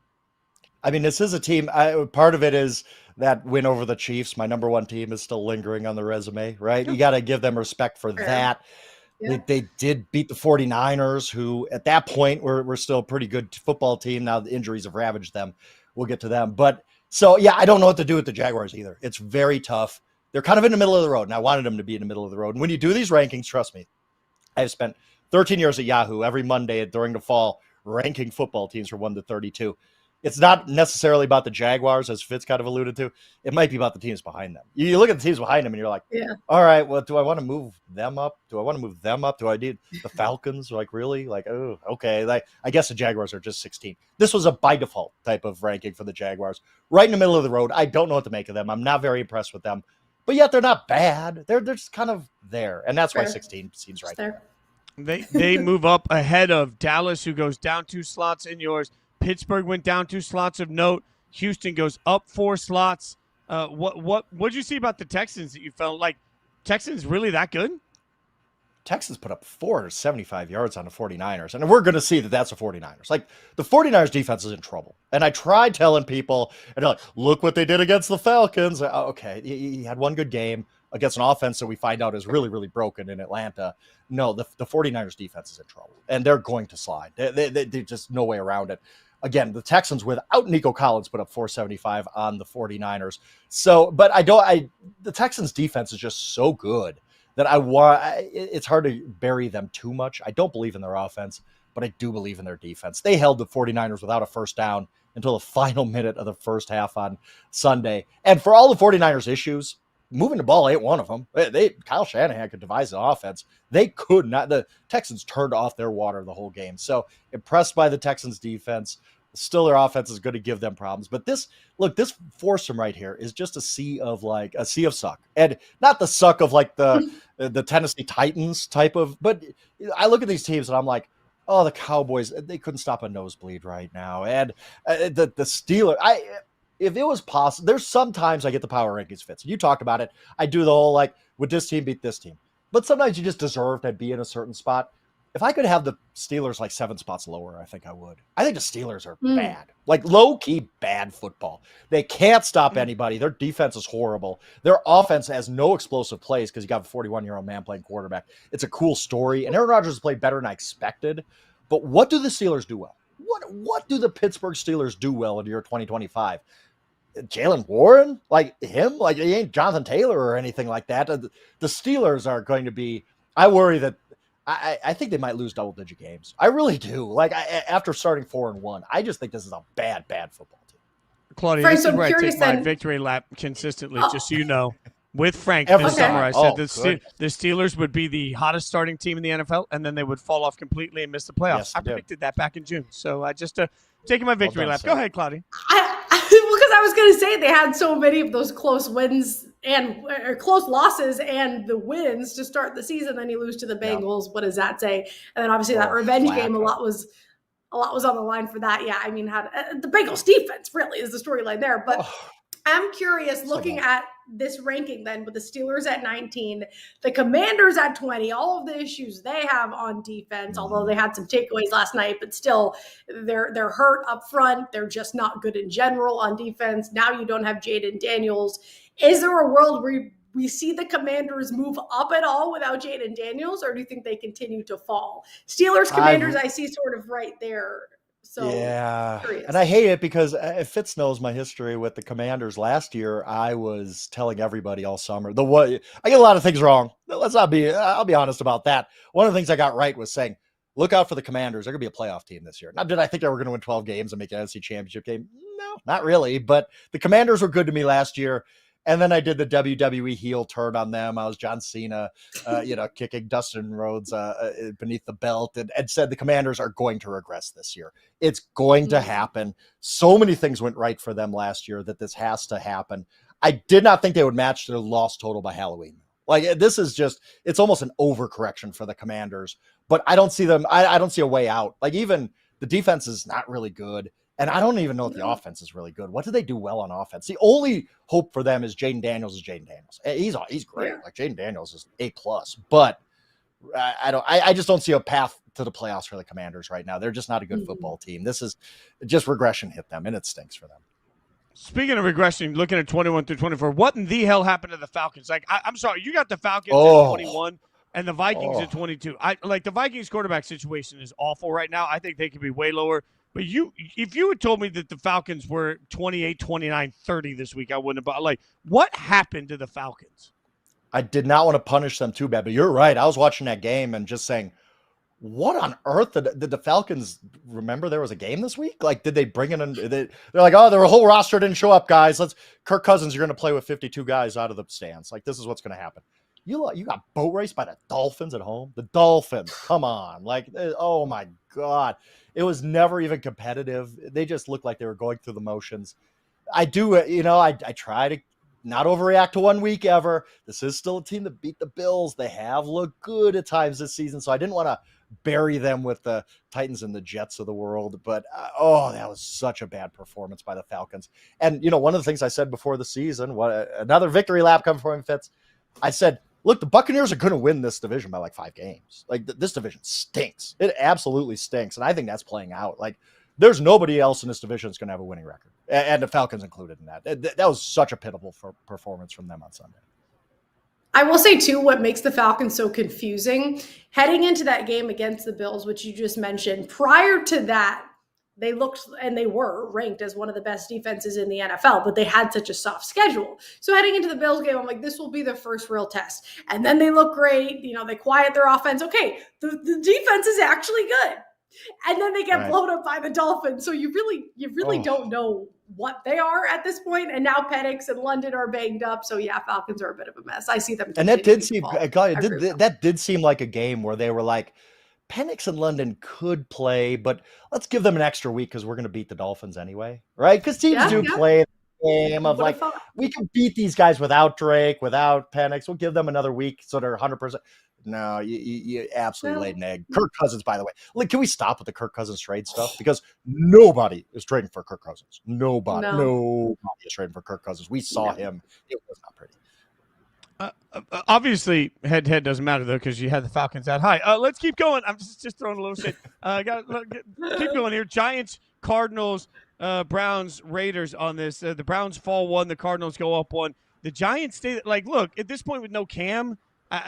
[SPEAKER 4] I mean, this is a team. Part of it is that win over the Chiefs. My number one team is still lingering on the resume, right? You got to give them respect for that. Yeah. They did beat the 49ers, who at that point were still a pretty good football team. Now the injuries have ravaged them. We'll get to them. But so, yeah, I don't know what to do with the Jaguars either. It's very tough. They're kind of in the middle of the road, and I wanted them to be in the middle of the road. And when you do these rankings, trust me, I've spent 13 years at Yahoo every Monday during the fall ranking football teams from 1 to 32. It's not necessarily about the Jaguars, as Fitz kind of alluded to. It might be about the teams behind them. You look at the teams behind them, and you're like, all right, well, do I want to move them up? Do I want to move them up? Do I need the Falcons? Like, really? Like, oh, okay. Like, I guess the Jaguars are just 16. This was a by default type of ranking for the Jaguars. Right in the middle of the road. I don't know what to make of them. I'm not very impressed with them. But yet they're not bad. They're just kind of there. And that's why 16 seems right there.
[SPEAKER 1] They move up ahead of Dallas, who goes down 2 slots in yours. Pittsburgh went down 2 slots of note. Houston goes up 4 slots. What did you see about the Texans that you felt like Texans really that good?
[SPEAKER 4] Texans put up 475 yards on the 49ers, and we're going to see that that's the 49ers. Like, the 49ers defense is in trouble. And I tried telling people, and they're like, look what they did against the Falcons. Okay, he had one good game. against an offense that we find out is really, really broken in Atlanta. No, the 49ers defense is in trouble, and they're going to slide. They just no way around it. Again, the Texans without Nico Collins put up 475 on the 49ers. So, but the Texans defense is just so good that it's hard to bury them too much. I don't believe in their offense, but I do believe in their defense. They held the 49ers without a first down until the final minute of the first half on Sunday. And for all the 49ers issues, moving the ball ain't one of them. Kyle Shanahan could devise an offense. They could not. The Texans turned off their water the whole game. So impressed by the Texans defense. Still, their offense is going to give them problems. But this foursome right here is just a sea of suck. And not the suck of like the Tennessee Titans type of, but I look at these teams and I'm like, oh, the Cowboys, they couldn't stop a nosebleed right now. And the Steelers, if it was possible, there's sometimes I get the power rankings Fitz. You talked about it. I do the whole like, would this team beat this team? But sometimes you just deserve to be in a certain spot. If I could have the Steelers like 7 spots lower, I think I would. I think the Steelers are bad, like low-key bad football. They can't stop anybody. Their defense is horrible. Their offense has no explosive plays because you got a 41-year-old man playing quarterback. It's a cool story, and Aaron Rodgers has played better than I expected. But what do the Steelers do well? What do the Pittsburgh Steelers do well in the year 2025? Jalen Warren? Like him? Like he ain't Jonathan Taylor or anything like that. The Steelers are going to be – I worry that I think they might lose double-digit games. I really do. Like after starting 4-1, I just think this is a bad football team.
[SPEAKER 1] Claudia,
[SPEAKER 2] Frank,
[SPEAKER 1] this
[SPEAKER 2] so
[SPEAKER 1] is where I take my
[SPEAKER 2] then.
[SPEAKER 1] victory lap consistently, just so you know. With Frank
[SPEAKER 4] Every
[SPEAKER 1] this summer, I
[SPEAKER 4] time.
[SPEAKER 1] said the Steelers would be the hottest starting team in the NFL, and then they would fall off completely and miss the playoffs.
[SPEAKER 4] Yes,
[SPEAKER 1] I predicted that back in June. So I just taking my victory lap.
[SPEAKER 4] sir.
[SPEAKER 1] Go ahead, Claudia.
[SPEAKER 2] Because I was going to say they had so many of those close wins and close losses and the wins to start the season. Then you lose to the Bengals. What does that say? And then obviously that revenge game, a lot was on the line for that. Yeah, I mean, the Bengals defense really is the storyline there. But I'm curious, looking at this ranking then with the Steelers at 19, the Commanders at 20, all of the issues they have on defense, although they had some takeaways last night, but still they're hurt up front. They're just not good in general on defense. Now you don't have Jaden Daniels. Is there a world where we see the Commanders move up at all without Jaden Daniels, or do you think they continue to fall? Steelers, Commanders, I see sort of right there. So
[SPEAKER 4] yeah,
[SPEAKER 2] curious.
[SPEAKER 4] And I hate it because Fitz knows my history with the Commanders. Last year, I was telling everybody all summer I get a lot of things wrong. I'll be honest about that. One of the things I got right was saying, look out for the Commanders. They're going to be a playoff team this year. Now, did I think they were going to win 12 games and make an NFC Championship game? No, not really. But the Commanders were good to me last year. And then I did the WWE heel turn on them. I was John Cena, kicking Dustin Rhodes beneath the belt and said the Commanders are going to regress this year. It's going to happen. So many things went right for them last year that this has to happen. I did not think they would match their loss total by Halloween. Like this is it's almost an overcorrection for the Commanders, but I don't see them. I don't see a way out. Like even the defense is not really good. And I don't even know if the offense is really good. What do they do well on offense? The only hope for them is Jaden Daniels is Jaden Daniels. He's great. Yeah. Like Jaden Daniels is A+, but I just don't see a path to the playoffs for the Commanders right now. They're just not a good football team. This is just regression hit them, and it stinks for them.
[SPEAKER 1] Speaking of regression, looking at 21 through 24, what in the hell happened to the Falcons? Like, I'm sorry, you got the Falcons at 21 and the Vikings at 22. The Vikings quarterback situation is awful right now. I think they could be way lower. But if you had told me that the Falcons were 28, 29, 30 this week, I wouldn't have. Like, what happened to the Falcons?
[SPEAKER 4] I did not want to punish them too bad, but you're right. I was watching that game and just saying, what on earth did the Falcons remember there was a game this week? Like, did they bring in? They're like, oh, their whole roster didn't show up, guys. Kirk Cousins, you're going to play with 52 guys out of the stands. Like, this is what's going to happen. You got boat raced by the Dolphins at home. The Dolphins, come on. Like, oh my God. It was never even competitive. They just looked like they were going through the motions. I try to not overreact to 1 week ever. This is still a team that beat the Bills. They have looked good at times this season. So I didn't want to bury them with the Titans and the Jets of the world. But, that was such a bad performance by the Falcons. And, one of the things I said before the season, another victory lap coming for him, Fitz. I said, look, the Buccaneers are going to win this division by like 5 games. Like this division stinks. It absolutely stinks. And I think that's playing out. Like there's nobody else in this division that's going to have a winning record. And the Falcons included in that. That was such a pitiful performance from them on Sunday.
[SPEAKER 2] I will say, too, what makes the Falcons so confusing, heading into that game against the Bills, which you just mentioned, prior to that, they looked and they were ranked as one of the best defenses in the NFL, but they had such a soft schedule. So heading into the Bills game, I'm like, this will be the first real test. And then they look great. They quiet their offense. Okay, the defense is actually good. And then they get blown up by the Dolphins. So you really don't know what they are at this point. And now Penix and London are banged up. So yeah, Falcons are a bit of a mess. I see them.
[SPEAKER 4] And that did seem like a game where they were like, Penix and London could play, but let's give them an extra week because we're going to beat the Dolphins anyway, right? Because teams play the game of like, we can beat these guys without Drake, without Penix. We'll give them another week so they're 100%. No, you absolutely laid an egg. Kirk Cousins, by the way. Like, can we stop with the Kirk Cousins trade stuff? Because nobody is trading for Kirk Cousins. Nobody is trading for Kirk Cousins. We saw him. It was not pretty.
[SPEAKER 1] Obviously, head-to-head doesn't matter, though, because you had the Falcons that high. Let's keep going. I'm just throwing a little shit. Keep going here. Giants, Cardinals, Browns, Raiders on this. The Browns fall 1. The Cardinals go up 1. The Giants stay – like, look, at this point with no Cam,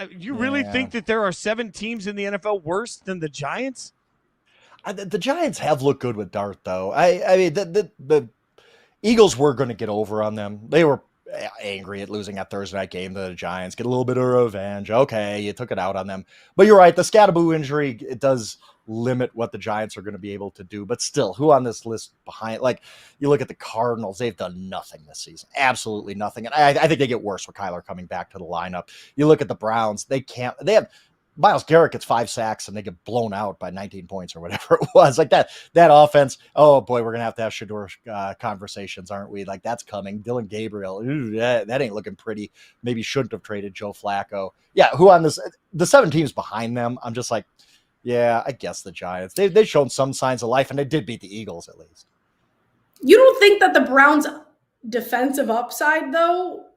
[SPEAKER 1] you really think that there are 7 teams in the NFL worse than the Giants?
[SPEAKER 4] The Giants have looked good with Dart, though. I mean, the Eagles were going to get over on them. They were angry at losing that Thursday night game to the Giants, get a little bit of revenge. Okay, you took it out on them. But you're right, the Scatterboo injury, it does limit what the Giants are going to be able to do. But still, who on this list behind? Like, you look at the Cardinals, they've done nothing this season. Absolutely nothing. And I think they get worse with Kyler coming back to the lineup. You look at the Browns, they have Myles Garrett gets 5 sacks and they get blown out by 19 points or whatever it was. Like that offense, oh boy, we're going to have Shedeur conversations, aren't we? Like, that's coming. Dylan Gabriel, that ain't looking pretty. Maybe shouldn't have traded Joe Flacco. Yeah, who on this? The 7 teams behind them, I'm just like, yeah, I guess the Giants. They've shown some signs of life, and they did beat the Eagles at least.
[SPEAKER 2] You don't think that the Browns' defensive upside, though,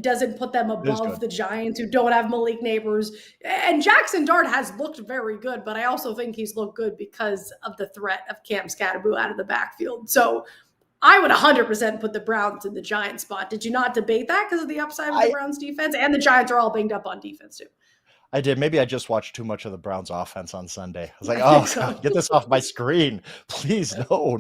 [SPEAKER 2] doesn't put them above the Giants, who don't have Malik Neighbors? And Jackson Dart has looked very good, but I also think he's looked good because of the threat of Cam Scatterboo out of the backfield. So I would 100% put the Browns in the Giants spot. Did you not debate that because of the upside of the Browns defense? And the Giants are all banged up on defense too.
[SPEAKER 4] I did. Maybe I just watched too much of the Browns offense on Sunday. I was like, oh, God, get this off my screen. Please, no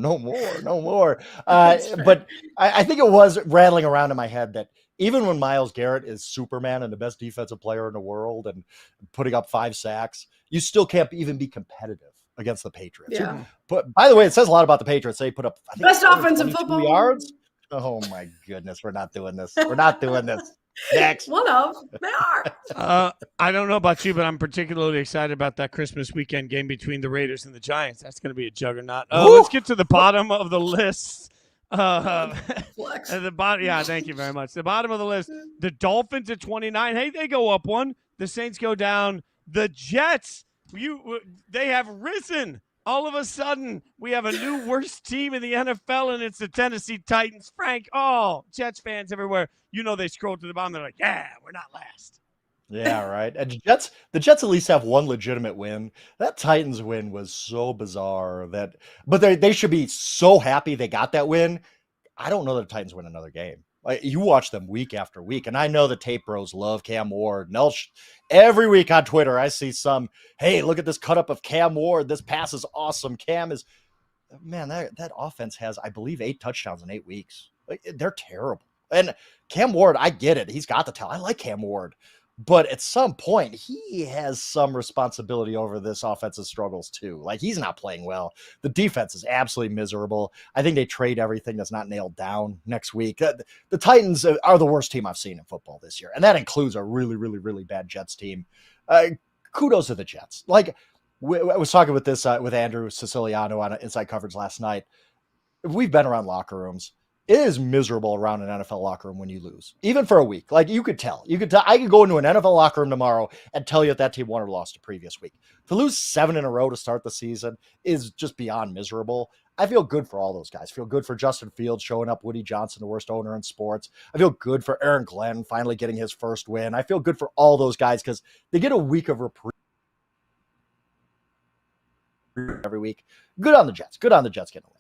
[SPEAKER 4] more. But I think it was rattling around in my head that even when Myles Garrett is Superman and the best defensive player in the world and putting up 5 sacks, you still can't even be competitive against the Patriots.
[SPEAKER 2] Yeah.
[SPEAKER 4] But by the way, it says a lot about the Patriots. They put up, I think,
[SPEAKER 2] best offensive football
[SPEAKER 4] yards. Oh my goodness. We're not doing this. Next.
[SPEAKER 2] One of they are.
[SPEAKER 1] I don't know about you, but I'm particularly excited about that Christmas weekend game between the Raiders and the Giants. That's going to be a juggernaut. Let's get to the bottom of the list. The bottom, yeah, thank you very much. The bottom of the list, the Dolphins at 29. Hey, they go up 1. The Saints go down. The Jets, they have risen. All of a sudden, we have a new worst team in the NFL, and it's the Tennessee Titans. Frank, Jets fans everywhere. They scroll to the bottom. They're like, yeah, we're not last.
[SPEAKER 4] Yeah, right. And the Jets at least have one legitimate win. That Titans win was so bizarre but they should be so happy they got that win. I don't know that the Titans win another game. Like, you watch them week after week, and I know the tape bros love Cam Ward. And every week on Twitter, I see some, hey, look at this cut up of Cam Ward. This pass is awesome. That offense has, I believe, 8 touchdowns in 8 weeks. Like, they're terrible. And Cam Ward, I get it. He's got the talent. I like Cam Ward. But at some point, he has some responsibility over this offensive struggles too. Like, he's not playing well. The defense is absolutely miserable. I think they trade everything that's not nailed down next week. The Titans are the worst team I've seen in football this year. And that includes a really, really, really bad Jets team. Kudos to the Jets. Like, I was talking with Andrew Siciliano on Inside Coverage last night. We've been around locker rooms. It is miserable around an NFL locker room when you lose, even for a week. Like, you could tell. I could go into an NFL locker room tomorrow and tell you that team won or lost the previous week. To lose 7 in a row to start the season is just beyond miserable. I feel good for all those guys. I feel good for Justin Fields showing up, Woody Johnson, the worst owner in sports. I feel good for Aaron Glenn finally getting his first win. I feel good for all those guys because they get a week of reprieve every week. Good on the Jets. Good on the Jets getting a win.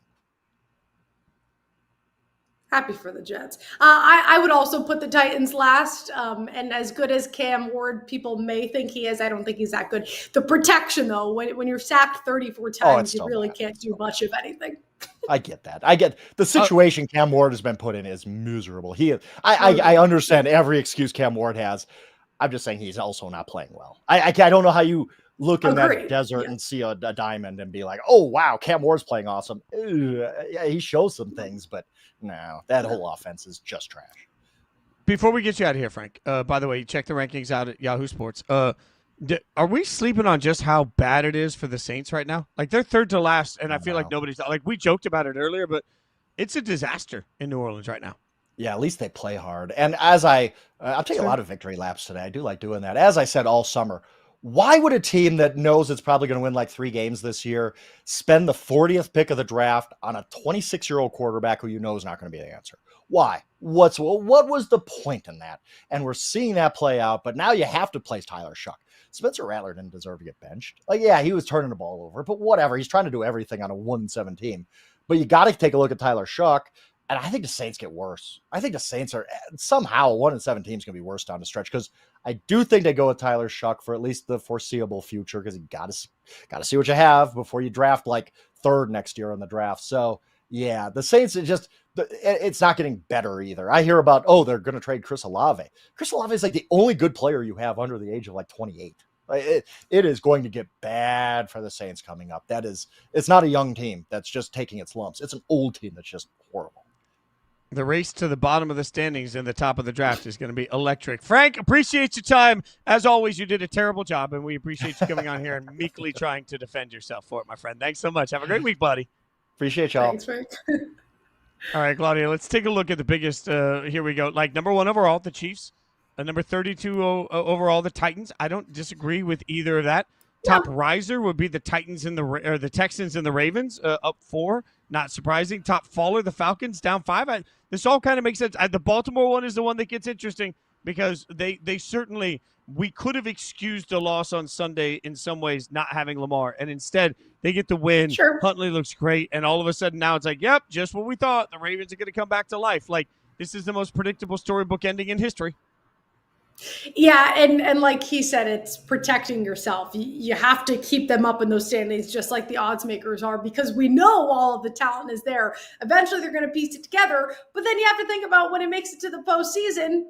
[SPEAKER 2] Happy for the Jets. I would also put the Titans last. And as good as Cam Ward people may think he is, I don't think he's that good. The protection, though, when you're sacked 34 times, you really can't do much of anything.
[SPEAKER 4] I get that. I get the situation Cam Ward has been put in is miserable. I understand every excuse Cam Ward has. I'm just saying he's also not playing well. I don't know how you look in that desert and see a diamond and be like, oh, wow, Cam Ward's playing awesome. Yeah, he shows some things, but no, that whole offense is just trash.
[SPEAKER 1] Before we get you out of here, Frank, by the way, check the rankings out at Yahoo Sports. Are we sleeping on just how bad it is for the Saints right now? Like, they're third to last, and I feel like nobody's – like, we joked about it earlier, but it's a disaster in New Orleans right now.
[SPEAKER 4] Yeah, at least they play hard. And as I'll take a lot of victory laps today. I do like doing that. As I said all summer, why would a team that knows it's probably going to win like 3 games this year spend the 40th pick of the draft on a 26-year-old quarterback who you know is not going to be the answer? Why? What was the point in that? And we're seeing that play out, but now you have to place Tyler Shuck. Spencer Rattler didn't deserve to get benched. Like, yeah, he was turning the ball over, but whatever. He's trying to do everything on a 1-7 team. But you got to take a look at Tyler Shuck. And I think the Saints get worse. I think the Saints are somehow 1-7 team's going to be worse down the stretch because I do think they go with Tyler Shuck for at least the foreseeable future because you got to see what you have before you draft like 3rd next year in the draft. So yeah, the Saints it's not getting better either. I hear about they're going to trade Chris Olave. Chris Olave is like the only good player you have under the age of like 28. It is going to get bad for the Saints coming up. It's not a young team that's just taking its lumps. It's an old team that's just horrible.
[SPEAKER 1] The race to the bottom of the standings and the top of the draft is going to be electric. Frank, appreciate your time. As always, you did a terrible job, and we appreciate you coming on here and meekly trying to defend yourself for it, my friend. Thanks so much. Have a great week, buddy.
[SPEAKER 4] Appreciate y'all.
[SPEAKER 2] Thanks, Frank.
[SPEAKER 1] All right, Claudia, let's take a look at the biggest. Here we go. Like, number 1 overall, the Chiefs. Number 32 overall, the Titans. I don't disagree with either of that. Top riser would be the Texans and the Ravens, up 4. Not surprising. Top faller, the Falcons, down 5. This all kind of makes sense. The Baltimore one is the one that gets interesting because they certainly – we could have excused a loss on Sunday in some ways not having Lamar, and instead they get the win.
[SPEAKER 2] Sure.
[SPEAKER 1] Huntley looks great, and all of a sudden now it's like, yep, just what we thought. The Ravens are going to come back to life. Like, this is the most predictable storybook ending in history.
[SPEAKER 2] Yeah, and like he said, it's protecting yourself. You have to keep them up in those standings, just like the odds makers are, because we know all of the talent is there. Eventually, they're going to piece it together. But then you have to think about when it makes it to the postseason,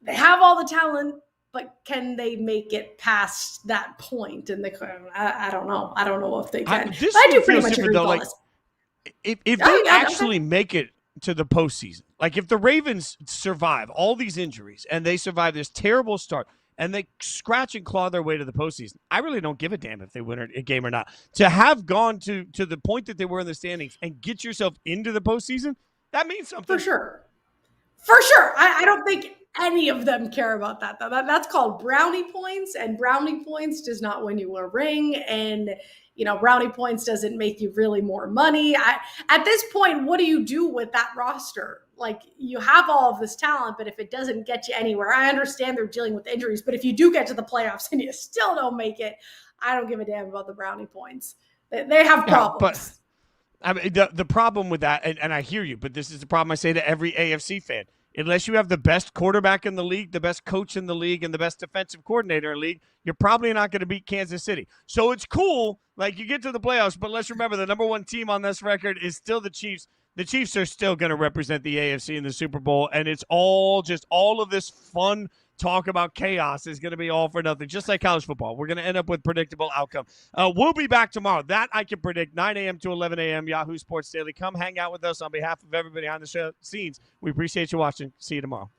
[SPEAKER 2] they have all the talent, but can they make it past that point? And I don't know. I don't know if they can. I do pretty much agree with all this.
[SPEAKER 1] If they actually make it to the postseason, like if the Ravens survive all these injuries and they survive this terrible start and they scratch and claw their way to the postseason, I really don't give a damn if they win a game or not. To have gone to the point that they were in the standings and get yourself into the postseason, that means something.
[SPEAKER 2] For sure. I don't think any of them care about that, though. That's called brownie points, and brownie points does not win you a ring, and brownie points doesn't make you really more money. At this point, what do you do with that roster? Like, you have all of this talent, but if it doesn't get you anywhere, I understand they're dealing with injuries, but if you do get to the playoffs and you still don't make it, I don't give a damn about the brownie points. They have problems.
[SPEAKER 1] But I mean, the problem with that, and I hear you, but this is the problem I say to every AFC fan. Unless you have the best quarterback in the league, the best coach in the league, and the best defensive coordinator in the league, you're probably not going to beat Kansas City. So it's cool, like you get to the playoffs, but let's remember the number 1 team on this record is still the Chiefs. The Chiefs are still going to represent the AFC in the Super Bowl, and it's all of this fun talk about chaos is going to be all for nothing, just like college football. We're going to end up with predictable outcome. We'll be back tomorrow. That I can predict, 9 a.m. to 11 a.m., Yahoo Sports Daily. Come hang out with us on behalf of everybody on the show scenes. We appreciate you watching. See you tomorrow.